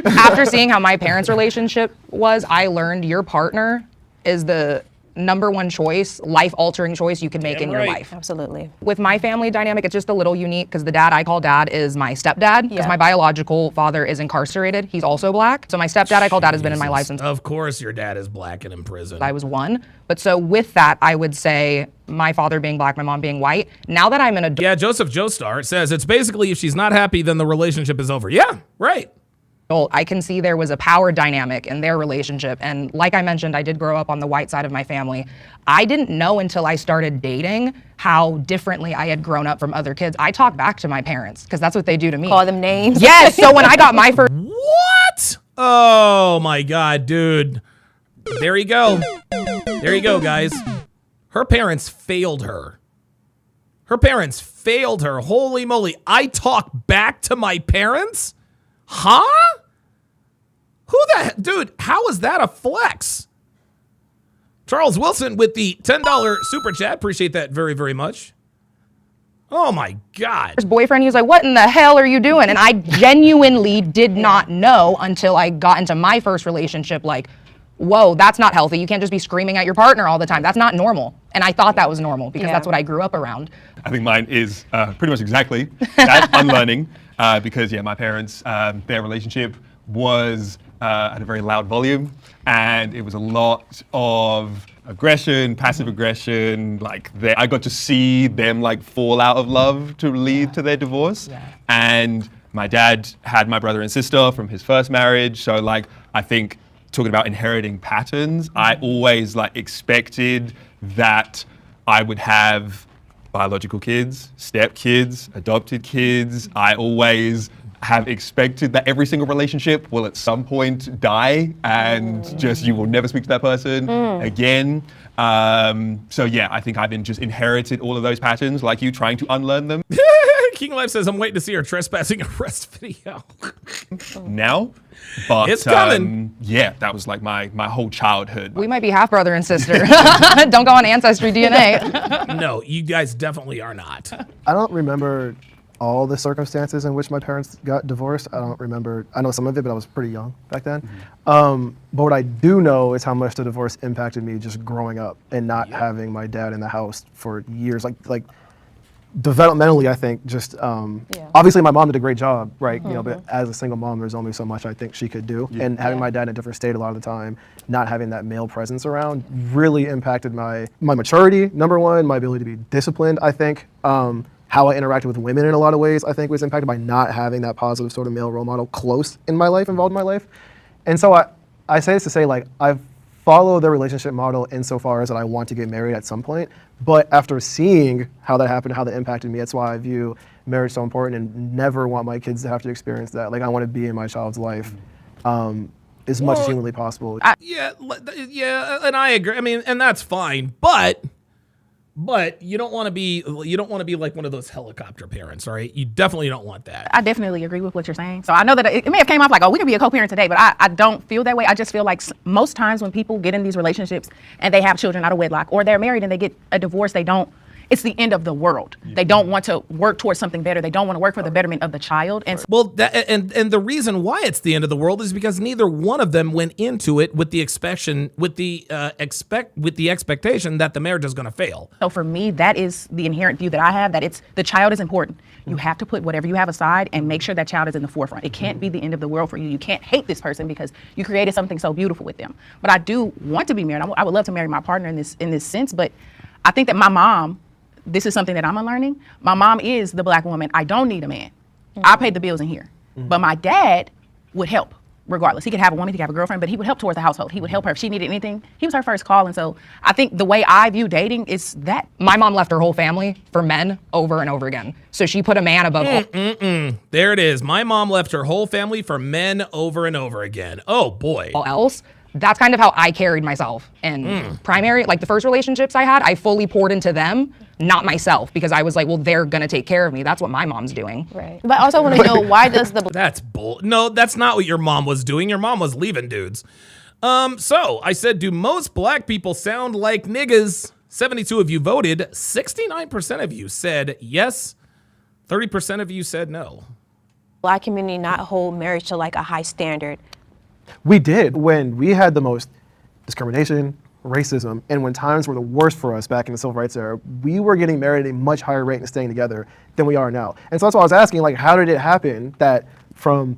After seeing how my parents' relationship was, I learned your partner is the number one choice, life-altering choice you can make in your life. Absolutely. With my family dynamic, it's just a little unique because the dad I call dad is my stepdad because my biological father is incarcerated. He's also black. So my stepdad I call dad has been in my life since. Of course your dad is black and in prison. I was 1. But so with that, I would say my father being black, my mom being white. Now that I'm an adult. Yeah, Joseph Joestar says it's basically if she's not happy, then the relationship is over. Yeah, right. I can see there was a power dynamic in their relationship. And like I mentioned, I did grow up on the white side of my family. I didn't know until I started dating how differently I had grown up from other kids. I talk back to my parents because that's what they do to me. Call them names. Yes. So when I got my first. What? Oh my God, dude. There you go. There you go, guys. Her parents failed her. Her parents failed her. Holy moly. I talk back to my parents? Huh? Who the dude, how is that a flex? Charles Wilson with the $10 super chat. Appreciate that very, very much. Oh my God. His boyfriend, he was like, what in the hell are you doing? And I genuinely did not know until I got into my first relationship, like, whoa, that's not healthy. You can't just be screaming at your partner all the time. That's not normal. And I thought that was normal because that's what I grew up around. I think mine is pretty much exactly that, unlearning. Because, my parents, their relationship was at a very loud volume, and it was a lot of aggression, passive aggression. Like, I got to see them fall out of love to lead to their divorce. And my dad had my brother and sister from his first marriage. So, I think talking about inheriting patterns, I always expected that I would have biological kids, step kids, adopted kids. I always have expected that every single relationship will at some point die and just you will never speak to that person again. So I think I've just inherited all of those patterns, like you, trying to unlearn them. King Life says, I'm waiting to see her trespassing arrest video. Now? But it's coming. That was my whole childhood. We might be half brother and sister. Don't go on Ancestry DNA. No, you guys definitely are not. I don't remember all the circumstances in which my parents got divorced. I don't remember. I know some of it, but I was pretty young back then. But what I do know is how much the divorce impacted me just growing up and not having my dad in the house for years. Like developmentally, I think just obviously my mom did a great job, right? But as a single mom, there's only so much I think she could do. And having my dad in a different state a lot of the time, not having that male presence around, really impacted my maturity. Number one, my ability to be disciplined. I think how I interacted with women in a lot of ways, I think, was impacted by not having that positive sort of male role model close in my life, involved in my life. And so I say this to say, I've follow the relationship model insofar as that I want to get married at some point. But after seeing how that happened, how that impacted me, that's why I view marriage so important and never want my kids to have to experience that. Like, I want to be in my child's life as much as humanly possible. Yeah, and I agree. I mean, and that's fine, but you don't want to be like one of those helicopter parents, all right? You definitely don't want that. I definitely agree with what you're saying. So I know that it may have came off like, oh, we can be a co-parent today, but I don't feel that way. I just feel like most times when people get in these relationships and they have children out of wedlock, or they're married and they get a divorce, it's the end of the world. They don't want to work towards something better. They don't want to work for the betterment of the child. And well, and the reason why it's the end of the world is because neither one of them went into it with the expectation that the marriage is going to fail. So for me, that is the inherent view that I have, that the child is important. You have to put whatever you have aside and make sure that child is in the forefront. It can't be the end of the world for you. You can't hate this person because you created something so beautiful with them. But I do want to be married. I would love to marry my partner in this sense, but I think that my mom, this is something that I'm unlearning. My mom is the black woman. I don't need a man. I pay the bills in here. But my dad would help regardless. He could have a woman, he could have a girlfriend, but he would help towards the household. He would help her if she needed anything. He was her first call. And so I think the way I view dating is that. My mom left her whole family for men over and over again. So she put a man above There it is. My mom left her whole family for men over and over again. Oh boy. all else. That's kind of how I carried myself in primary. Like the first relationships I had, I fully poured into them, not myself, because I was like, well, they're gonna take care of me. That's what my mom's doing. Right. But I also want to know, why does the That's bull. No, that's not what your mom was doing. Your mom was leaving dudes. So I said, do most black people sound like niggas? 72 of you voted. 69% of you said yes. 30% of you said no. black community not hold marriage to like a high standard? We did when we had the most discrimination, racism, and when times were the worst for us back in the civil rights era, we were getting married at a much higher rate and staying together than we are now. And so that's why I was asking, like, how did it happen that from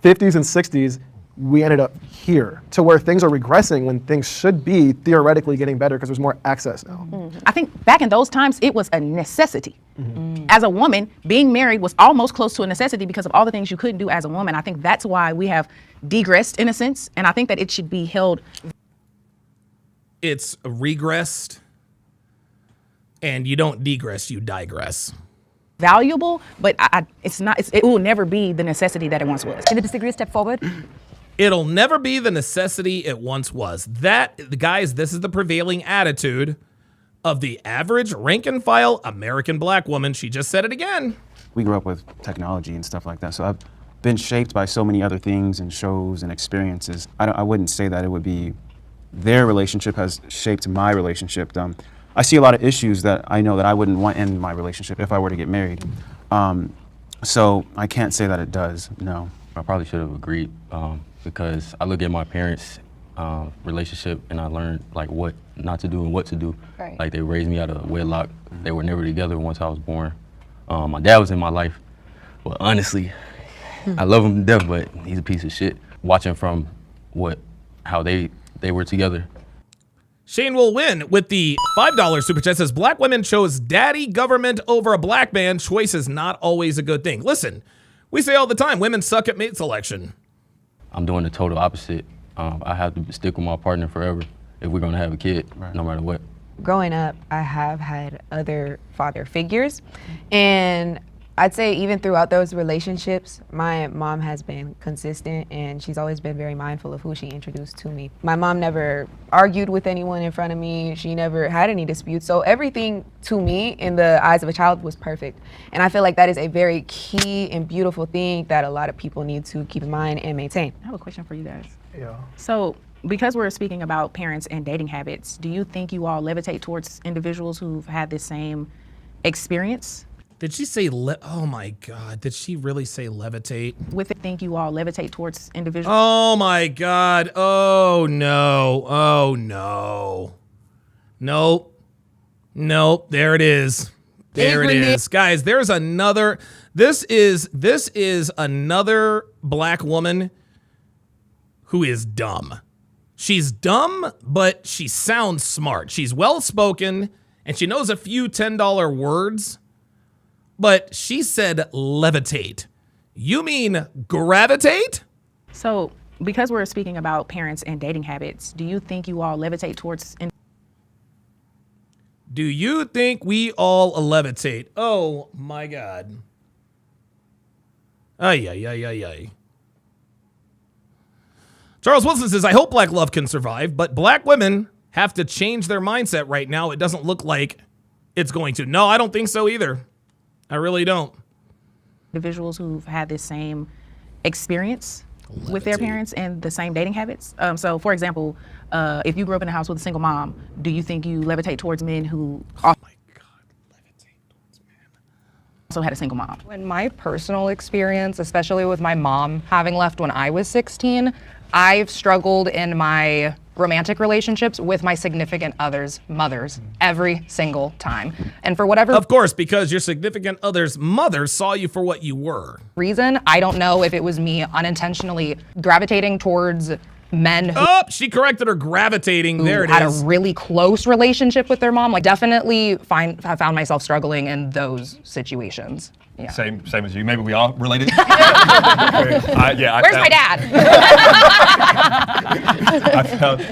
50s and 60s, we ended up here to where things are regressing when things should be theoretically getting better because there's more access now? I think back in those times, it was a necessity. As a woman, being married was almost close to a necessity because of all the things you couldn't do as a woman. I think that's why we have degressed in a sense, and I think that it should be held. It's regressed, and you don't degress, you digress. Valuable, but it will never be the necessity that it once was. Can the disagree step forward? It'll never be the necessity it once was. That, guys, this is the prevailing attitude of the average rank and file American black woman. She just said it again. We grew up with technology and stuff like that, so I've been shaped by so many other things and shows and experiences. I wouldn't say that it would be their relationship has shaped my relationship. I see a lot of issues that I know that I wouldn't want in my relationship if I were to get married. So I can't say that it does, no. I probably should have agreed because I look at my parents' relationship and I learned like what not to do and what to do. Right. Like they raised me out of wedlock. They were never together once I was born. My dad was in my life, but honestly, I love him to death, but he's a piece of shit. Watching from how they were together. Shane will win with the $5 super chat. Says black women chose daddy government over a black man. Choice is not always a good thing. Listen, we say all the time, women suck at mate selection. I'm doing the total opposite. I have to stick with my partner forever if we're gonna have a kid, no matter what. Growing up, I have had other father figures, and I'd say even throughout those relationships, my mom has been consistent and she's always been very mindful of who she introduced to me. My mom never argued with anyone in front of me. She never had any disputes. So everything to me in the eyes of a child was perfect. And I feel like that is a very key and beautiful thing that a lot of people need to keep in mind and maintain. I have a question for you guys. Yeah. So because we're speaking about parents and dating habits, do you think you all levitate towards individuals who've had the same experience? Did she say, oh my God, did she really say levitate? With it, think you all levitate towards individuals? Oh my God, oh no, Nope, there it is. There it is. Guys, there's another, this is another black woman who is dumb. She's dumb, but she sounds smart. She's well-spoken, and she knows a few $10 words. But she said levitate. You mean gravitate? So Because we're speaking about parents and dating habits, do you think you all levitate towards? Do you think we all levitate? Oh my God. Ay, ay, ay, ay, ay. Charles Wilson says, I hope black love can survive, but black women have to change their mindset right now. It doesn't look like it's going to. No, I don't think so either. I really don't. Individuals who've had this same experience with their parents and the same dating habits. So, for example, if you grew up in a house with a single mom, do you think you levitate towards men who also had a single mom? In my personal experience, especially with my mom having left when I was 16, I've struggled in my romantic relationships with my significant other's mothers every single time. And for whatever Of course, because your significant other's mother saw you for what you were. reason, I don't know if it was me unintentionally gravitating towards men who Oh, she corrected her gravitating. There it had is. a really close relationship with their mom. Like definitely have found myself struggling in those situations. Yeah. Same as you. Maybe we are related. Where's my dad?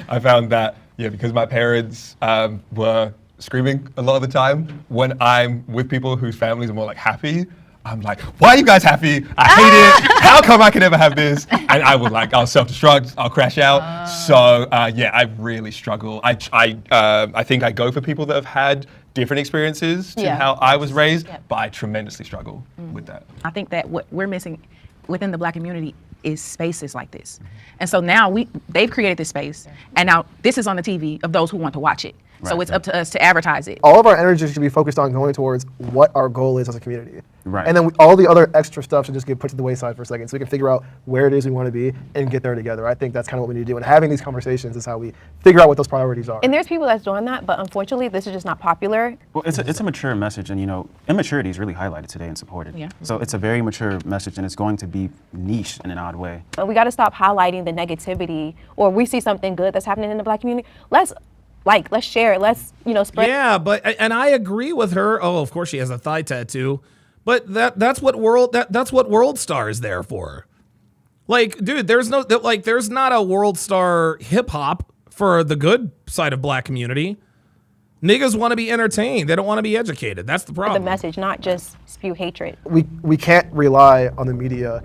I found that, because my parents were screaming a lot of the time. When I'm with people whose families are more like happy, I'm like, why are you guys happy? I hate it. How come I can never have this? And I'll self-destruct, I'll crash out. So I really struggle. I think I go for people that have had different experiences to how I was raised, but I tremendously struggle with that. I think that what we're missing within the black community is spaces like this. And so now they've created this space, and now this is on the TV of those who want to watch it. So it's up to us to advertise it. All of our energy should be focused on going towards what our goal is as a community. Right. And then all the other extra stuff should just get put to the wayside for a second so we can figure out where it is we want to be and get there together. I think that's kind of what we need to do. And having these conversations is how we figure out what those priorities are. And there's people that's doing that, but unfortunately, this is just not popular. Well, it's a mature message, and immaturity is really highlighted today and supported. Yeah. So it's a very mature message, and it's going to be niche in an odd way. But we got to stop highlighting the negativity, or we see something good that's happening in the black community. Let's share it. Let's, spread. Yeah, and I agree with her. Oh, of course she has a thigh tattoo, but that's what World Star is there for. Like, dude, there's not a World Star hip hop for the good side of black community. Niggas want to be entertained. They don't want to be educated. That's the problem. The message, not just spew hatred. We can't rely on the media,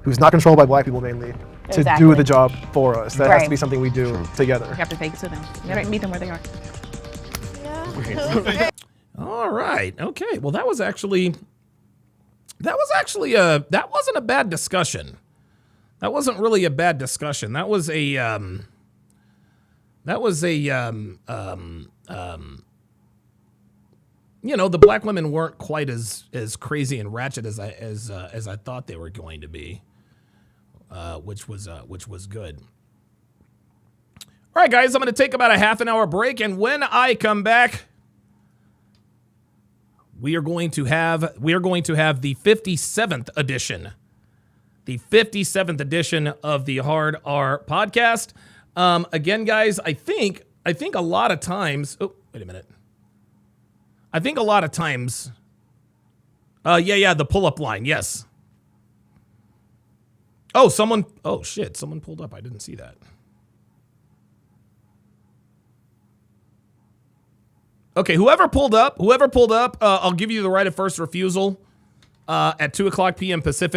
who's not controlled by black people mainly, to do the job for us. That has to be something we do together. You have to take it to them. You gotta meet them where they are. All right. Okay. Well, that wasn't a bad discussion. That wasn't really a bad discussion. The black women weren't quite as crazy and ratchet as I thought they were going to be, which was good. All right, guys, I'm going to take about a half an hour break, and when I come back, we are going to have the 57th edition. The 57th edition of the Hard R podcast. Again, guys, I think a lot of times. Oh, wait a minute. I think a lot of times. The pull-up line. Yes. Oh, shit. Someone pulled up. I didn't see that. Okay, whoever pulled up, I'll give you the right of first refusal at 2:00 p.m. Pacific.